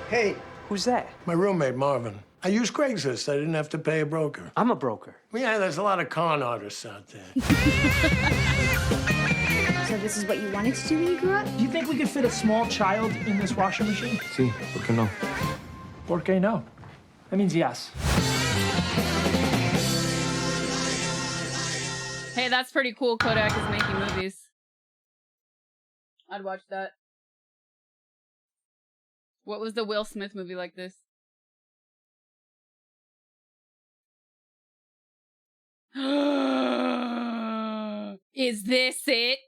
Hey. Who's that? My roommate, Marvin. I use Craigslist. I didn't have to pay a broker. I'm a broker. Yeah, there's a lot of con artists out there. So this is what you wanted to do when you grew up? Do you think we could fit a small child in this washing machine? Sí, ¿por qué no? ¿Por qué no? That means yes. Hey, that's pretty cool. Kodak is making movies. I'd watch that. What was the Will Smith movie like this? Is this it?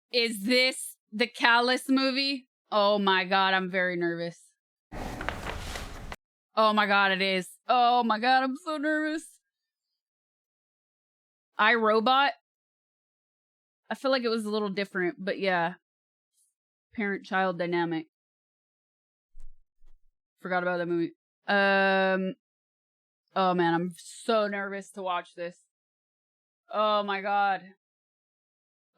Is this the Callous movie? Oh my god, I'm very nervous. Oh my god, it is. Oh my god, I'm so nervous. iRobot? I feel like it was a little different, but yeah. Parent-child dynamic. Forgot about that movie. Oh man, I'm so nervous to watch this. Oh my god.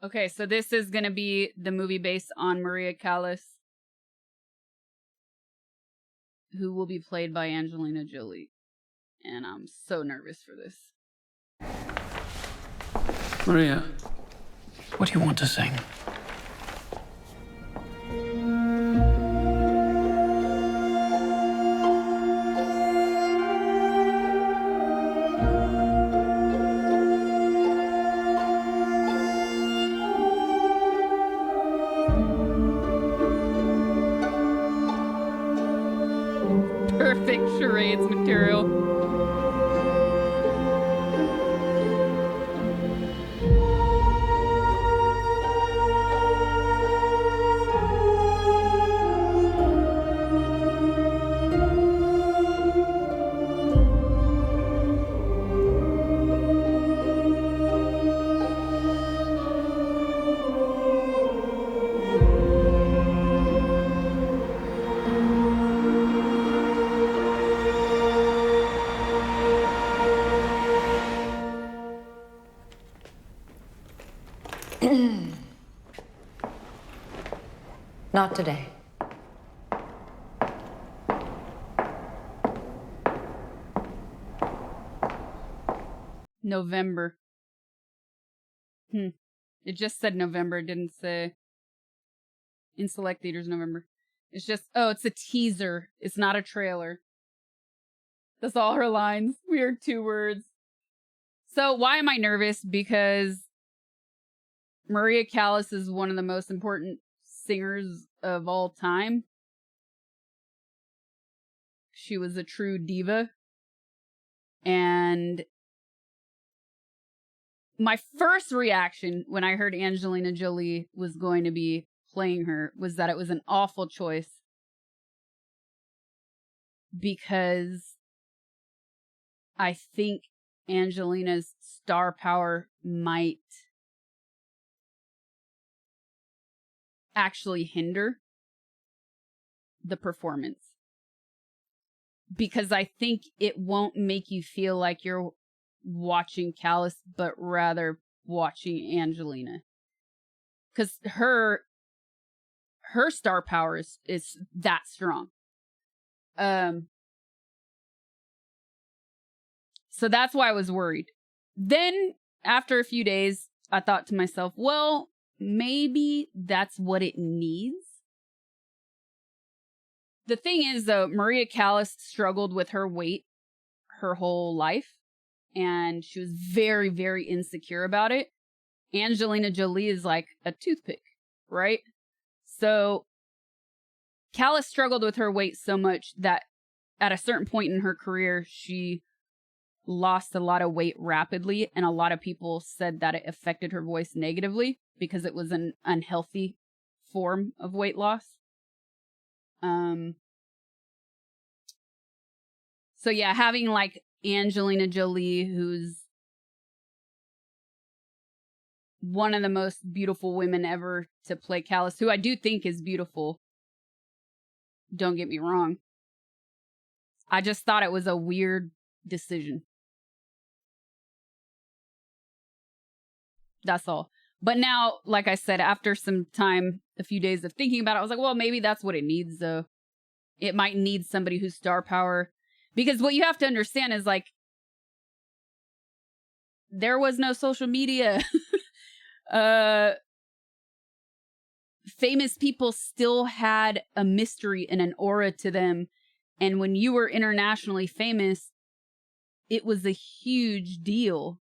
Okay, so this is gonna be the movie based on Maria Callas, who will be played by Angelina Jolie. And I'm so nervous for this. Maria, what do you want to sing? Perfect charades material. Not today. November. It just said November. It didn't say in select theaters November. It's just, oh, it's a teaser. It's not a trailer. That's all her lines. Weird 2 words. So why am I nervous? Because Maria Callas is one of the most important singers of all time. She was a true diva. And my first reaction when I heard Angelina Jolie was going to be playing her was that it was an awful choice. Because I think Angelina's star power might actually hinder the performance. Because I think it won't make you feel like you're watching Callas, but rather watching Angelina. Because her star power is that strong. So that's why I was worried. Then, after a few days, I thought to myself, well, maybe that's what it needs. The thing is, though, Maria Callas struggled with her weight her whole life, and she was very, very insecure about it. Angelina Jolie is like a toothpick, right? So, Callas struggled with her weight so much that at a certain point in her career, she lost a lot of weight rapidly, and a lot of people said that it affected her voice negatively because it was an unhealthy form of weight loss. So yeah, having like Angelina Jolie, who's one of the most beautiful women ever to play Callas, who I do think is beautiful. Don't get me wrong. I just thought it was a weird decision. That's all. But now, like I said, after some time, a few days of thinking about it, I was like, well, maybe that's what it needs, though. It might need somebody who's star power. Because what you have to understand is, like, there was no social media. famous people still had a mystery and an aura to them. And when you were internationally famous, it was a huge deal.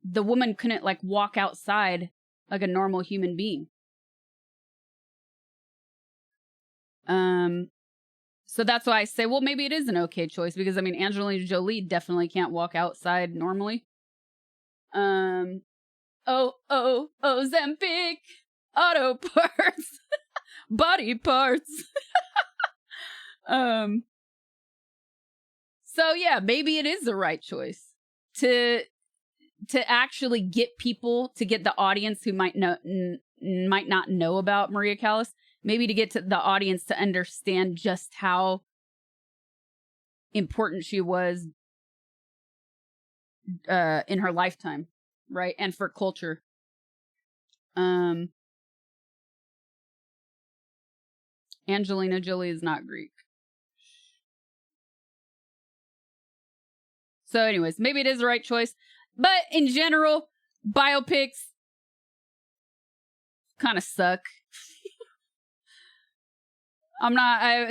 The woman couldn't like walk outside like a normal human being. So that's why I say, well, maybe it is an okay choice, because I mean, Angelina Jolie definitely can't walk outside normally. Ozempic, auto parts, body parts. So yeah, maybe it is the right choice to actually get people, to get the audience who might not know about Maria Callas, maybe to get to the audience to understand just how important she was in her lifetime, right? And for culture. Angelina Jolie is not Greek. So anyways, maybe it is the right choice. But in general, biopics kind of suck.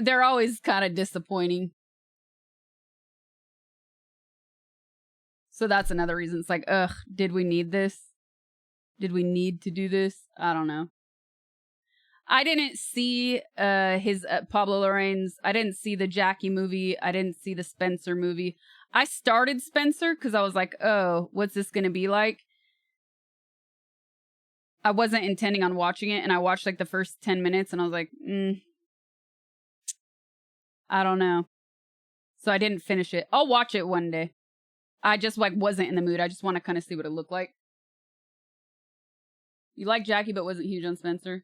They're always kind of disappointing. So that's another reason. It's like, ugh, did we need this? Did we need to do this? I don't know. I didn't see his Pablo Larraín's. I didn't see the Jackie movie. I didn't see the Spencer movie. I started Spencer because I was like, oh, what's this going to be like? I wasn't intending on watching it, and I watched like the first 10 minutes, and I was like, I don't know. So I didn't finish it. I'll watch it one day. I just like wasn't in the mood. I just want to kind of see what it looked like. You like Jackie, but wasn't huge on Spencer?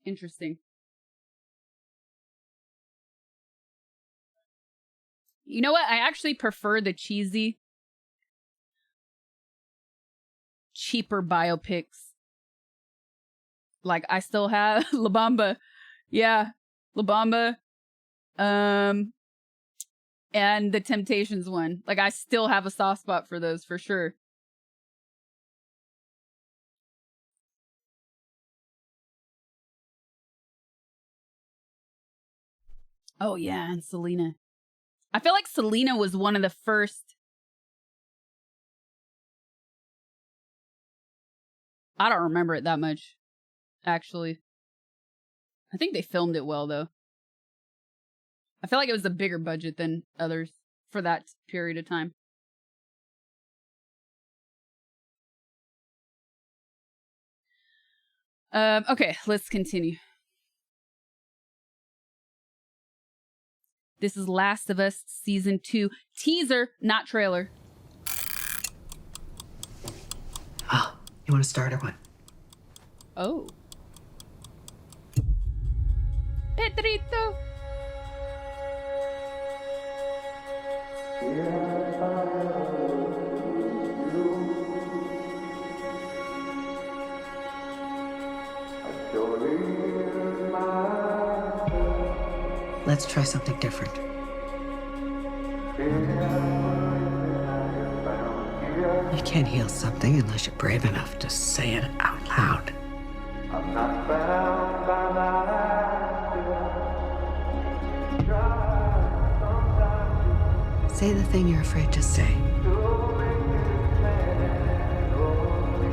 Interesting. You know what? I actually prefer the cheesy, cheaper biopics. Like, I still have La Bamba. Yeah, La Bamba. And the Temptations one. Like, I still have a soft spot for those, for sure. Oh, yeah, and Selena. I feel like Selena was one of the first. I don't remember it that much, actually. I think they filmed it well, though. I feel like it was a bigger budget than others for that period of time. Okay, let's continue. This is Last of Us Season 2. Teaser, not trailer. Oh, you want to start or what? Oh. Pedrito. Let's try something different. You can't heal something unless you're brave enough to say it out loud. Say the thing you're afraid to say.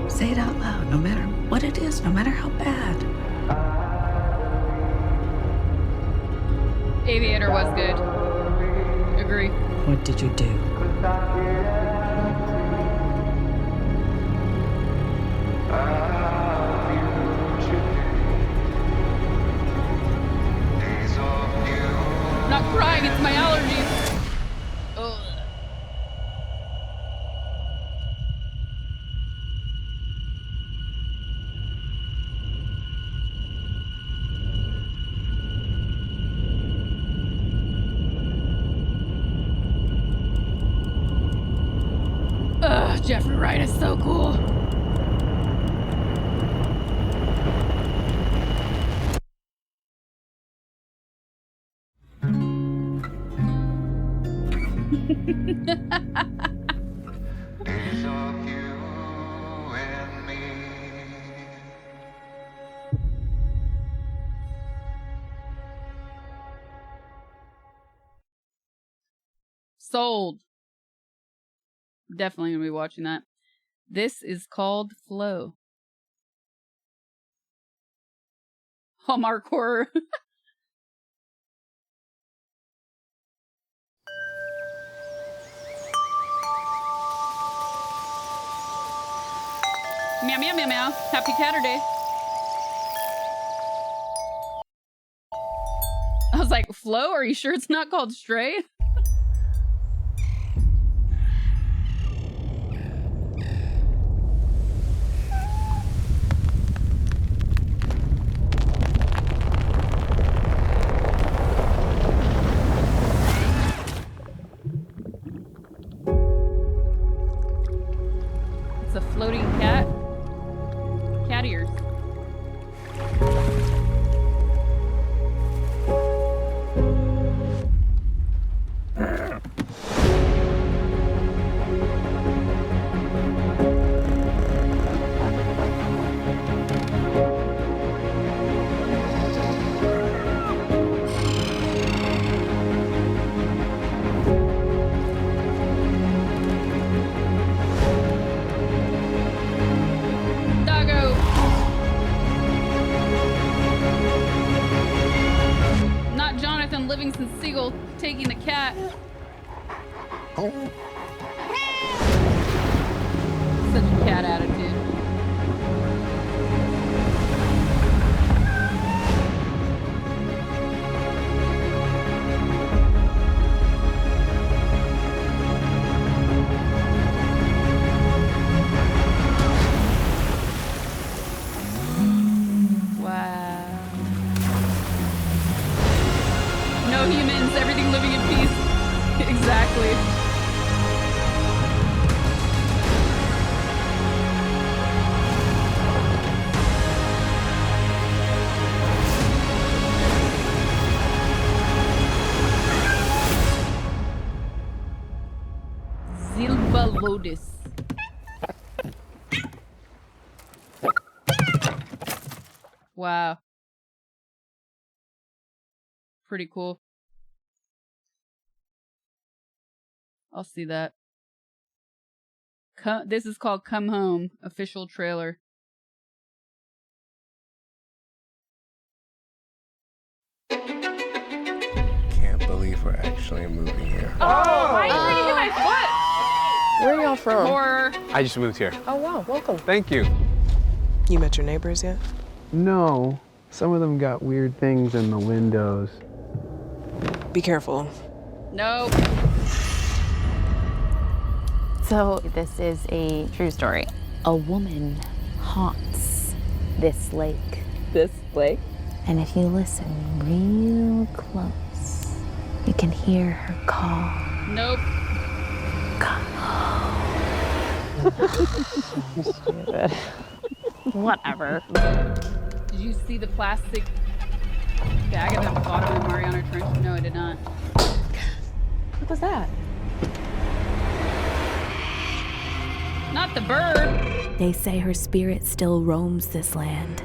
Say it out loud, no matter what it is, no matter how bad. Aviator was good. Agree. What did you do? I'm not crying, it's my allergies. Ugh. Jeffrey Wright is so cool. Sold. Definitely gonna be watching that. This is called Flow. Hallmark horror. Meow, meow, meow, meow. Happy Catterday. I was like, Flo, are you sure it's not called Stray? It's a floating cat. Cat ears. Doggo. Not Jonathan Livingston Seagull taking the cat. Such a cat attitude. Wow. No humans, everything living in peace. Exactly. Zilba Lotus. Wow. Pretty cool. I'll see that. This is called Come Home, official trailer. Can't believe we're actually moving here. Oh, why are you hitting my foot? Where are y'all from? Horror. I just moved here. Oh, wow. Welcome. Thank you. You met your neighbors yet? No, some of them got weird things in the windows. Be careful. No. So this is a true story. A woman haunts this lake. This lake? And if you listen real close, you can hear her call. Nope. Stupid. Whatever. Did you see the plastic bag at the bottom of Mariana Trench? No, I did not. What was that? Not the bird. They say her spirit still roams this land.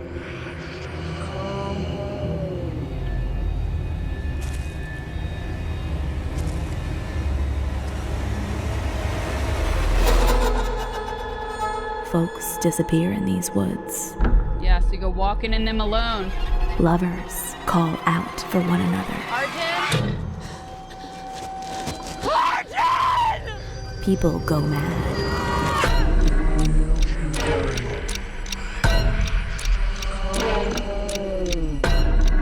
Folks disappear in these woods. Yeah, so you go walking in them alone. Lovers call out for one another. Arjun! Arjun! People go mad.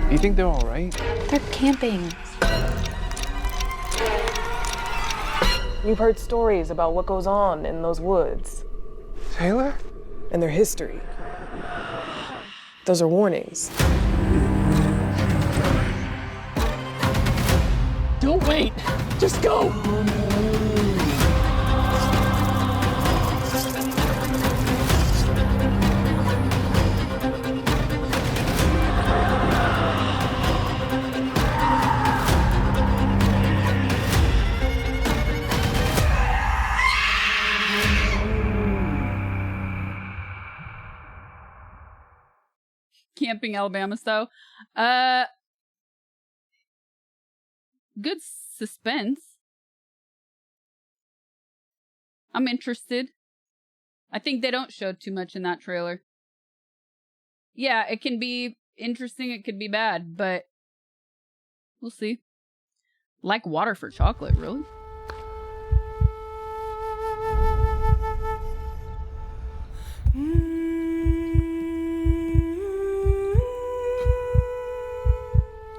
You think they're all right? They're camping. You've heard stories about what goes on in those woods. Taylor? And their history. Those are warnings. Don't wait. Just go. Camping Alabama style. Good suspense. I'm interested. I think they don't show too much in that trailer. Yeah, it can be interesting, it could be bad, but we'll see. Like water for chocolate, really?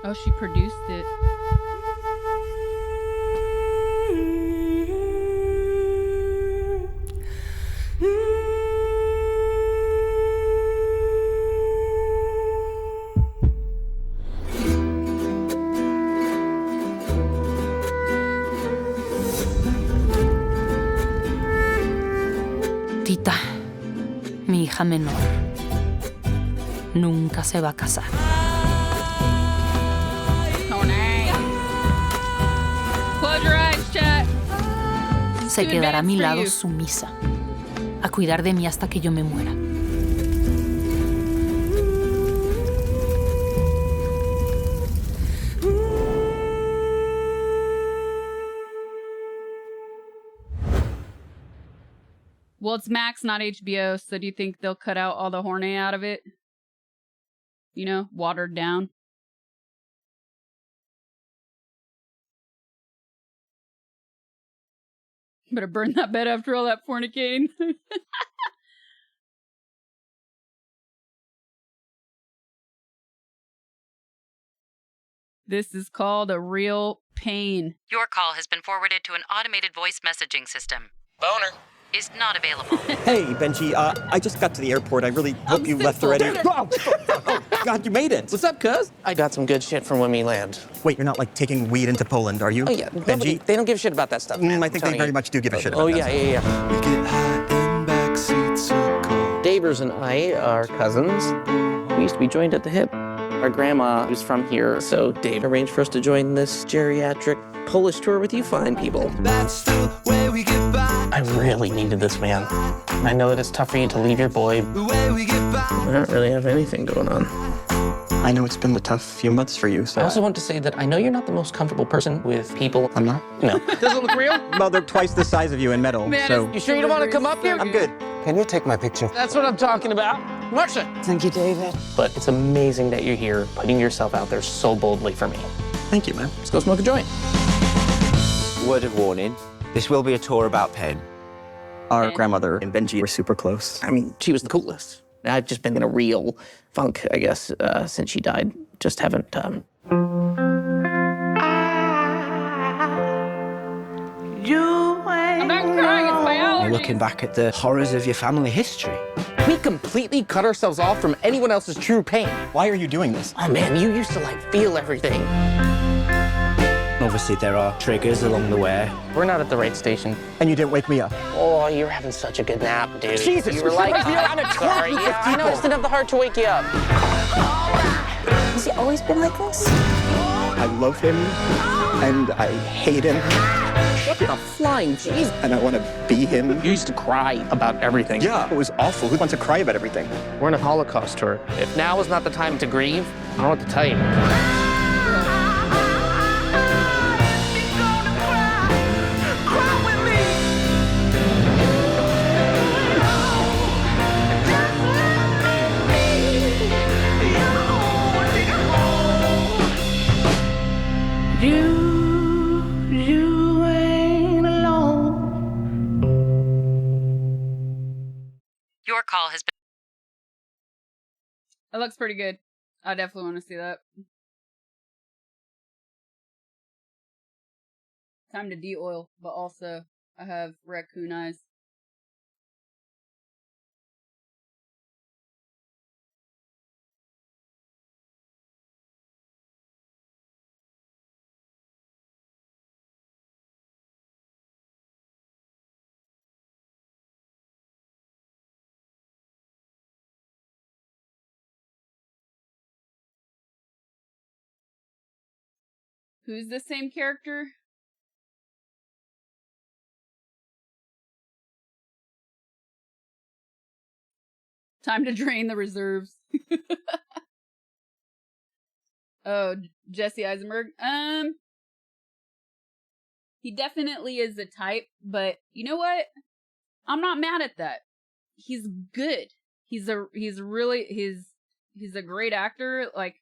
Oh, she produced it. Tita, mi hija menor, nunca se va a casar. Oh, nice. Close your eyes, chat. Se quedará a mi lado sumisa, a cuidar de mí hasta que yo me muera. Well, it's Max, not HBO, so do you think they'll cut out all the horny out of it? You know, watered down? Better burn that bed after all that fornicating. This is called a real pain. Your call has been forwarded to an automated voice messaging system. Boner. Is not available. Hey, Benji, I just got to the airport. I really hope you left already. Oh, God, you made it. What's up, cuz? I got some good shit from when we land. Wait, you're not, like, taking weed into Poland, are you? Oh, yeah. Benji? They don't give a shit about that stuff, man. I think they very much do give a shit about that. Oh, yeah. We get high in backseats of cars. Davers and I are cousins. We used to be joined at the hip. Our grandma was from here, so Dave arranged for us to join this geriatric Polish tour with you fine people. That's the way we get by. I really needed this, man. I know that it's tough for you to leave your boy. The way we get by. I don't really have anything going on. I know it's been a tough few months for you, so... I also want to say that I know you're not the most comfortable person with people. I'm not? No. Does it look real? Well, they're twice the size of you in metal, so... You sure you don't want to come up here? I'm good. Can you take my picture? That's what I'm talking about. Marsha! Thank you, David. But it's amazing that you're here, putting yourself out there so boldly for me. Thank you, man. Let's go smoke a joint. Word of warning, this will be a tour about Penn. Our grandmother and Benji were super close. I mean, she was the coolest. I've just been in a real funk, I guess, since she died. Just haven't, I'm not crying, it's my allergies. You're looking back at the horrors of your family history. We completely cut ourselves off from anyone else's true pain. Why are you doing this? Oh, man, you used to, like, feel everything. Obviously, there are triggers along the way. We're not at the right station. And you didn't wake me up. Oh, you were having such a good nap, dude. Jesus, you were like, I'm a sorry. Yeah, I know, I just didn't have the heart to wake you up. Has he always been like this? I love him, and I hate him. What the flying jeez? And I want to be him. You used to cry about everything. Yeah, it was awful. Who wants to cry about everything? We're on a Holocaust tour. If now is not the time to grieve, I don't know what to tell you. You ain't alone. Your call has been... It looks pretty good. I definitely want to see that. Time to de-oil, but also I have raccoon eyes. Who's the same character? Time to drain the reserves. Oh, Jesse Eisenberg. He definitely is the type, but you know what? I'm not mad at that. He's good. He's a great actor. Like,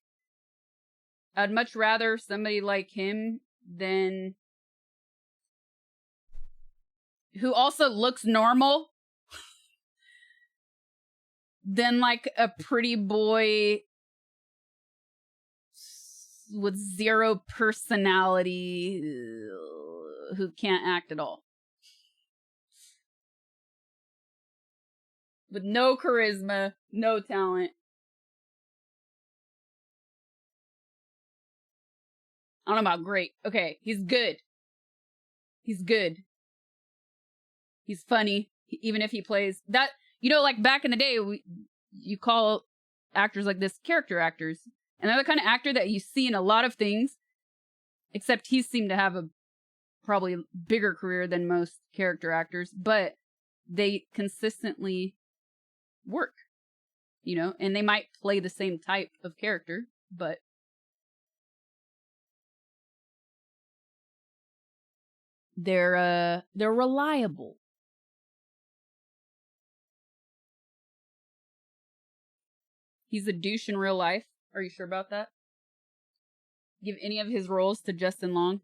I'd much rather somebody like him than who also looks normal than like a pretty boy with zero personality who can't act at all. With no charisma, no talent. I don't know about great. Okay, he's good. He's good. He's funny, even if he plays that. You know, like back in the day, you call actors like this character actors. And they're the kind of actor that you see in a lot of things, except he seemed to have a probably bigger career than most character actors, but they consistently work, you know, and they might play the same type of character, but they're reliable. He's a douche in real life. Are you sure about that? Give any of his roles to Justin Long.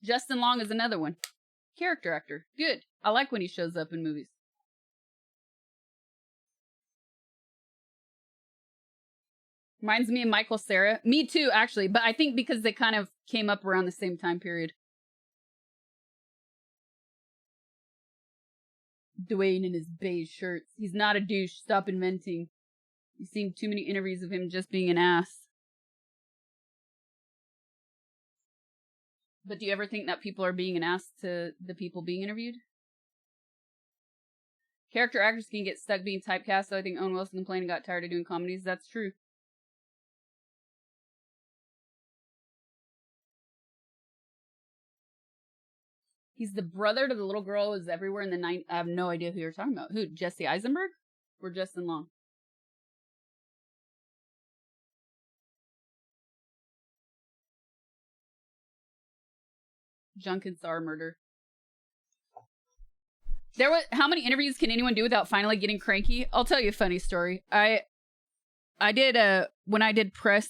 Justin Long is another one. Character actor. Good. I like when he shows up in movies. Reminds me of Michael Cera. Me too, actually. But I think because they kind of came up around the same time period. Dwayne in his beige shirts. He's not a douche. Stop inventing. You've seen too many interviews of him just being an ass. But do you ever think that people are being an ass to the people being interviewed? Character actors can get stuck being typecast, so I think Owen Wilson complained and got tired of doing comedies. That's true. He's the brother to the little girl who was everywhere in the night. I have no idea who you're talking about. Who? Jesse Eisenberg? Or Justin Long? Junkinsar murder. There was how many interviews can anyone do without finally getting cranky? I'll tell you a funny story. I did when I did press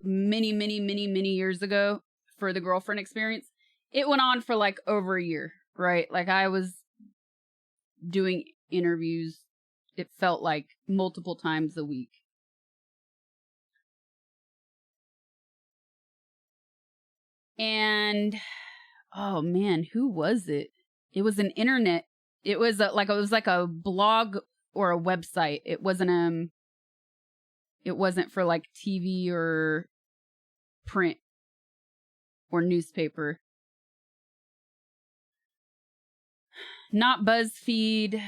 many years ago for the Girlfriend Experience. It went on for like over a year, right? Like I was doing interviews. It felt like multiple times a week. And oh man, who was it? It was an internet. It was like a blog or a website. It wasn't for like TV or print or newspaper. Not BuzzFeed.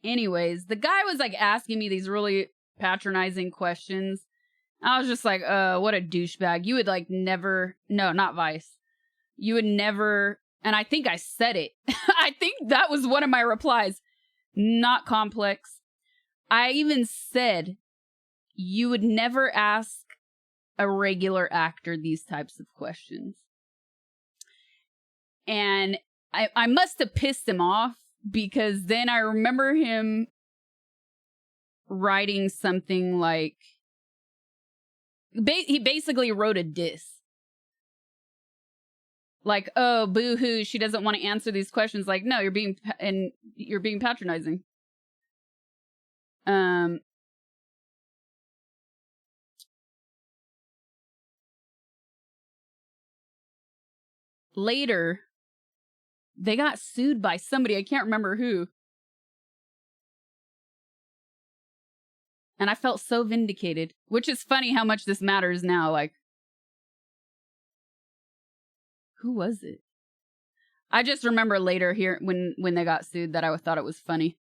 Anyways, the guy was like asking me these really patronizing questions. I was just like, what a douchebag. You would like never, no, not Vice. You would never, and I think I said it. I think that was one of my replies. Not complex. I even said, you would never ask a regular actor these types of questions. And I must have pissed him off because then I remember him writing something like, he basically wrote a diss. Like, oh, boo-hoo, she doesn't want to answer these questions. Like, no, you're being patronizing. Later, they got sued by somebody. I can't remember who. And I felt so vindicated, which is funny how much this matters now. Like, who was it? I just remember later here when they got sued that I thought it was funny.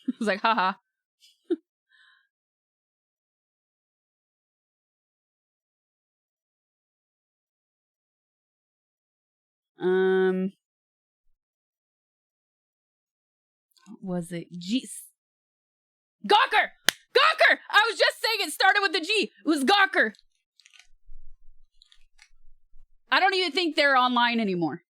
I was like, haha. What was it? Jeez. Gawker! Gawker! I was just saying it started with the G. It was Gawker. I don't even think they're online anymore.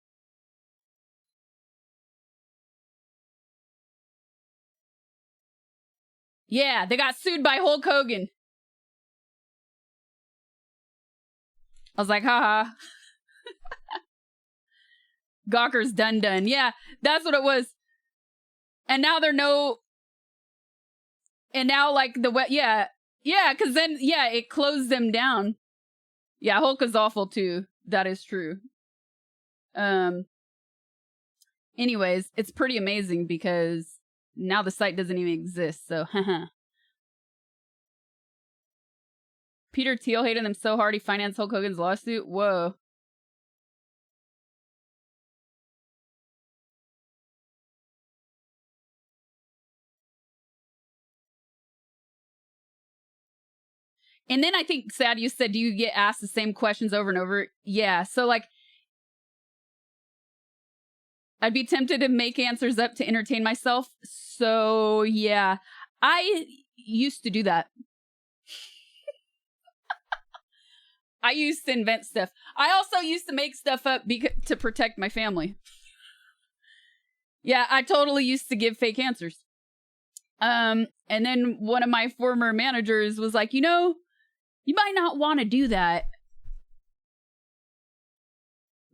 Yeah, they got sued by Hulk Hogan. I was like, haha. Gawker's done. Yeah, that's what it was. And now and now like yeah, because then, yeah, it closed them down. Yeah, Hulk is awful too. That is true. Anyways, it's pretty amazing because now the site doesn't even exist, so haha. Peter Thiel hated them so hard he financed Hulk Hogan's lawsuit? Whoa. And then I think, Sad, you said, do you get asked the same questions over and over? Yeah, so like, I'd be tempted to make answers up to entertain myself. So yeah, I used to do that. I used to invent stuff. I also used to make stuff up to protect my family. Yeah, I totally used to give fake answers. And then one of my former managers was like, you know, you might not want to do that.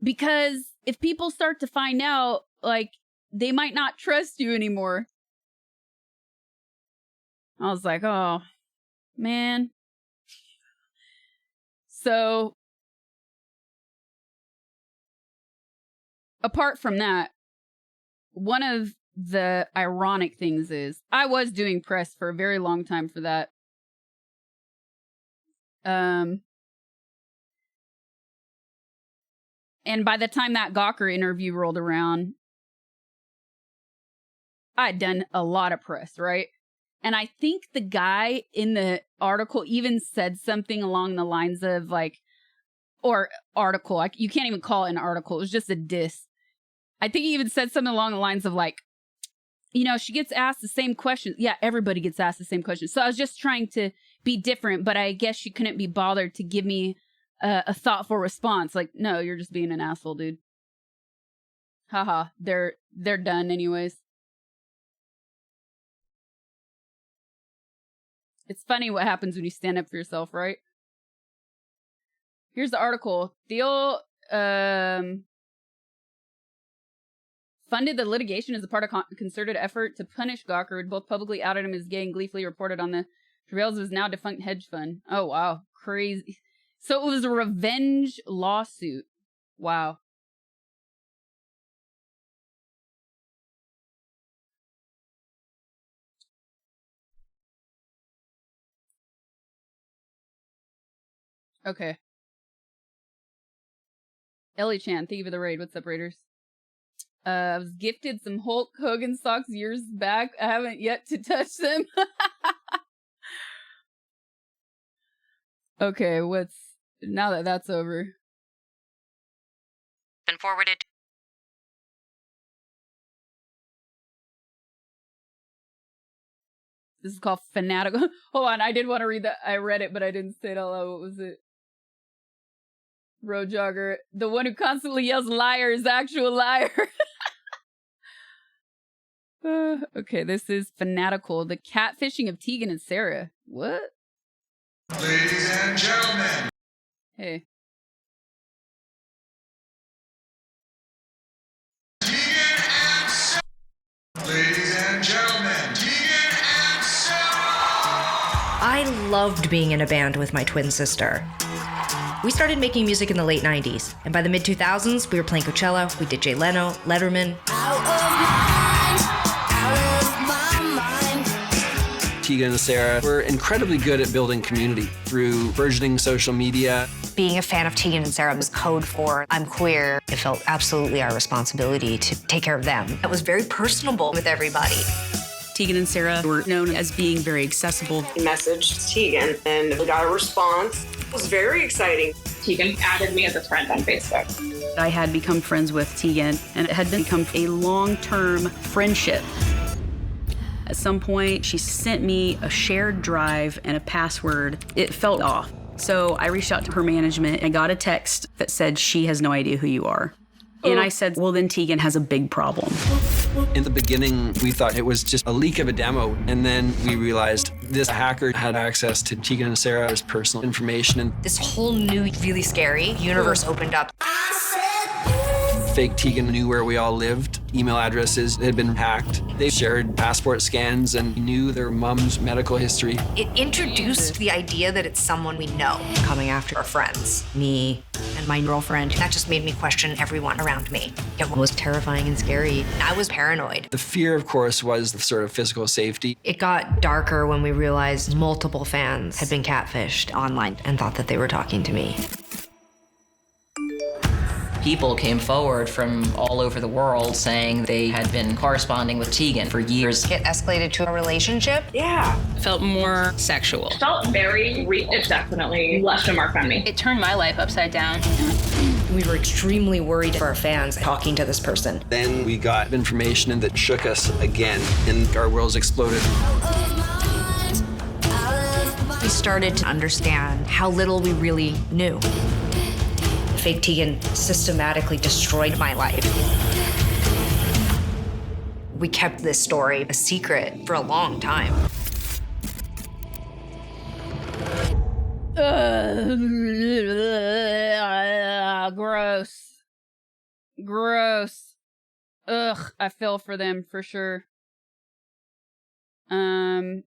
Because if people start to find out, like, they might not trust you anymore. I was like, oh, man. So, apart from that, one of the ironic things is I was doing press for a very long time for that. And by the time that Gawker interview rolled around, I'd done a lot of press, right? And I think the guy in the article even said something along the lines of like, or article, like, you can't even call it an article. It was just a diss. I think he even said something along the lines of like, you know, she gets asked the same question. Yeah, everybody gets asked the same question. So I was just trying to be different, but I guess she couldn't be bothered to give me a thoughtful response. Like, no, you're just being an asshole, dude. Haha, they're done anyways. It's funny what happens when you stand up for yourself, right? Here's the article. Thiel funded the litigation as a part of concerted effort to punish Gawker, who both publicly outed him as gay and gleefully reported on the travails of his now defunct hedge fund. Oh, wow. Crazy. So it was a revenge lawsuit. Wow. Okay. Ellie Chan, thank you for the raid. What's up, Raiders? I was gifted some Hulk Hogan socks years back. I haven't yet to touch them. Okay, now that that's over. Been forwarded. This is called Fanatical. Hold on, I did want to read that. I read it, but I didn't say it all out. What was it? Road Jogger. The one who constantly yells liar is the actual liar. Okay, this is Fanatical. The catfishing of Tegan and Sarah. What? Ladies and gentlemen. Hey. Ladies and gentlemen, Tegan and Sarah! I loved being in a band with my twin sister. We started making music in the late 90s, and by the mid-2000s, we were playing Coachella, we did Jay Leno, Letterman. Tegan and Sarah were incredibly good at building community through burgeoning social media. Being a fan of Tegan and Sarah was code for I'm queer. It felt absolutely our responsibility to take care of them. It was very personable with everybody. Tegan and Sarah were known as being very accessible. We messaged Tegan and we got a response. It was very exciting. Tegan added me as a friend on Facebook. I had become friends with Tegan, and it had become a long-term friendship. At some point, she sent me a shared drive and a password. It felt off. So I reached out to her management and got a text that said, she has no idea who you are. And I said, well, then Tegan has a big problem. In the beginning, we thought it was just a leak of a demo, and then we realized this hacker had access to Tegan and Sarah's personal information, and This whole new, really scary universe opened up. fake Tegan knew where we all lived. Email addresses had been hacked. They shared passport scans and knew their mom's medical history. It introduced the idea that it's someone we know coming after our friends, me and my girlfriend. That just made me question everyone around me. It was terrifying and scary. I was paranoid. The fear, of course, was the sort of physical safety. It got darker when we realized multiple fans had been catfished online and thought that they were talking to me. People came forward from all over the world saying they had been corresponding with Tegan for years. It escalated to a relationship? Yeah. Felt more sexual. Felt very real. It definitely left a mark on me. It turned my life upside down. We were extremely worried for our fans talking to this person. Then we got information that shook us again, and our worlds exploded. We started to understand how little we really knew. Fake Tegan systematically destroyed my life. We kept this story a secret for a long time. Gross. Gross. Ugh, I feel for them for sure. And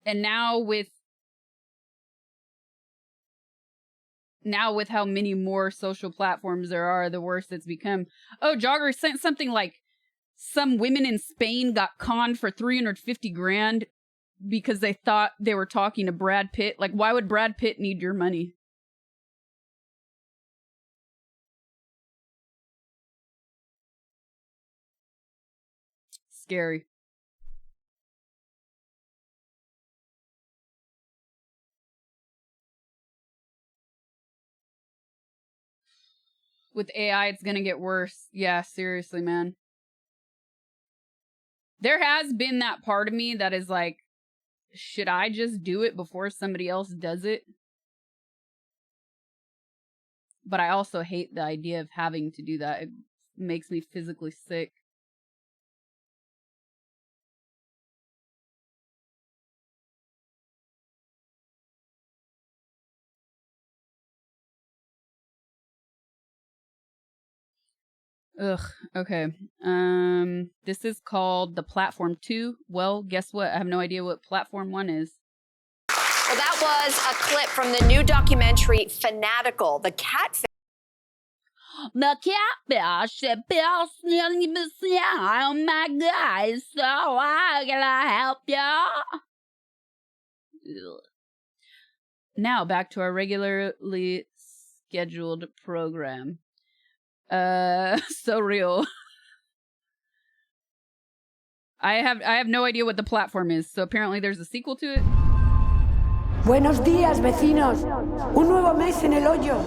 now with how many more social platforms there are, the worse it's become. Oh, Jogger sent something like some women in Spain got conned for 350 grand because they thought they were talking to Brad Pitt. Like, why would Brad Pitt need your money? Scary. With AI, it's gonna get worse. Yeah, seriously, man. There has been that part of me that is like, should I just do it before somebody else does it? But I also hate the idea of having to do that. It makes me physically sick. Ugh, okay. This is called the Platform 2. Well, guess what? I have no idea what Platform 1 is. Well, that was a clip from the new documentary Fanatical, the catfish. The catfish, oh my God, so how can I help you? Now back to our regularly scheduled program. So real. I have no idea what the platform is, so apparently there's a sequel to it. Buenos días, vecinos. Un nuevo mes en el hoyo.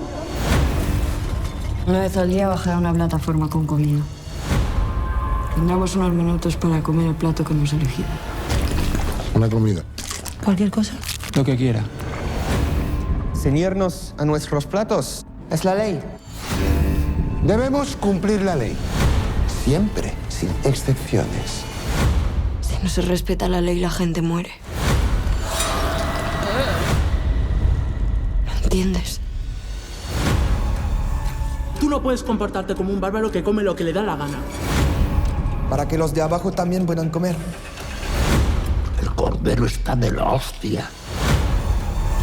Una vez al día bajaré a una plataforma con comida. Tendremos unos minutos para comer el plato que hemos elegido. Una comida. Cualquier cosa. Lo que quiera. Ceñirnos a nuestros platos es la ley. Debemos cumplir la ley. Siempre, sin excepciones. Si no se respeta la ley, la gente muere. ¿Lo entiendes? Tú no puedes comportarte como un bárbaro que come lo que le da la gana. Para que los de abajo también puedan comer. El cordero está de la hostia.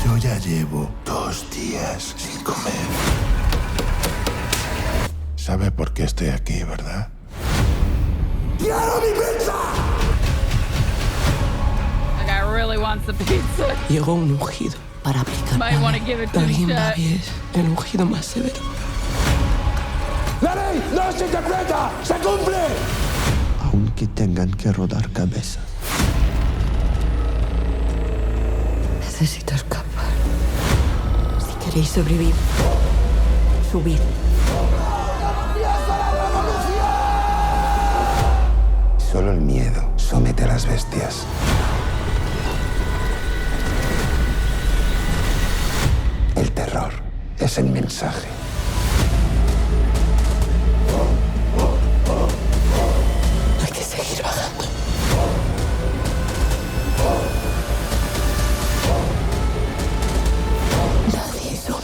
Yo ya llevo 2 días sin comer. ¿Sabe por qué estoy aquí, verdad? ¡Quiero mi pizza! That guy really wants the pizza. Llegó un ungido para aplicar Might want to give it to Alguien him, va chat. es el ungido más severo. ¡La ley no se interpreta! ¡Se cumple! Aunque tengan que rodar cabezas. Necesito escapar. Si queréis sobrevivir, subid. Solo el miedo somete a las bestias. El terror es el mensaje.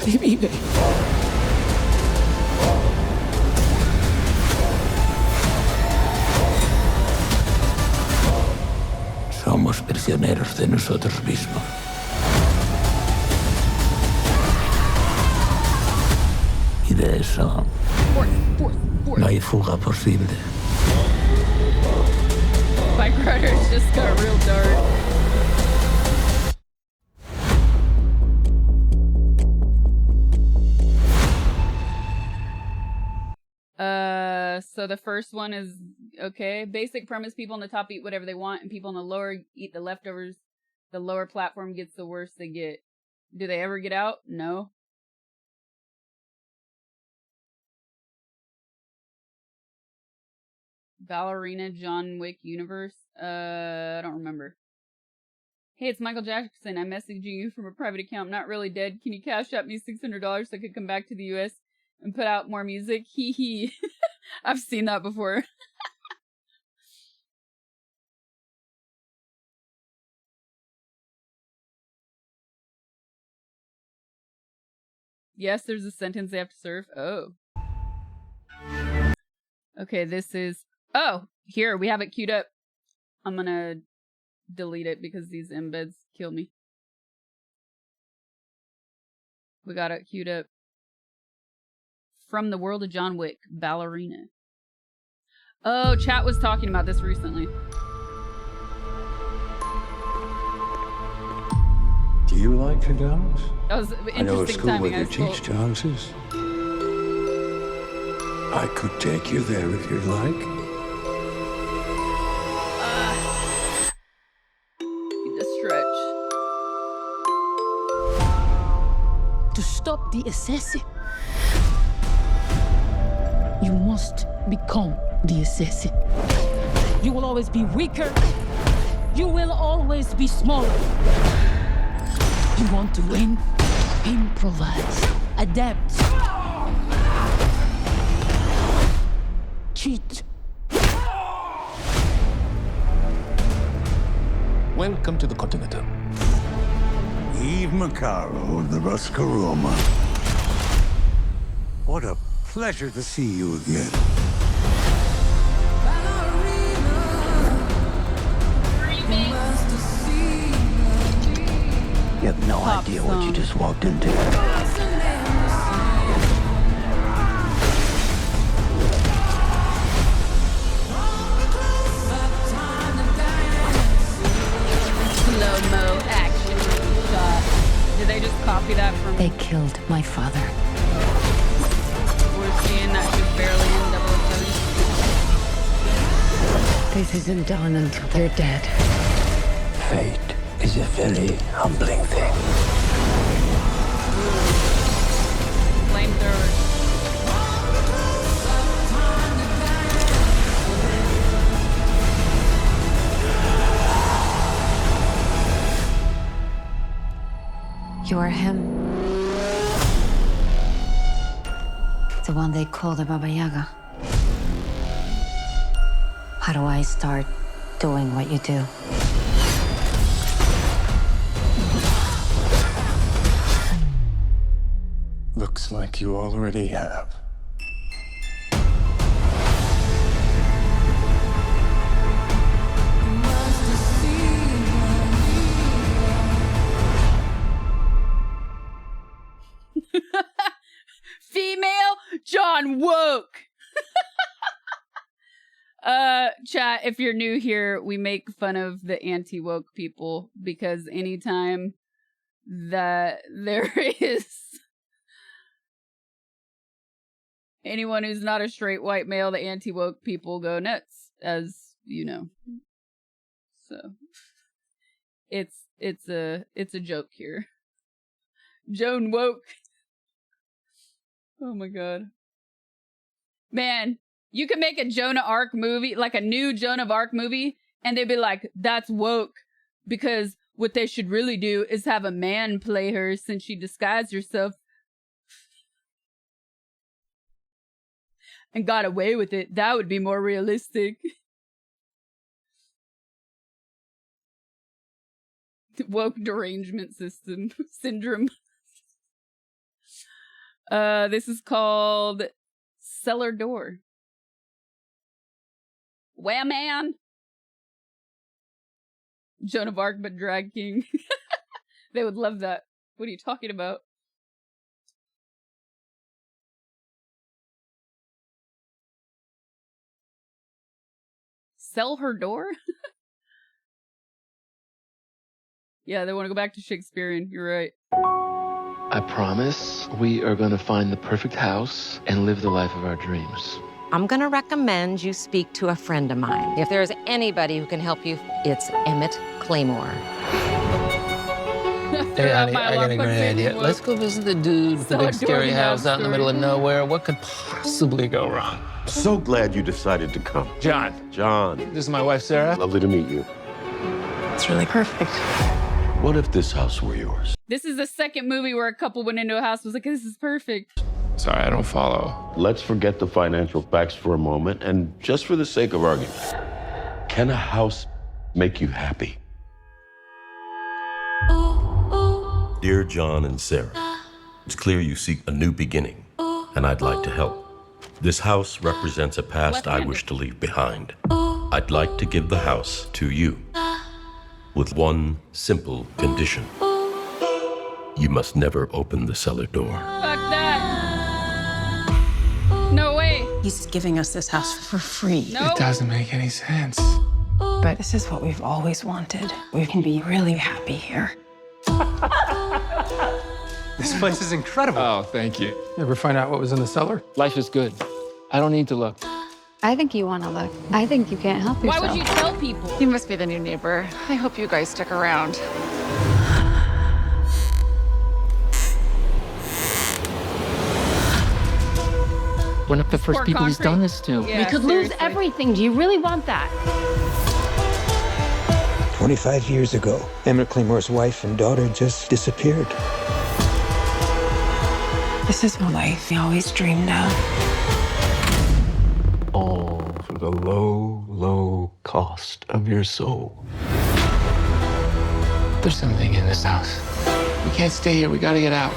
Divide. Somos prisioneros de nosotros mismos. Y de eso no hay fuga posible. Bike riders just got real dark. So the first one is okay. Basic premise: people on the top eat whatever they want, and people on the lower eat the leftovers. The lower platform gets the worse they get. Do they ever get out? No. Ballerina John Wick universe. I don't remember. Hey, it's Michael Jackson. I'm messaging you from a private account. I'm not really dead. Can you cash out me $600 so I could come back to the US and put out more music? Hee hee. I've seen that before. Yes, there's a sentence they have to serve. Oh. Okay, this is... Oh, here, we have it queued up. I'm gonna delete it because these embeds kill me. We got it queued up. From the world of John Wick, Ballerina. Oh, chat was talking about this recently. Do you like to dance? That was I know a interesting school where timing. they teach dances. I could take you there if you'd like. Need to stretch. To stop the assassin, you must become the assassin. You will always be weaker. You will always be smaller. You want to win? Improvise. Adapt. Cheat. Welcome to the Continental. Eve Macaro of the Roscaroma. What a pleasure to see you again. You have no idea what you just walked into. Slow-mo action shot. Did they just copy that from... They killed my father. We're seeing that she's barely in 007. This isn't done until they're dead. Fate is a very humbling thing. Flamethrower. You're him. The one they call the Baba Yaga. How do I start doing what you do? Looks like you already have. Female John Woke. Chat, if you're new here, we make fun of the anti-woke people because anytime that there is anyone who's not a straight white male, the anti-woke people go nuts, as you know. So it's a joke here. Joan Woke. Oh my god. Man, you can make a Joan of Arc movie, like a new Joan of Arc movie, and they'd be like, that's woke, because what they should really do is have a man play her since she disguised herself and got away with it. That would be more realistic. Woke derangement syndrome. This is called Cellar Door. Wham man. Joan of Arc, but drag king. They would love that. What are you talking about? Sell her door? Yeah, they want to go back to Shakespearean. You're right. I promise we are going to find the perfect house and live the life of our dreams. I'm gonna recommend you speak to a friend of mine. If there's anybody who can help you, it's Emmett Claymore. Hey, honey, I got a great idea. Let's go visit the dude with the big scary house out in the middle of nowhere. What could possibly go wrong? So glad you decided to come. John. John. This is my wife, Sarah. Lovely to meet you. It's really perfect. What if this house were yours? This is the second movie where a couple went into a house and was like, this is perfect. Sorry, I don't follow. Let's forget the financial facts for a moment, and just for the sake of argument, can a house make you happy? Dear John and Sarah, it's clear you seek a new beginning, and I'd like to help. This house represents a past I wish to leave behind. I'd like to give the house to you, with one simple condition. You must never open the cellar door. Fuck that. No way. He's giving us this house for free. No. It doesn't make any sense. But this is what we've always wanted. We can be really happy here. This place is incredible. Oh, thank you. You ever find out what was in the cellar? Life is good. I don't need to look. I think you want to look. I think you can't help Why yourself. would you tell people? You must be the new neighbor. I hope you guys stick around. We're not the first Pour people he's concrete. done this to. Yeah, We could lose everything. Do you really want that? 25 years ago, Emmett Claymore's wife and daughter just disappeared. This is a life we always dreamed of. All for the low, low cost of your soul. There's something in this house. We can't stay here. We gotta get out.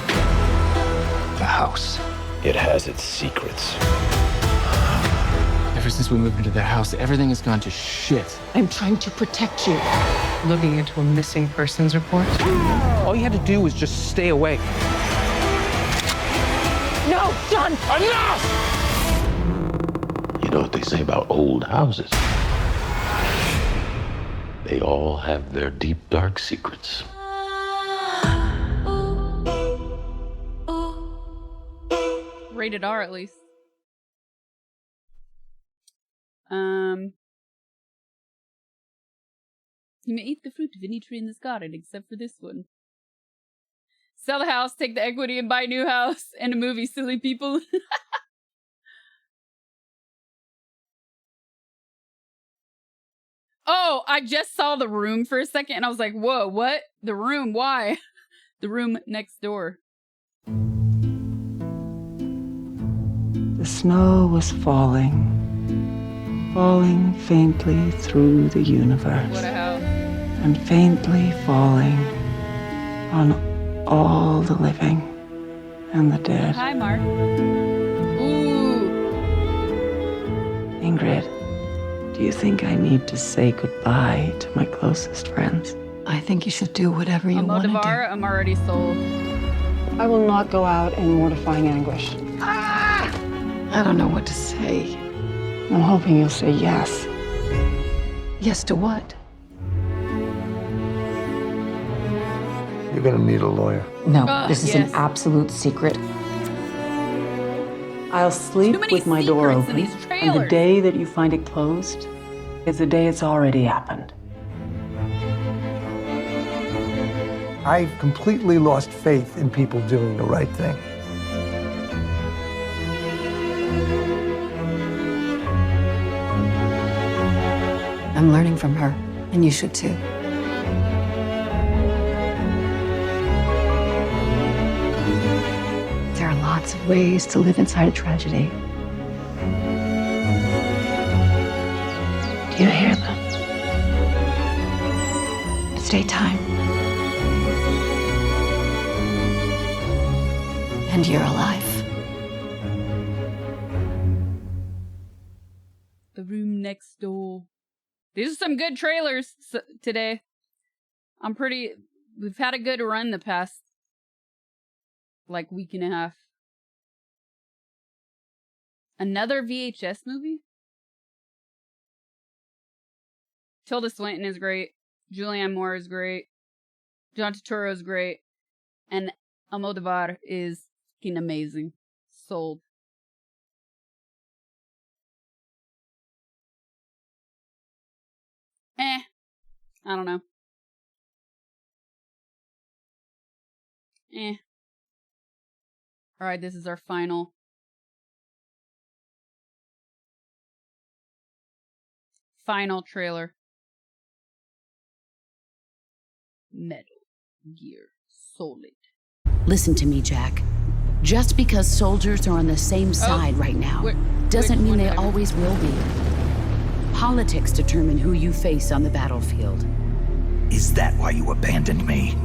The house. It has its secrets. Ever since we moved into the house, everything has gone to shit. I'm trying to protect you. Looking into a missing persons report. All you had to do was just stay away. No, John! Enough! You know what they say about old houses? They all have their deep, dark secrets. Rated R at least. You may eat the fruit of any tree in this garden except for this one. Sell the house, take the equity, and buy a new house. And a movie, silly people. Oh, I just saw The Room for a second, and I was like, whoa, what? The Room, why? The Room next door. The snow was falling, falling faintly through the universe. What a house. And faintly falling on all the living and the dead. Hi, Mark. Ooh. Ingrid, do you think I need to say goodbye to my closest friends? I think you should do whatever you want to do. Almodovar, I'm already sold. I will not go out in mortifying anguish. I don't know what to say. I'm hoping you'll say yes. Yes to what? You're gonna need a lawyer. No, this is an absolute secret. I'll sleep with my door open, and the day that you find it closed is the day it's already happened. I've completely lost faith in people doing the right thing. I'm learning from her, and you should too. There are lots of ways to live inside a tragedy. Do you hear them? It's daytime. And you're alive. next door. These are some good trailers today. We've had a good run the past, like, week and a half. Another VHS movie? Tilda Swinton is great. Julianne Moore is great. John Turturro is great. And Almodovar is fucking amazing. Sold. I don't know. Alright, this is our final trailer. Metal Gear Solid. Listen to me, Jack. Just because soldiers are on the same side right now doesn't mean they always will be. Politics determine who you face on the battlefield. Is that why you abandoned me?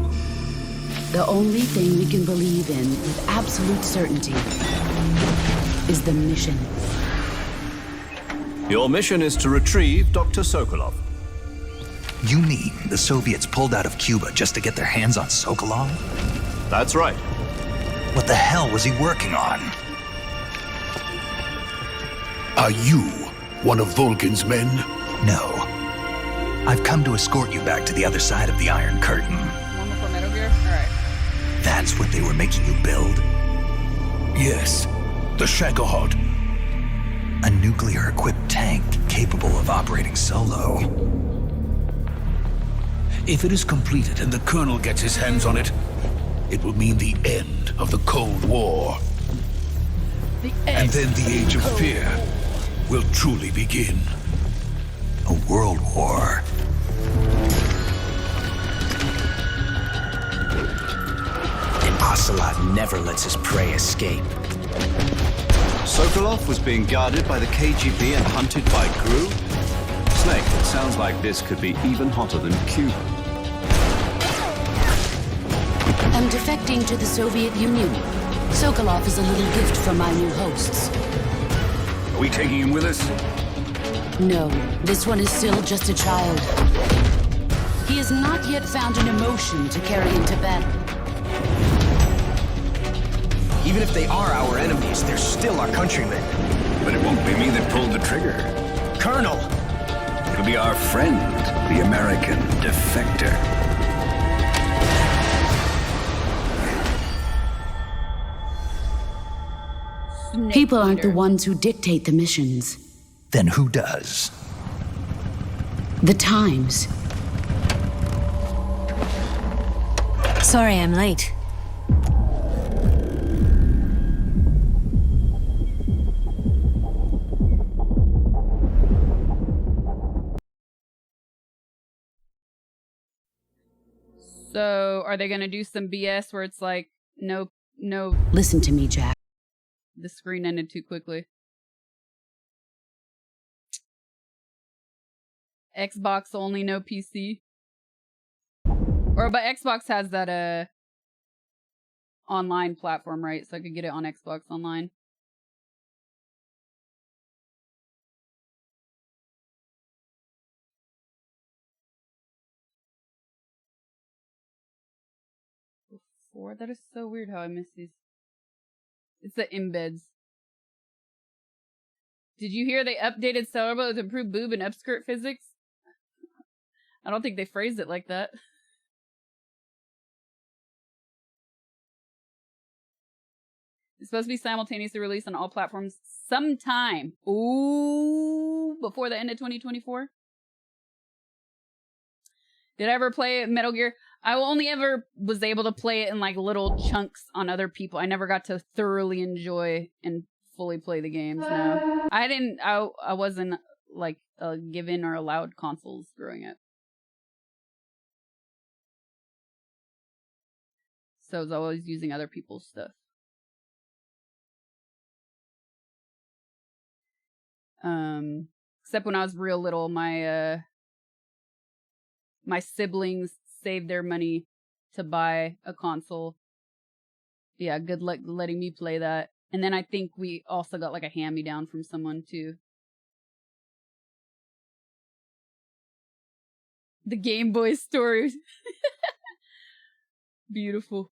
The only thing we can believe in with absolute certainty is the mission. Your mission is to retrieve Dr. Sokolov. You mean the Soviets pulled out of Cuba just to get their hands on Sokolov? That's right. What the hell was he working on? Are you one of Vulcan's men? No. I've come to escort you back to the other side of the Iron Curtain. One before Metal Gear? Alright. That's what they were making you build? Yes, the Shagohod. A nuclear-equipped tank capable of operating solo. If it is completed and the Colonel gets his hands on it, it will mean the end of the Cold War. And then the Age of Fear will truly begin. A world war. And Ocelot never lets his prey escape. Sokolov was being guarded by the KGB and hunted by GRU? Snake, it sounds like this could be even hotter than Cuba. I'm defecting to the Soviet Union. Sokolov is a little gift from my new hosts. Are we taking him with us? No, this one is still just a child. He has not yet found an emotion to carry into battle. Even if they are our enemies, they're still our countrymen. But it won't be me that pulled the trigger. Colonel! It'll be our friend, the American defector. People aren't the ones who dictate the missions. Then who does? The Times. Sorry I'm late. So, are they gonna do some BS where it's like, no. Listen to me, Jack. The screen ended too quickly. Xbox only, no PC. But Xbox has that online platform, right? So I could get it on Xbox Online. That is so weird how I missed these. It's the embeds. Did you hear they updated Cerebro to improve boob and upskirt physics? I don't think they phrased it like that. It's supposed to be simultaneously released on all platforms sometime. Ooh, before the end of 2024. Did I ever play Metal Gear? I only ever was able to play it in like little chunks on other people. I never got to thoroughly enjoy and fully play the games. No, I didn't. I wasn't like given or allowed consoles growing up, so I was always using other people's stuff. Except when I was real little, my siblings saved their money to buy a console. Yeah, good luck letting me play that. And then I think we also got like a hand-me-down from someone too. The Game Boy story. Beautiful.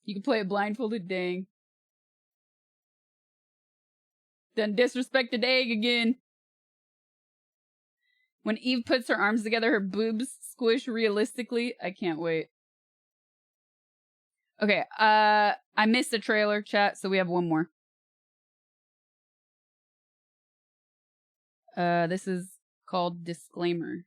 You can play it blindfolded, dang. Done disrespected egg again. When Eve puts her arms together, her boobs squish realistically. I can't wait. Okay, I missed a trailer, chat, so we have one more. This is called Disclaimer.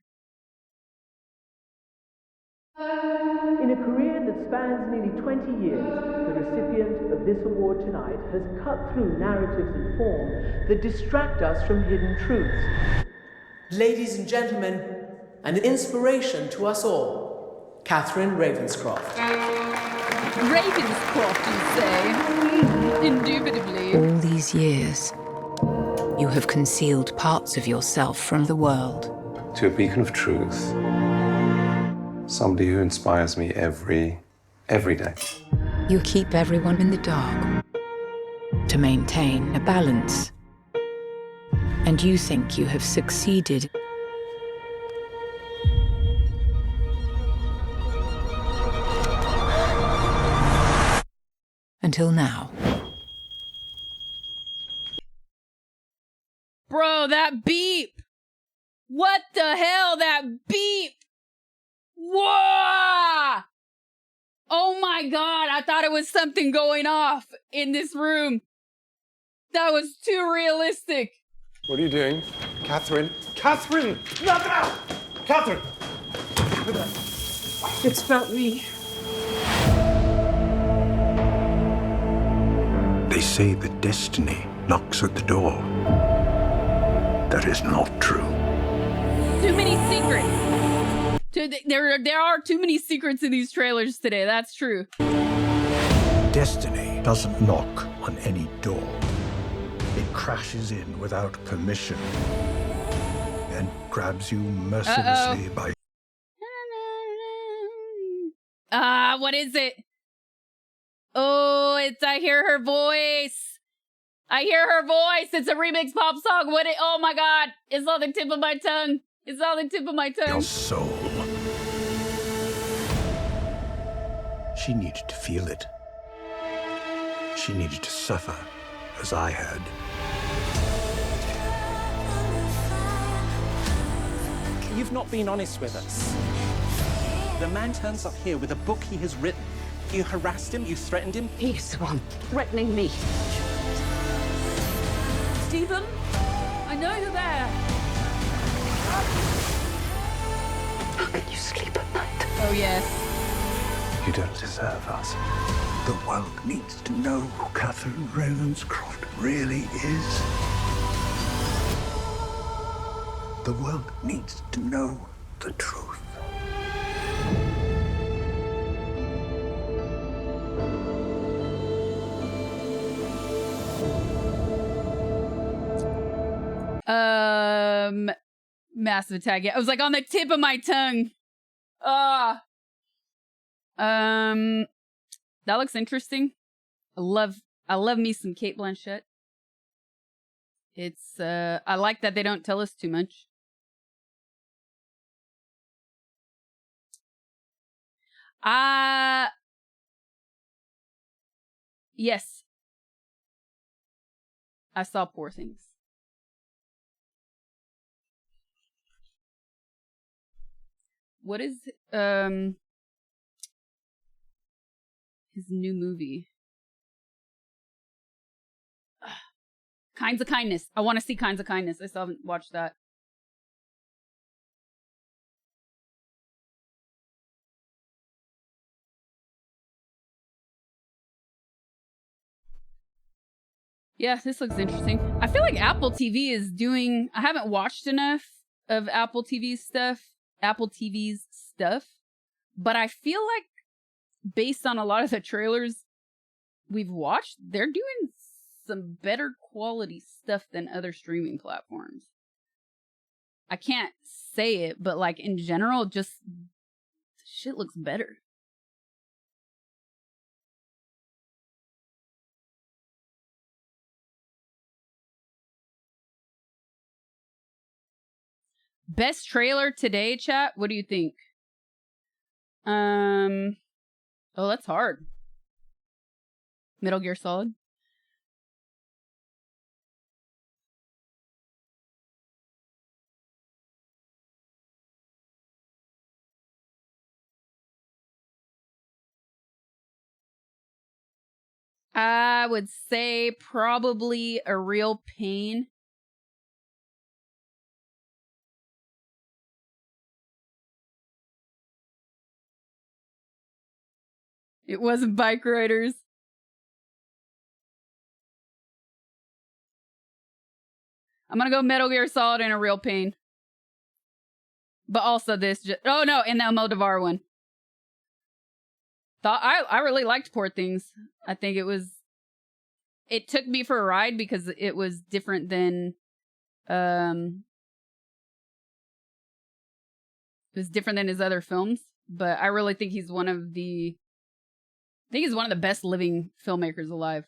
In a career that spans nearly 20 years, the recipient of this award tonight has cut through narratives and form that distract us from hidden truths. Ladies and gentlemen, an inspiration to us all, Catherine Ravenscroft. Ravenscroft, you say? Indubitably. All these years, you have concealed parts of yourself from the world. To a beacon of truth. Somebody who inspires me every day. You keep everyone in the dark to maintain a balance. And you think you have succeeded. Until now. Bro, that beep! What the hell, that beep! Whoa! Oh my god, I thought it was something going off in this room. That was too realistic. What are you doing? Catherine? Catherine! No, no! Catherine! It's not me. They say that destiny knocks at the door. That is not true. Too many secrets. There are too many secrets in these trailers today, that's true. Destiny doesn't knock on any door. It crashes in without permission and grabs you mercilessly by... What is it? Oh, I hear her voice. I hear her voice. It's a remix pop song. Oh my god. It's on the tip of my tongue. It's on the tip of my tongue. Your soul. She needed to feel it. She needed to suffer, as I had. You've not been honest with us. The man turns up here with a book he has written. You harassed him, you threatened him. He's the one threatening me. Stephen, I know you're there. How can you sleep at night? Oh, yes. You don't deserve us. The world needs to know who Catherine Ravenscroft really is. The world needs to know the truth. Massive Attack. Yeah, I was like on the tip of my tongue. That looks interesting. I love me some Cate Blanchett. It's I like that they don't tell us too much. Yes. I saw Poor Things. What is his new movie? Kinds of Kindness. I want to see Kinds of Kindness. I still haven't watched that. Yeah, this looks interesting. I feel like Apple TV is doing... I haven't watched enough of Apple TV's stuff, but I feel like based on a lot of the trailers we've watched, they're doing some better quality stuff than other streaming platforms. I can't say it, but like in general, just shit looks better. Best trailer today, chat? What do you think? Oh, that's hard. Metal Gear Solid. I would say probably A Real Pain. It wasn't Bike Riders. I'm gonna go Metal Gear Solid and A Real Pain. But also this. Oh no, and the Almodovar one. I really liked Poor Things. I think it took me for a ride because it was different than it was different than his other films. But I really think he's one of the best living filmmakers alive.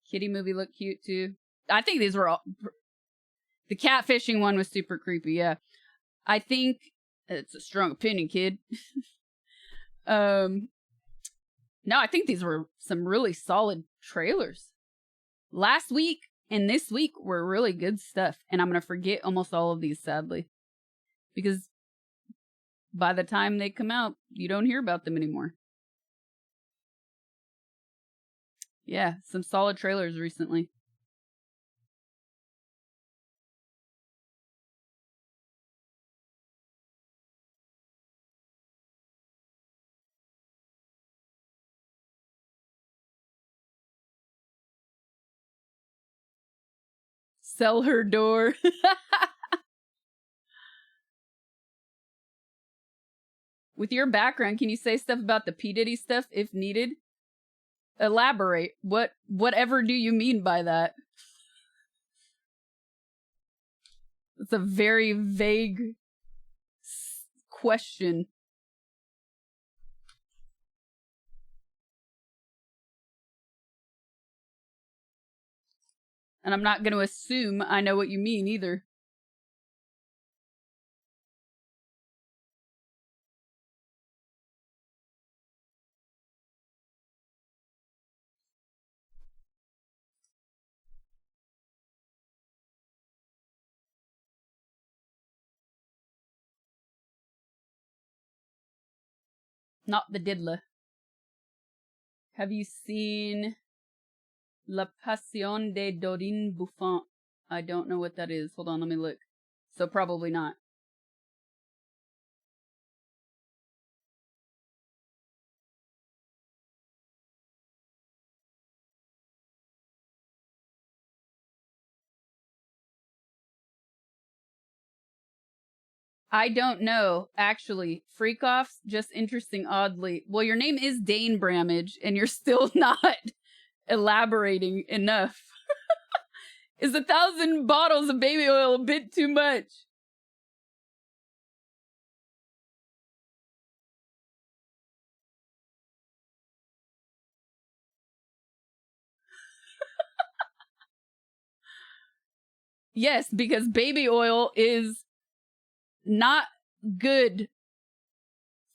Kitty movie looked cute too. I think these were all... The catfishing one was super creepy, yeah. I think... It's a strong opinion, kid. No, I think these were some really solid trailers. Last week and this week were really good stuff. And I'm going to forget almost all of these, sadly. Because by the time they come out, you don't hear about them anymore. Yeah, some solid trailers recently. Sell her door. With your background, can you say stuff about the P. Diddy stuff if needed? Elaborate. Whatever do you mean by that? It's a very vague question. And I'm not going to assume I know what you mean either. Not the diddler. Have you seen La Passion de Dorine Buffon? I don't know what that is. Hold on, let me look. So probably not. I don't know, actually. Freak-offs, just interesting, oddly. Well, your name is Dane Bramage, and you're still not elaborating enough. Is 1,000 bottles of baby oil a bit too much? Yes, because baby oil is not good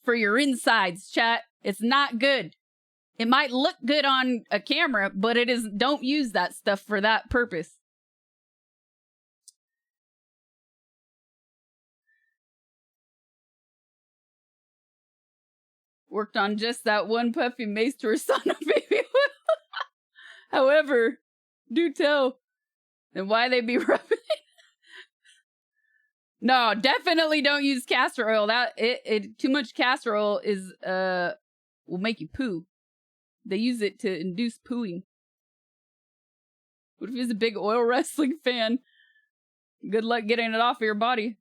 for your insides, chat. It's not good. It might look good on a camera, but it is. Don't use that stuff for that purpose. Worked on just that one puppy maced her son of baby oil. However, do tell. Then why they be rubbing it? No, definitely don't use castor oil. Too much castor oil is will make you poo. They use it to induce pooing. What if he's a big oil wrestling fan? Good luck getting it off of your body.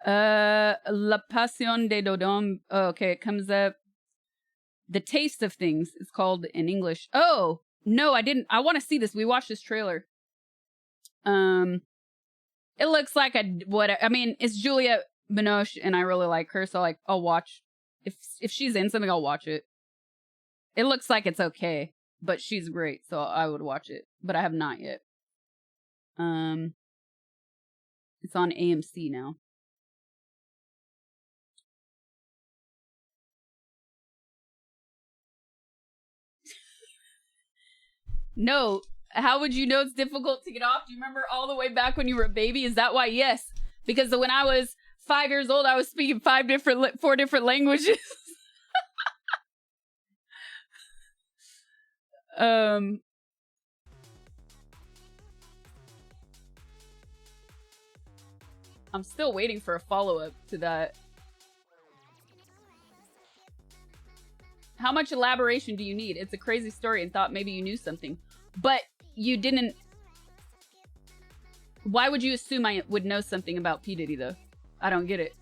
La Passion de Dodon. Oh, okay, it comes up. The Taste of Things is called in English. Oh, no, I didn't. I want to see this. We watched this trailer. It looks like I mean, it's Juliette Binoche, and I really like her, so like I'll watch if she's in something, I'll watch it. It looks like it's okay, but she's great, so I would watch it. But I have not yet. It's on AMC now. No, how would you know it's difficult to get off? Do you remember all the way back when you were a baby? Is that why? Yes, because when I was 5 years old, I was speaking 4 different languages. I'm still waiting for a follow-up to that. How much elaboration do you need? It's a crazy story and thought maybe you knew something. But you didn't... Why would you assume I would know something about P. Diddy, though? I don't get it.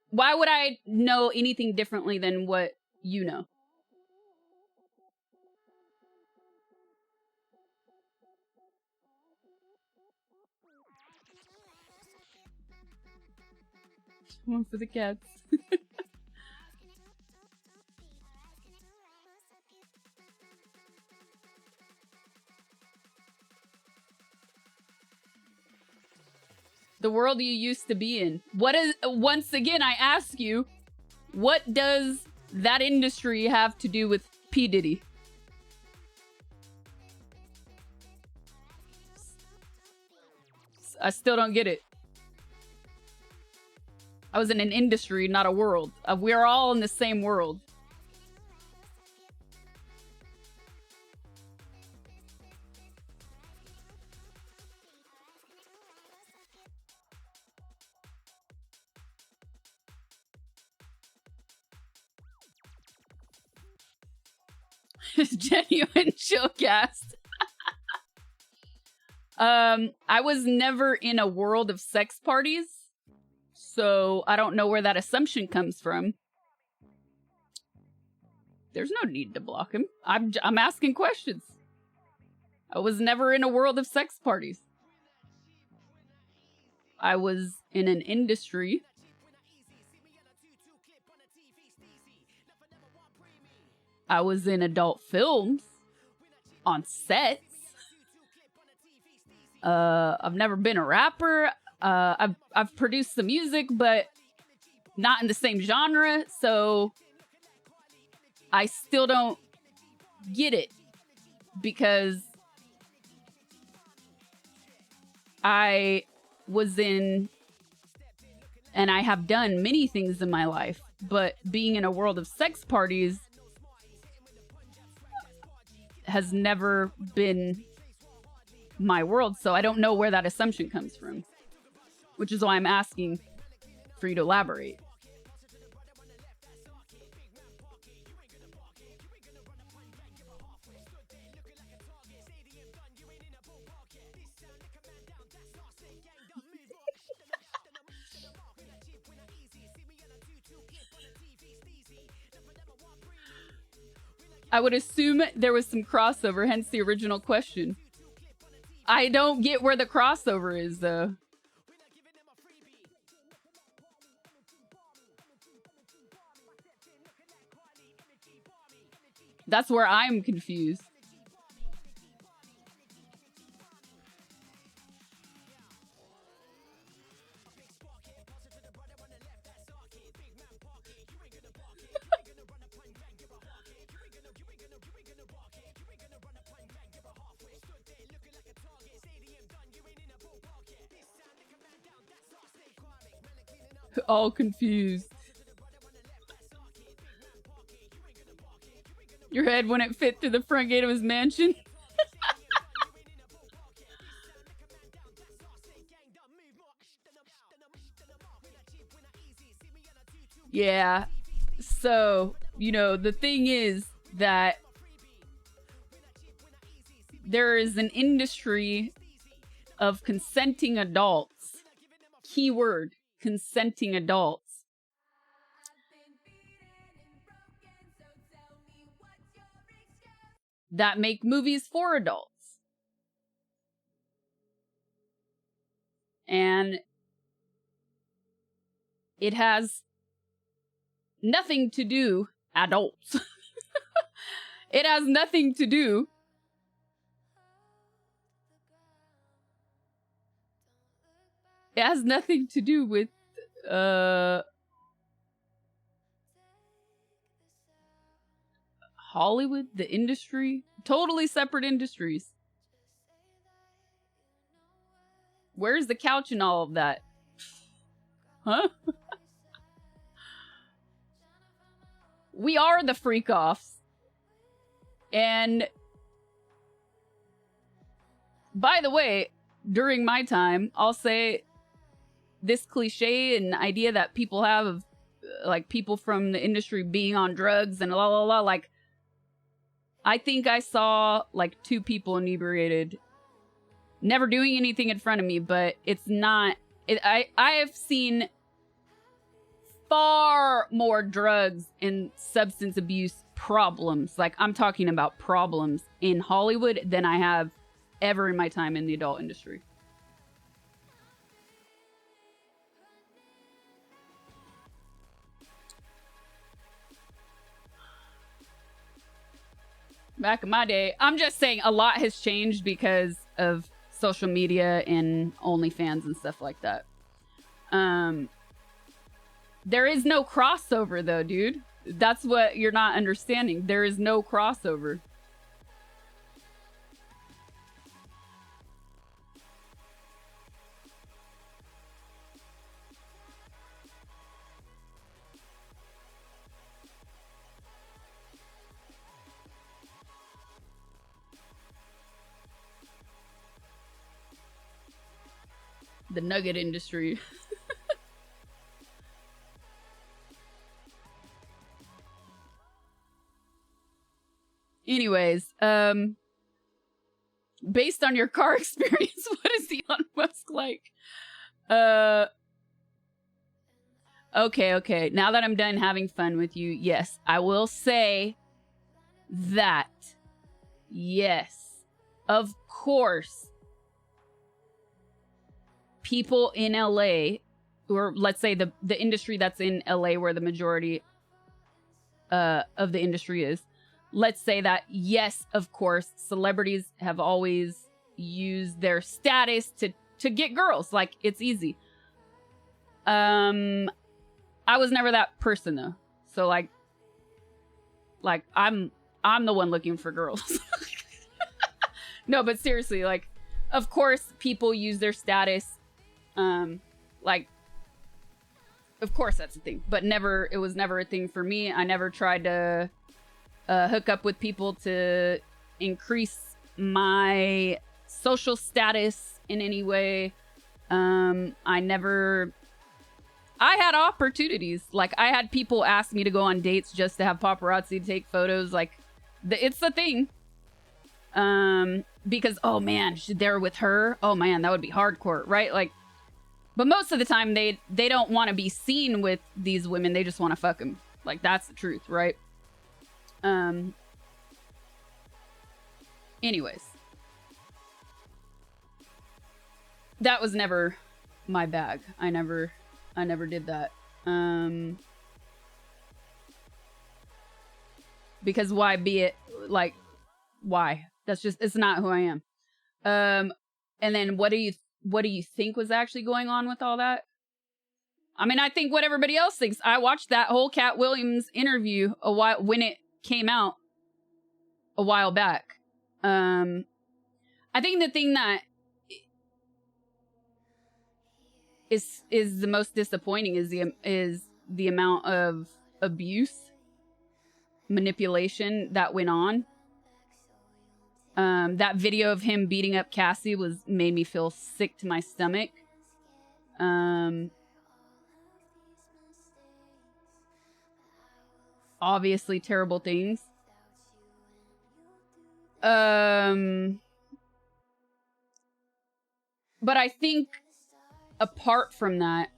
Why would I know anything differently than what you know? One for the cats. The world you used to be in. What is, once again, I ask you, what does that industry have to do with P. Diddy? I still don't get it. I was in an industry, not a world. We're all in the same world. Genuine chillcast. I was never in a world of sex parties, so I don't know where that assumption comes from. There's no need to block him. I'm asking questions. I was never in a world of sex parties. I was in an industry. I was in adult films on sets. I've never been a rapper. I've produced some music, but not in the same genre, so I still don't get it because I was in, and I have done many things in my life, but being in a world of sex parties has never been my world, so I don't know where that assumption comes from, which is why I'm asking for you to elaborate. I would assume there was some crossover, hence the original question. I don't get where the crossover is, though. That's where I'm confused. All confused. Your head wouldn't fit through the front gate of his mansion. Yeah. So, you know, the thing is that there is an industry of consenting adults. Keyword, consenting adults. that make movies for adults. And it has nothing to do, adults. It has nothing to do with Hollywood, the industry, totally separate industries. Where's the couch and all of that? Huh? We are the freak offs. And by the way, during my time, I'll say this cliche and idea that people have of like people from the industry being on drugs and la la la, like I think I saw like 2 people inebriated, never doing anything in front of me, but it's not, I have seen far more drugs and substance abuse problems, like I'm talking about problems in Hollywood, than I have ever in my time in the adult industry. Back in my day, I'm just saying a lot has changed because of social media and OnlyFans and stuff like that. There is no crossover though, dude. That's what you're not understanding. There is no crossover. The nugget industry. Anyways, based on your car experience, what is Elon Musk like? Okay. Now that I'm done having fun with you, yes, I will say that, yes, of course, people in LA, or let's say the industry that's in LA where the majority of the industry is, let's say that, yes, of course, celebrities have always used their status to get girls. Like, it's easy. I was never that person though. So like I'm the one looking for girls. No, but seriously, like, of course people use their status. Like, of course that's a thing, but it was never a thing for me. I never tried to hook up with people to increase my social status in any way. I had opportunities. Like, I had people ask me to go on dates just to have paparazzi take photos. Like, it's a thing. Because, oh man, they're with her. Oh man, that would be hardcore, right? Like, but most of the time they don't want to be seen with these women. They just want to fuck them. Like, that's the truth, right? Anyways, that was never my bag. I never did that. Because why be it? Like, why? It's not who I am. And then what do you think was actually going on with all that? I mean, I think what everybody else thinks. I watched that whole Cat Williams interview when it came out a while back. I think the thing that is the most disappointing is the amount of abuse, manipulation that went on. That video of him beating up Cassie made me feel sick to my stomach. Obviously terrible things. But I think apart from that,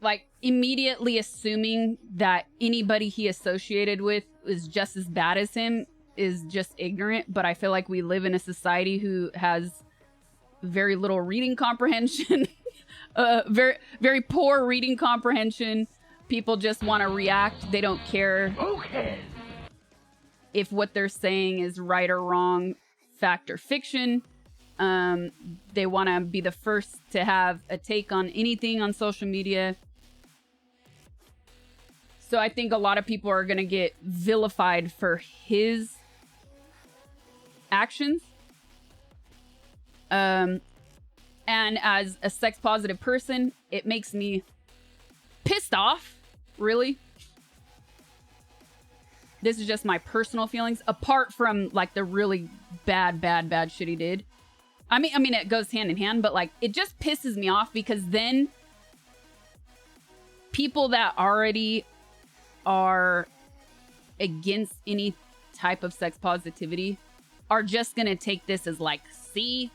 like immediately assuming that anybody he associated with is just as bad as him is just ignorant. But I feel like we live in a society who has very little reading comprehension, very, very poor reading comprehension. People just want to react. They don't care if what they're saying is right or wrong, fact or fiction. They want to be the first to have a take on anything on social media. So I think a lot of people are going to get vilified for his actions. And as a sex positive person, it makes me pissed off, really. This is just my personal feelings, apart from like the really bad shit he did. I mean, it goes hand in hand, but like, it just pisses me off because then people that already are against any type of sex positivity are just gonna take this as like, see,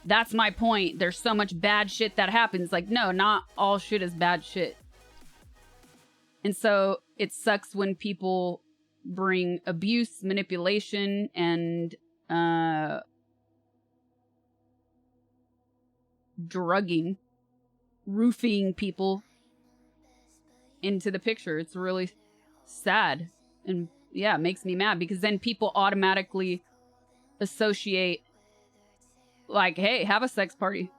that's my point. There's so much bad shit that happens. Like, no, not all shit is bad shit. And so it sucks when people bring abuse, manipulation, and drugging, roofing people into the picture. It's really sad. And yeah, it makes me mad because then people automatically associate like, hey, have a sex party.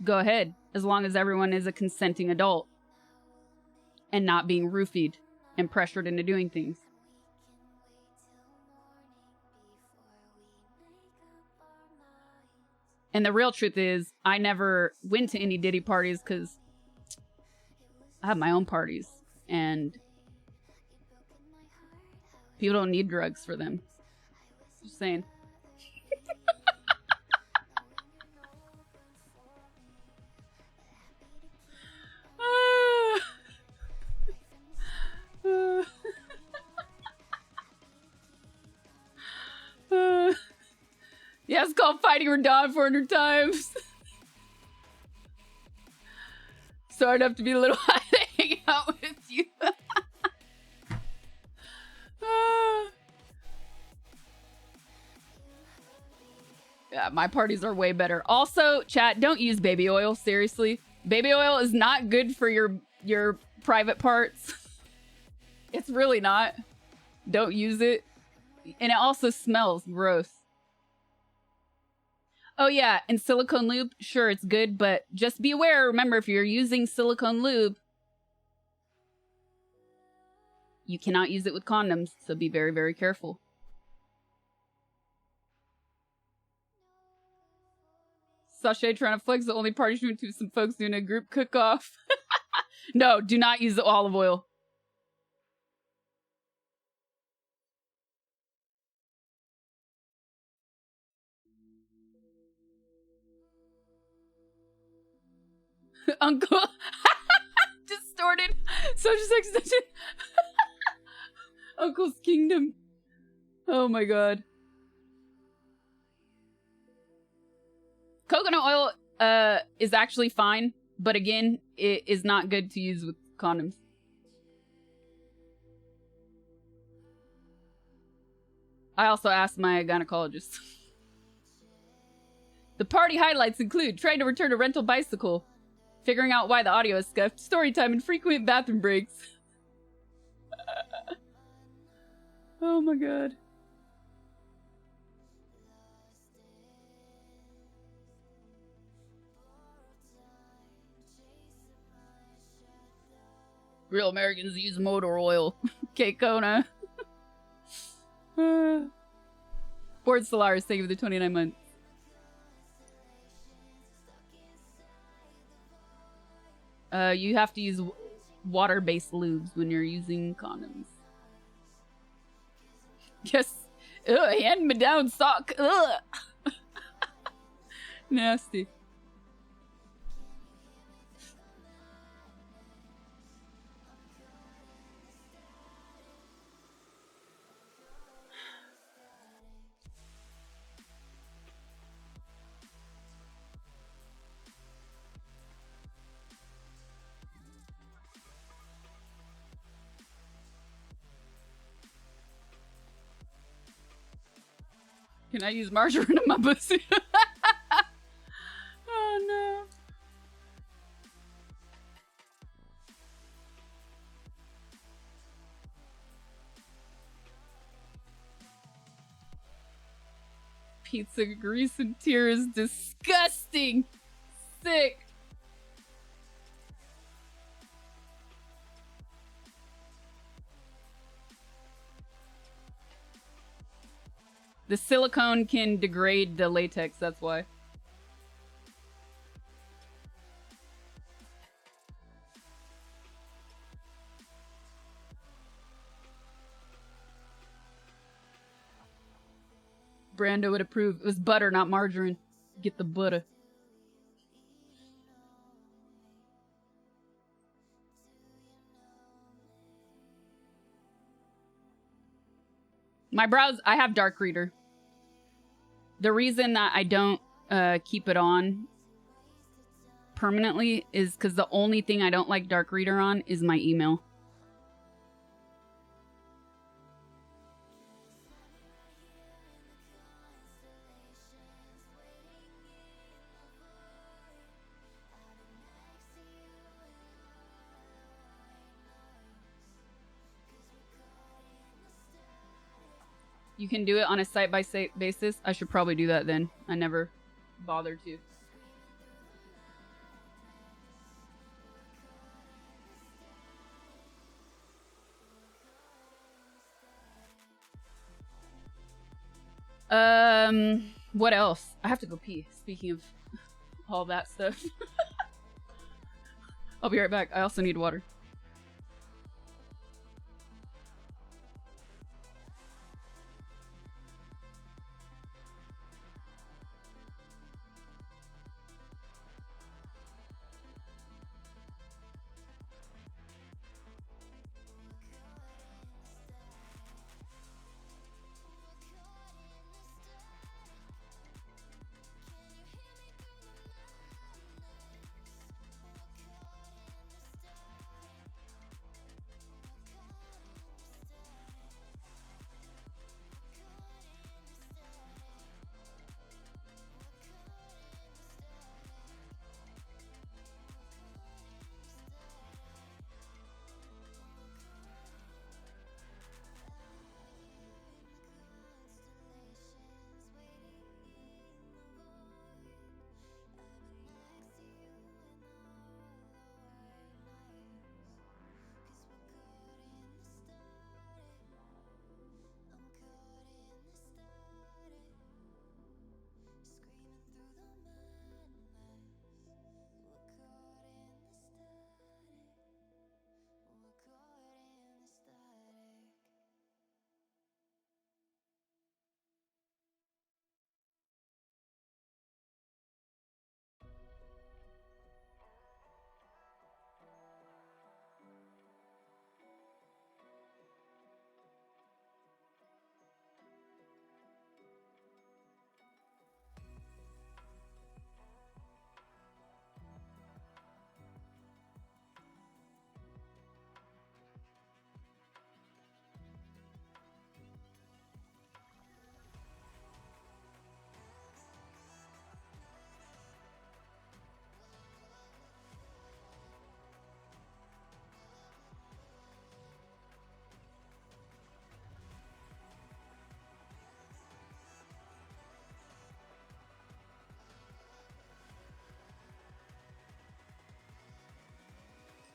Go ahead, as long as everyone is a consenting adult and not being roofied and pressured into doing things. And the real truth is, I never went to any Diddy parties because I have my own parties and people don't need drugs for them. Just saying. Yeah, it's called Fighting Radon 400 times. Sorry enough to be a little high to hang out with you. Yeah, my parties are way better. Also, chat, don't use baby oil, seriously. Baby oil is not good for your private parts. It's really not. Don't use it. And it also smells gross. Oh yeah, and silicone lube, sure, it's good, but just be aware. Remember, if you're using silicone lube, you cannot use it with condoms, so be very, very careful. Sasha trying to flex the only party she went to some folks doing a group cook-off. No, do not use the olive oil. Uncle distorted social sex extension. Uncle's Kingdom. Oh my god. Coconut oil is actually fine, but again, it is not good to use with condoms. I also asked my gynecologist. The party highlights include trying to return a rental bicycle, figuring out why the audio is scuffed, story time, and frequent bathroom breaks. Oh my god. Real Americans use motor oil. K-Kona. Ford Solaris, thank you for the 29 months. You have to use water-based lubes when you're using condoms. Yes. Ugh, hand me down sock. Ugh. Nasty. Can I use margarine in my pussy? Oh no. Pizza grease and tear is disgusting. Sick. The silicone can degrade the latex, that's why. Brando would approve. It was butter, not margarine. Get the butter. My brows, I have dark reader. The reason that I don't keep it on permanently is because the only thing I don't like dark reader on is my email. You can do it on a site-by-site basis. I should probably do that then. I never bothered to. What else? I have to go pee. Speaking of all that stuff. I'll be right back. I also need water.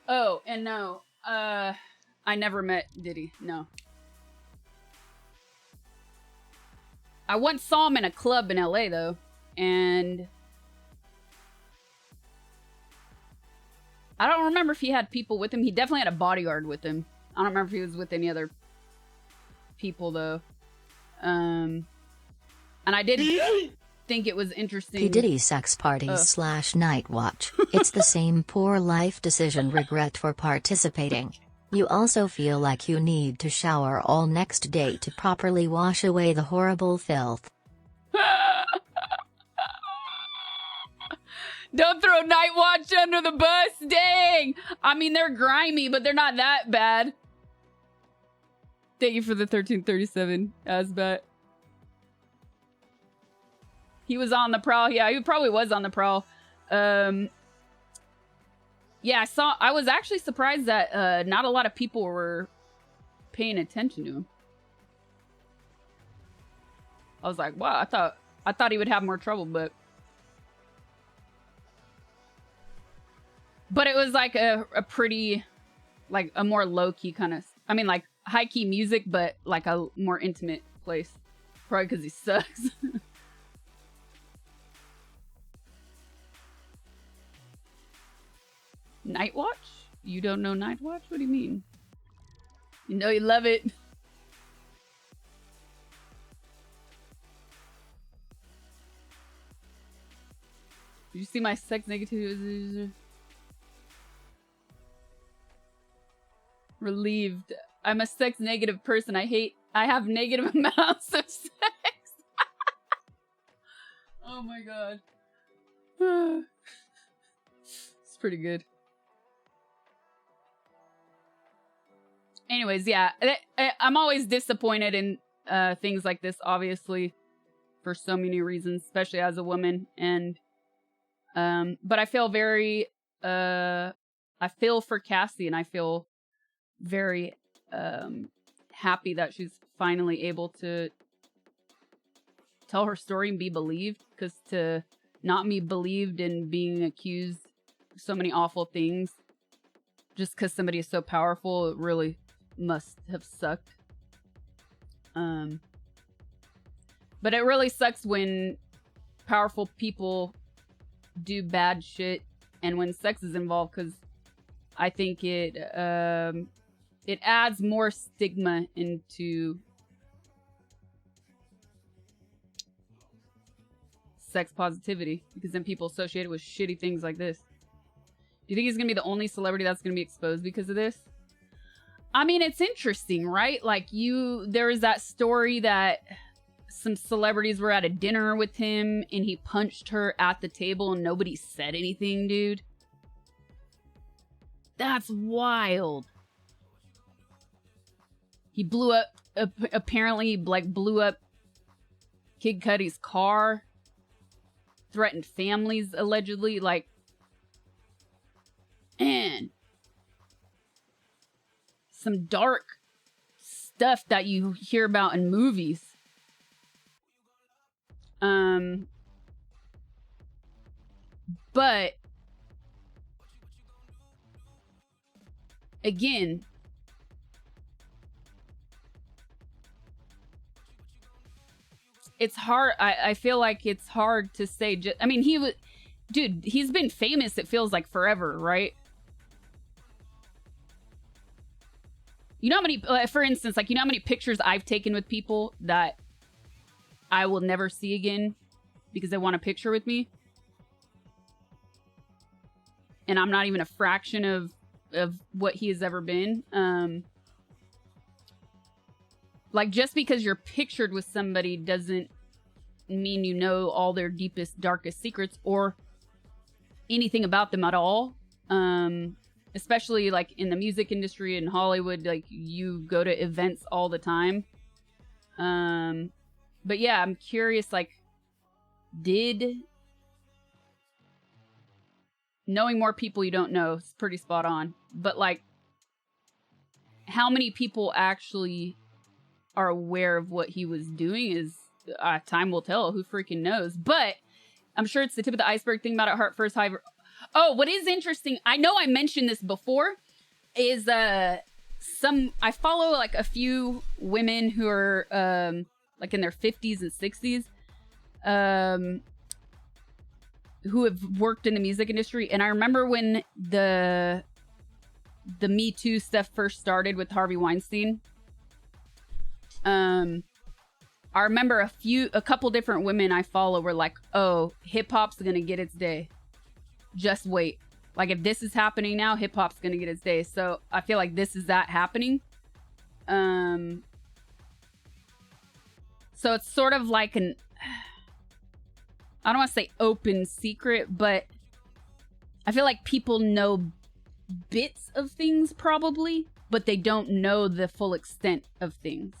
Oh, and no, I never met Diddy, no. I once saw him in a club in LA though, and I don't remember if he had people with him. He definitely had a bodyguard with him. I don't remember if he was with any other people though. And I did think it was interesting. P. Diddy sex parties / night watch. It's the same poor life decision regret for participating. You also feel like you need to shower all next day to properly wash away the horrible filth. Don't throw Night Watch under the bus, dang! I mean, they're grimy, but they're not that bad. Thank you for the 1337, Asbat. He was on the prowl. Yeah, he probably was on the prowl. Yeah, I was actually surprised that not a lot of people were paying attention to him. I was like, wow, I thought he would have more trouble, but it was like a pretty, like a more low-key kind of, I mean, like high-key music, but like a more intimate place. Probably because he sucks. Night Watch? You don't know Night Watch? What do you mean? You know you love it. Did you see my sex negativity? Relieved. I'm a sex negative person. I have negative amounts of sex. Oh my god. It's pretty good. Anyways, yeah. I'm always disappointed in things like this, obviously, for so many reasons, especially as a woman. And but I feel very I feel for Cassie, and I feel very happy that she's finally able to tell her story and be believed, because to not be believed and being accused of so many awful things just because somebody is so powerful, it really must have sucked. But it really sucks when powerful people do bad shit and when sex is involved, because I think it adds more stigma into sex positivity, because then people associate it with shitty things like this. Do you think he's gonna be the only celebrity that's gonna be exposed because of this? I mean, it's interesting, right? Like, there was that story that some celebrities were at a dinner with him and he punched her at the table and nobody said anything, dude. That's wild. He blew up, apparently, like, blew up Kid Cudi's car. Threatened families, allegedly. Like, man. Some dark stuff that you hear about in movies. But again, it's hard. I feel like it's hard to say. I mean, dude, he's been famous, it feels like forever, right? You know how many, for instance, like, you know how many pictures I've taken with people that I will never see again because they want a picture with me? And I'm not even a fraction of what he has ever been. Like, just because you're pictured with somebody doesn't mean you know all their deepest, darkest secrets or anything about them at all. Especially, like, in the music industry in Hollywood, like, you go to events all the time. But yeah, I'm curious, like, knowing more people you don't know is pretty spot on. But, like, how many people actually are aware of what he was doing is, time will tell. Who freaking knows? But I'm sure it's the tip of the iceberg. Thing about it, heart first, high. Oh, what is interesting, I know I mentioned this before, is I follow, like, a few women who are like in their 50s and 60s who have worked in the music industry. And I remember when the Me Too stuff first started with Harvey Weinstein. I remember a couple different women I follow were like, oh, hip-hop's gonna get its day. Just wait. Like, if this is happening now, hip-hop's gonna get its day. So I feel like this is that happening. So it's sort of like I don't want to say open secret, but I feel like people know bits of things probably, but they don't know the full extent of things.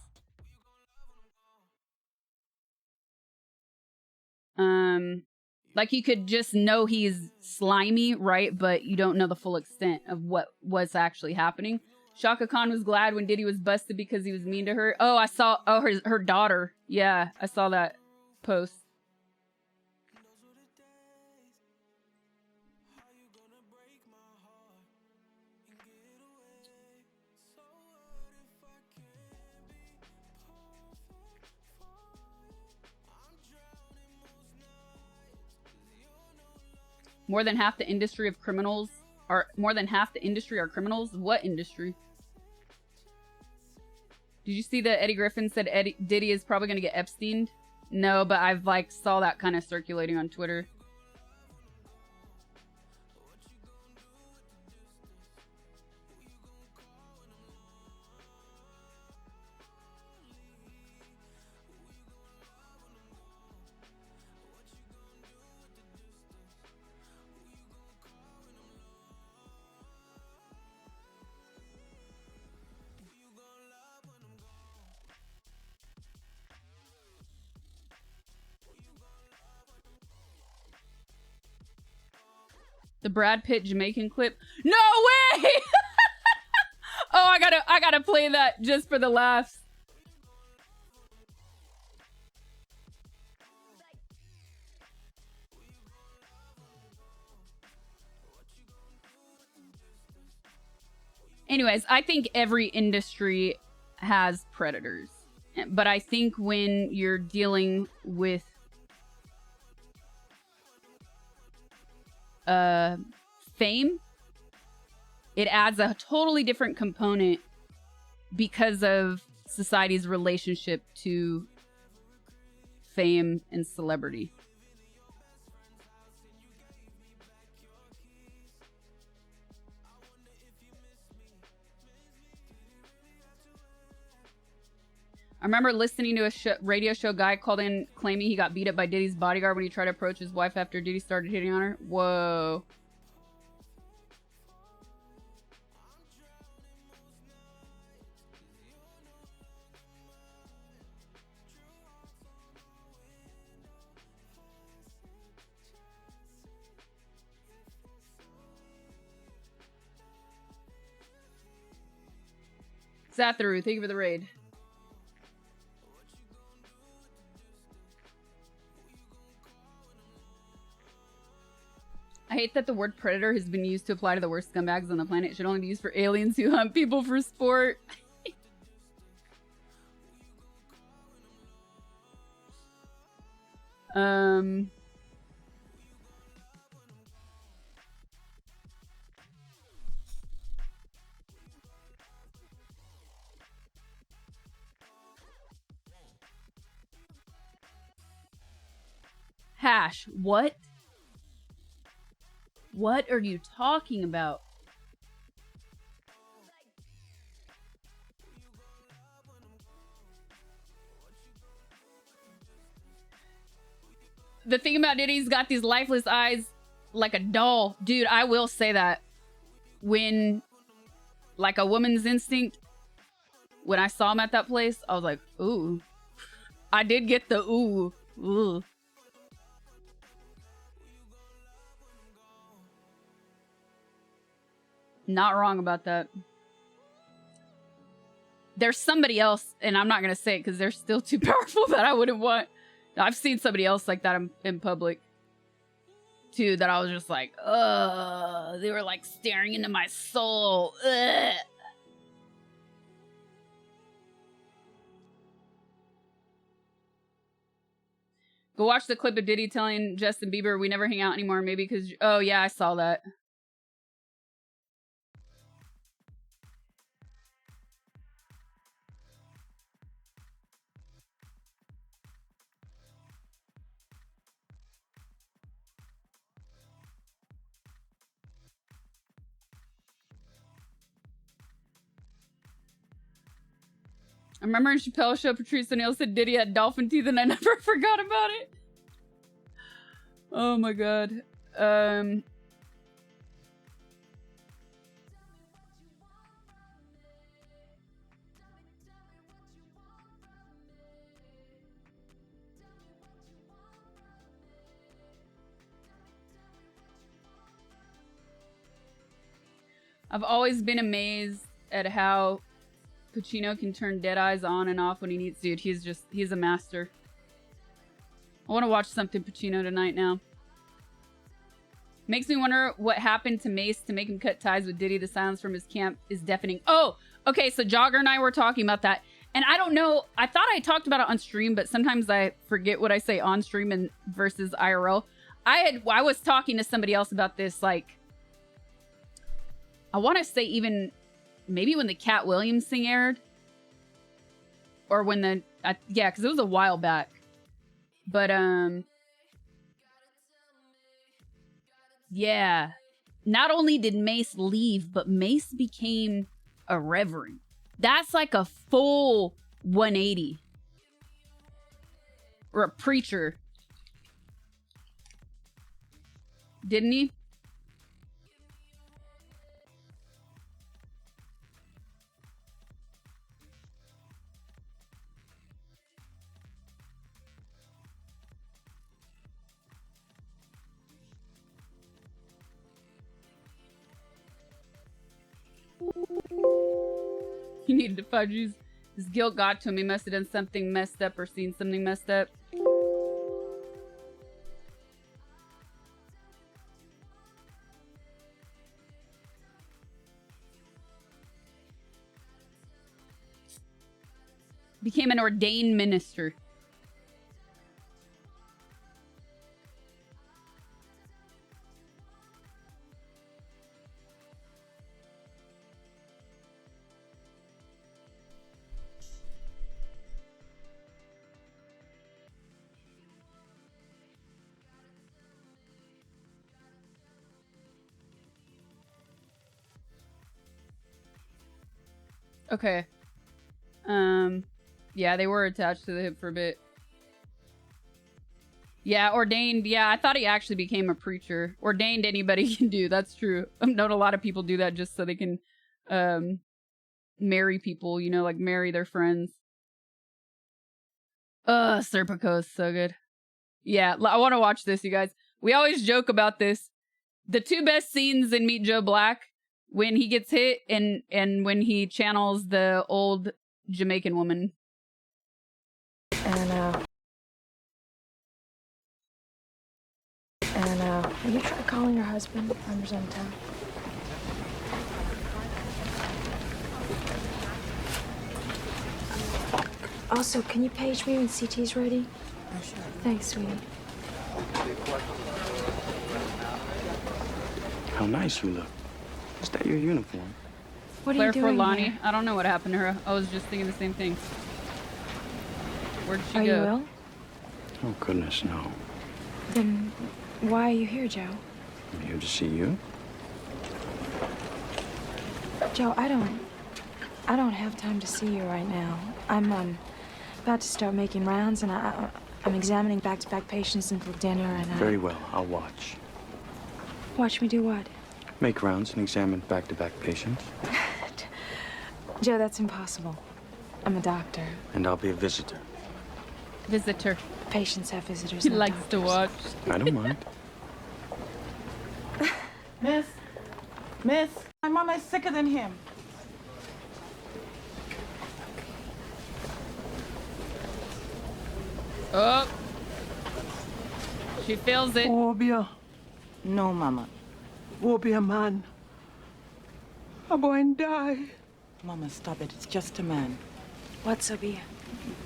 Like you could just know he's slimy, right? But you don't know the full extent of what's actually happening. Shaka Khan was glad when Diddy was busted because he was mean to her. Oh, I saw, oh, her daughter. Yeah, I saw that post. More than half the industry of criminals are criminals. What industry? Did you see that Eddie Griffin said Diddy is probably going to get Epsteined? No, but I've like saw that kind of circulating on Twitter. The Brad Pitt Jamaican clip. No way! Oh, I gotta play that just for the laughs. Anyways, I think every industry has predators. But I think when you're dealing with fame, it adds a totally different component because of society's relationship to fame and celebrity. I remember listening to a radio show guy called in claiming he got beat up by Diddy's bodyguard when he tried to approach his wife after Diddy started hitting on her. Whoa. Satharu, thank you for the raid. I hate that the word predator has been used to apply to the worst scumbags on the planet. It should only be used for aliens who hunt people for sport. Hash, what? What are you talking about? The thing about Diddy's got these lifeless eyes like a doll. Dude, I will say that. When, like a woman's instinct, when I saw him at that place, I was like, ooh. I did get the ooh. Ooh. Not wrong about that. There's somebody else, and I'm not going to say it because they're still too powerful that I wouldn't want. I've seen somebody else like that in public, too, that I was just like, ugh. They were like staring into my soul. Ugh. Go watch the clip of Diddy telling Justin Bieber we never hang out anymore, maybe because... Oh, yeah, I saw that. I remember in Chappelle's show, Patrice O'Neal said Diddy had dolphin teeth, and I never forgot about it. Oh my god. I've always been amazed at how Pacino can turn Deadeyes on and off when he needs to. He's a master. I want to watch something Pacino tonight now. Makes me wonder what happened to Mace to make him cut ties with Diddy. The silence from his camp is deafening. Oh, okay, so Jogger and I were talking about that. And I don't know, I thought I talked about it on stream, but sometimes I forget what I say on stream and versus IRL. I was talking to somebody else about this, like, I want to say even maybe when the Cat Williams thing aired. Or when the, yeah, because it was a while back. But, yeah. Not only did Mace leave, but Mace became a reverend. That's like a full 180. Or a preacher. Didn't he? He needed to fudge his guilt got to him. He must have done something messed up or seen something messed up. Became an ordained minister. Okay. Yeah, they were attached to the hip for a bit. Yeah, ordained. Yeah, I thought he actually became a preacher. Ordained anybody can do. That's true. I've known a lot of people do that just so they can marry people, you know, like marry their friends. Serpico is so good. Yeah, I want to watch this, you guys. We always joke about this. The two best scenes in Meet Joe Black, when he gets hit and when he channels the old Jamaican woman. And will you try calling your husband? I'm in town. Also, can you page me when CT's ready? Sure. Thanks, sweetie. How nice you look. Is that your uniform? What are you doing Forlani. here? I don't know what happened to her. I was just thinking the same thing. Where'd she Are go? you ill? Oh, goodness, no. Then why are you here, Joe? I'm here to see you. Joe, I don't have time to see you right now. I'm about to start making rounds, and I'm examining back-to-back patients until dinner, and Very well, I'll watch. Watch me do what? Make rounds and examine back-to-back patients. Joe, that's impossible. I'm a doctor. And I'll be a visitor. Visitor. Patients have visitors. He not likes to watch. I don't mind. Miss, my mama is sicker than him. Oh. She feels it. Obia. No, mama. Obia, man. I'm going to die. Mama, stop it. It's just a man. What's Obia?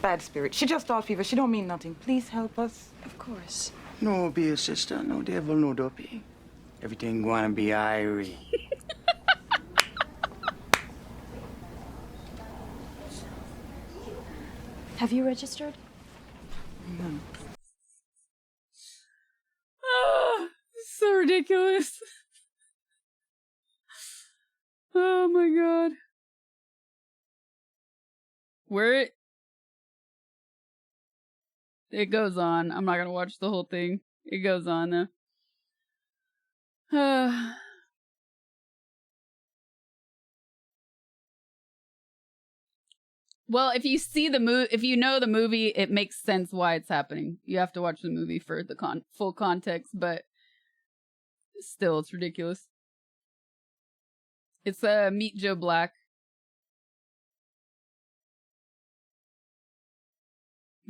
Bad spirit. She just thought fever. She don't mean nothing. Please help us. Of course. No, be a sister. No devil, no dopey. Everything gonna be irie. Have you registered? No. Oh, so ridiculous. Oh my god. Where it goes on. I'm not gonna watch the whole thing. It goes on though. Well, if you see the if you know the movie, it makes sense why it's happening. You have to watch the movie for the full context, but still, it's ridiculous. It's Meet Joe Black.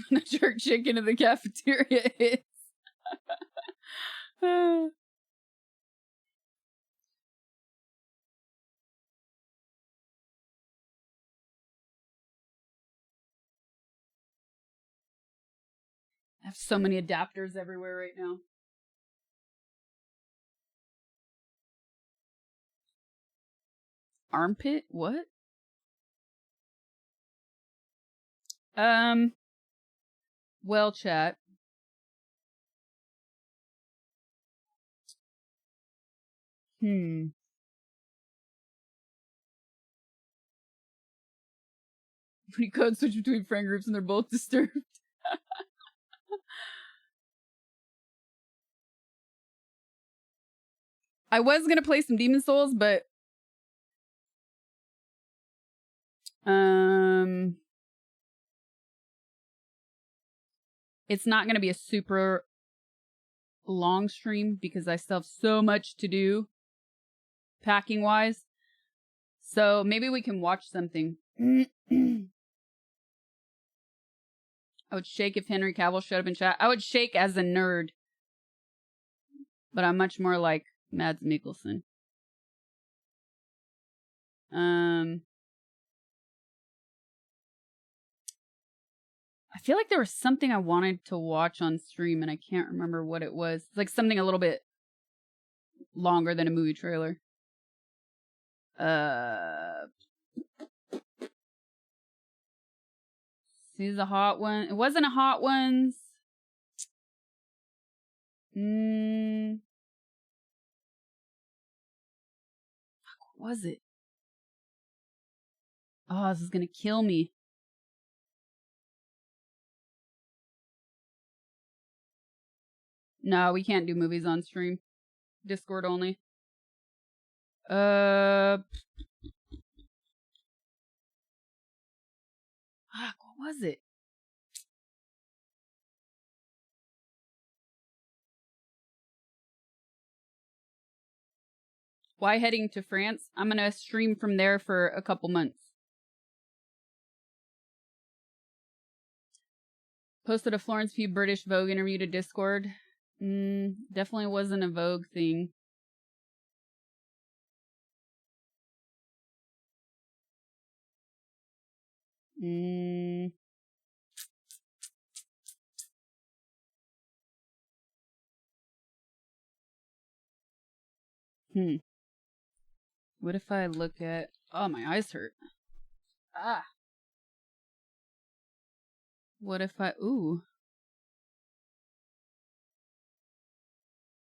When a jerk chicken in the cafeteria hits. I have so many adapters everywhere right now. Armpit? What? Well, chat. When you code switch between friend groups and they're both disturbed. I was gonna play some Demon Souls, but it's not gonna be a super long stream because I still have so much to do packing wise. So maybe we can watch something. I would shake if Henry Cavill showed up in chat. I would shake as a nerd. But I'm much more like Mads Mikkelsen. I feel like there was something I wanted to watch on stream and I can't remember what it was. It's like something a little bit longer than a movie trailer. See the Hot One. It wasn't a Hot Ones. What was it? Oh, this is gonna kill me. No, we can't do movies on stream. Discord only. Fuck, what was it? Why heading to France? I'm gonna stream from there for a couple months. Posted a Florence Pugh British Vogue interview to Discord. Definitely wasn't a Vogue thing. What if I look at... Oh, my eyes hurt. Ah. What if I... Ooh.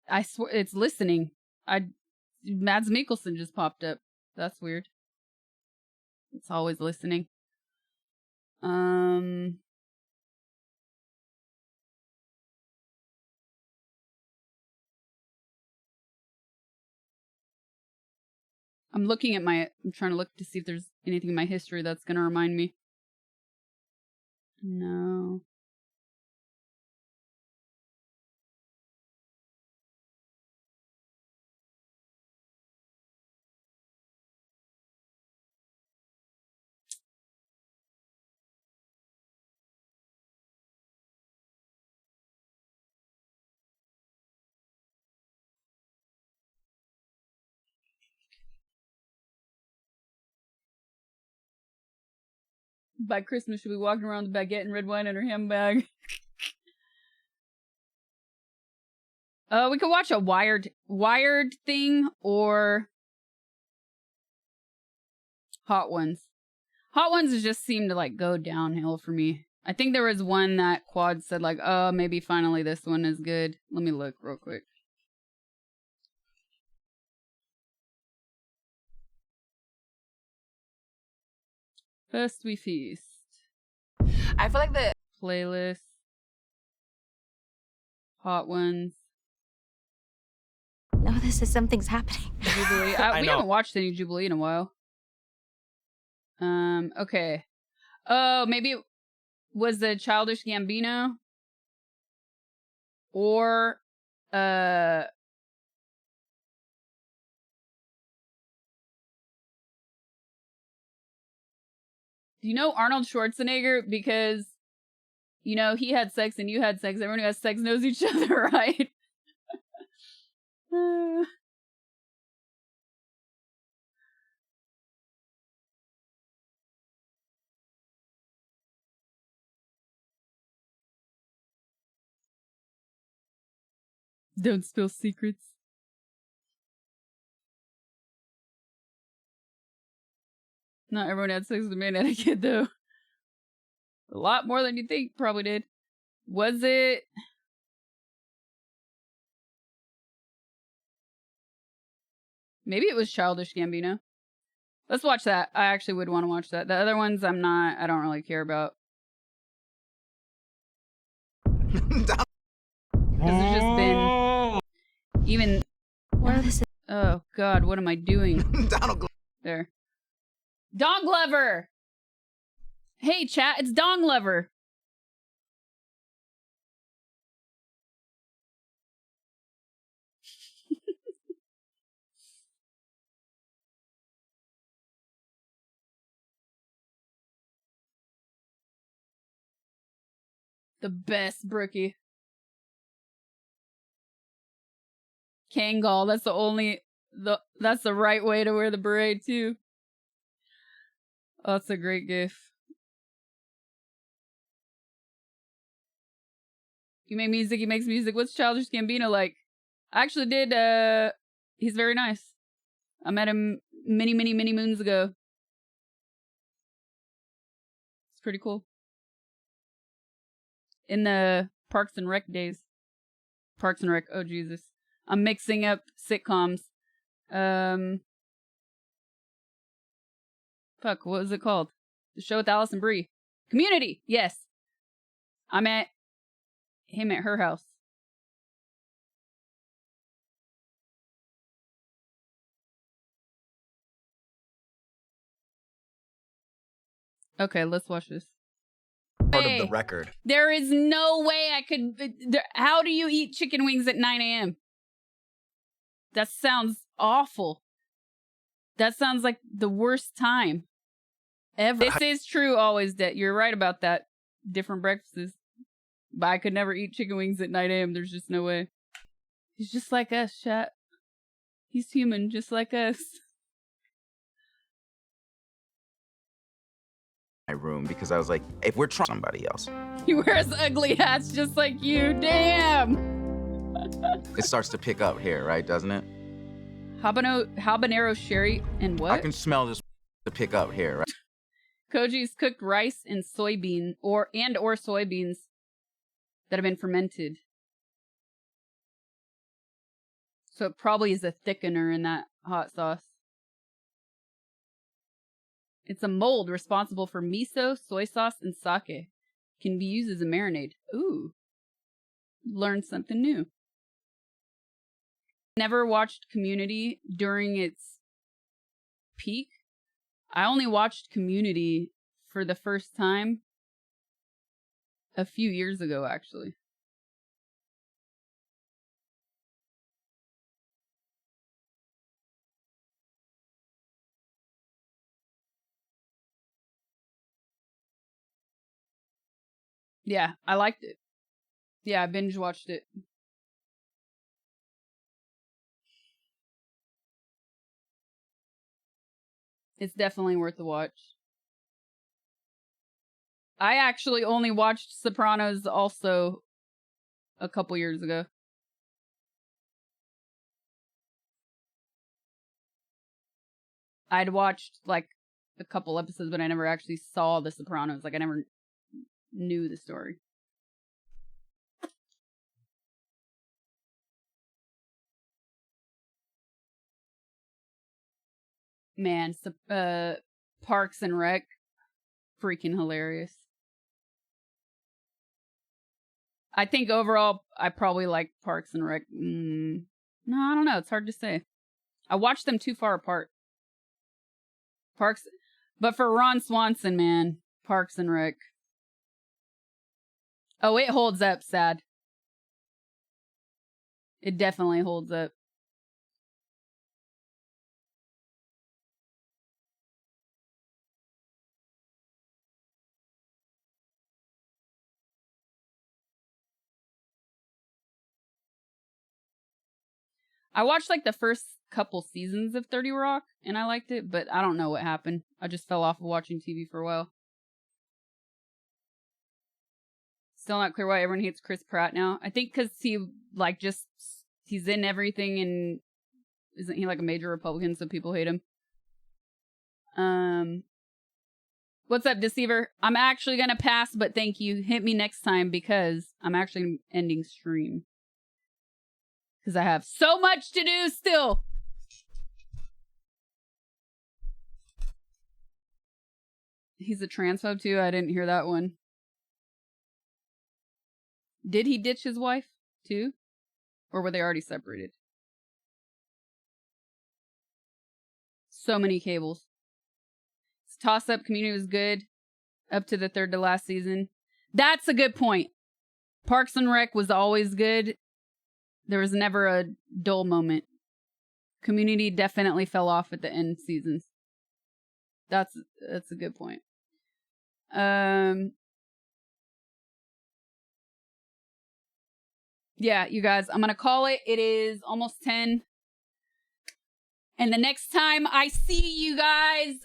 I swear, it's listening. Mads Mikkelsen just popped up. That's weird. It's always listening. I'm looking at my... I'm trying to look to see if there's anything in my history that's gonna remind me. No. By Christmas, she'll be walking around with a baguette and red wine in her handbag. We could watch a Wired thing or Hot Ones. Hot Ones has just seemed to like go downhill for me. I think there was one that Quad said like, oh, maybe finally this one is good. Let me look real quick. First we feast. I feel like the playlist. Hot Ones. No, this is something's happening. Jubilee. We haven't watched any Jubilee in a while. Okay. Oh, maybe it was the Childish Gambino. Or Do you know Arnold Schwarzenegger? Because, you know, he had sex and you had sex. Everyone who has sex knows each other, right? Don't spill secrets. Not everyone had sex with a man etiquette, though. A lot more than you think probably did. Was it? Maybe it was Childish Gambino. Let's watch that. I actually would want to watch that. The other ones I don't really care about. Because it's just been even. Oh God, what am I doing? There. Dong Lover. Hey chat, it's Dong Lover. The best Brookie. Kangol, that's the right way to wear the beret too. Oh, that's a great gif. You make music, he makes music. What's Childish Gambino like? I actually did, he's very nice. I met him many moons ago. It's pretty cool. In the Parks and Rec days. Parks and Rec, oh Jesus. I'm mixing up sitcoms. Fuck, what was it called? The show with Allison Brie. Community, yes. I met him at her house. Okay, let's watch this. Part of the record. There is no way I could. How do you eat chicken wings at 9 a.m.? That sounds awful. That sounds like the worst time ever. This is true always, that you're right about that. Different breakfasts. But I could never eat chicken wings at 9 a.m. There's just no way. He's just like us, chat. He's human, just like us. My room, because I was like, if we're trying somebody else. He wears ugly hats just like you. Damn. It starts to pick up here, right? Doesn't it? Habanero sherry and what? I can smell this to pick up here, right? Koji's cooked rice and soybean or soybeans that have been fermented. So it probably is a thickener in that hot sauce. It's a mold responsible for miso, soy sauce, and sake. Can be used as a marinade. Ooh. Learned something new. Never watched Community during its peak. I only watched Community for the first time a few years ago, actually. Yeah, I liked it. Yeah, I binge watched it. It's definitely worth a watch. I actually only watched Sopranos also a couple years ago. I'd watched like a couple episodes, but I never actually saw The Sopranos. Like I never knew the story. Man, Parks and Rec, freaking hilarious. I think overall, I probably like Parks and Rec. No, I don't know. It's hard to say. I watched them too far apart. But for Ron Swanson, man, Parks and Rec. Oh, it holds up, sad. It definitely holds up. I watched like the first couple seasons of 30 Rock and I liked it, but I don't know what happened. I just fell off of watching TV for a while. Still not clear why everyone hates Chris Pratt now. I think because he like just he's in everything and isn't he like a major Republican, so people hate him. What's up, Deceiver? I'm actually gonna pass, but thank you. Hit me next time because I'm actually ending stream. Because I have so much to do still. He's a transphobe too? I didn't hear that one. Did he ditch his wife too? Or were they already separated? So many cables. His toss-up Community was good. Up to the third to last season. That's a good point. Parks and Rec was always good. There was never a dull moment. Community definitely fell off at the end seasons. That's a good point. Yeah, you guys, I'm gonna call it. It is almost 10. And the next time I see you guys,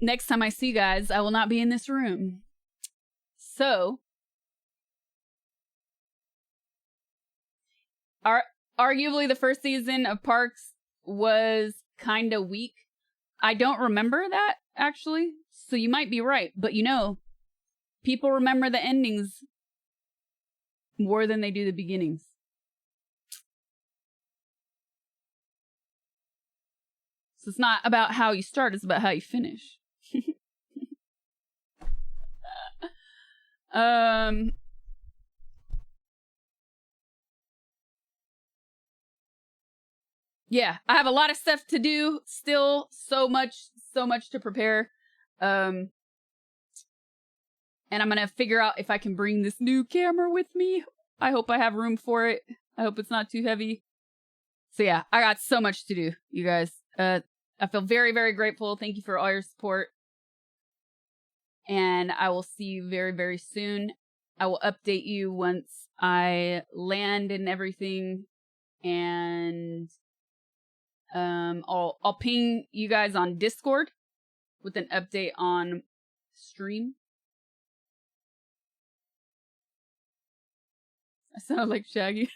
next time I see you guys, I will not be in this room. So, arguably the first season of Parks was kind of weak. I don't remember that, actually. So you might be right. But you know, people remember the endings more than they do the beginnings. So it's not about how you start, it's about how you finish. Yeah, I have a lot of stuff to do still. So much to prepare. And I'm gonna figure out if I can bring this new camera with me. I hope I have room for it. I hope it's not too heavy. So yeah, I got so much to do, you guys. I feel very, very grateful. Thank you for all your support. And I will see you very, very soon. I will update you once I land and everything. And I'll ping you guys on Discord with an update on stream. I sound like Shaggy.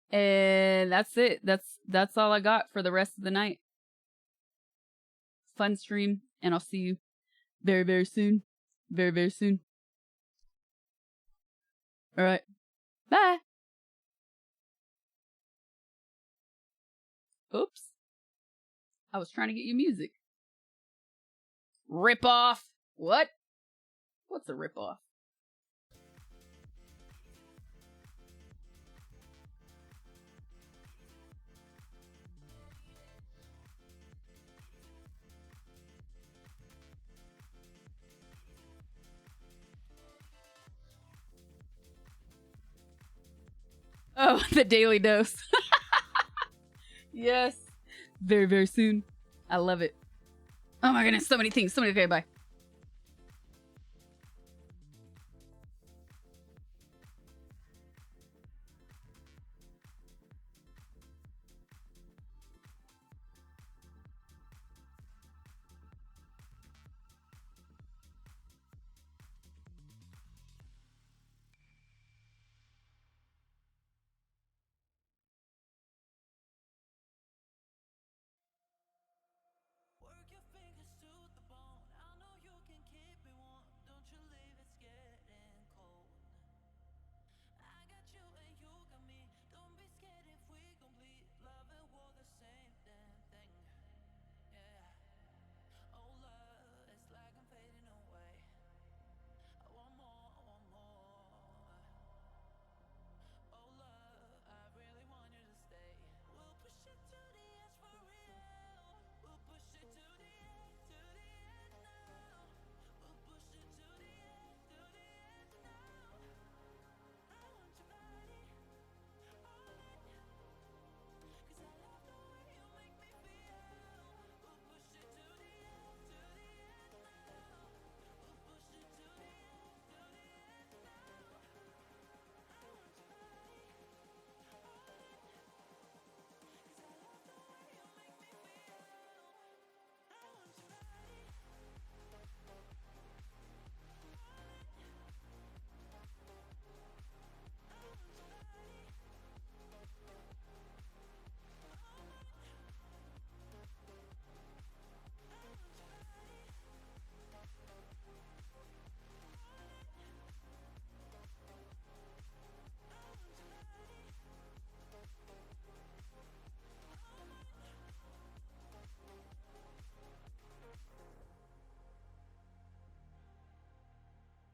And that's it. That's all I got for the rest of the night. Fun stream, and I'll see you very, very soon. Very, very soon. All right. Bye. Oops. I was trying to get you music. Rip off. What? What's a rip off? Oh, the daily dose. Yes. Very, very soon. I love it. Oh my goodness, so many things. Okay, bye.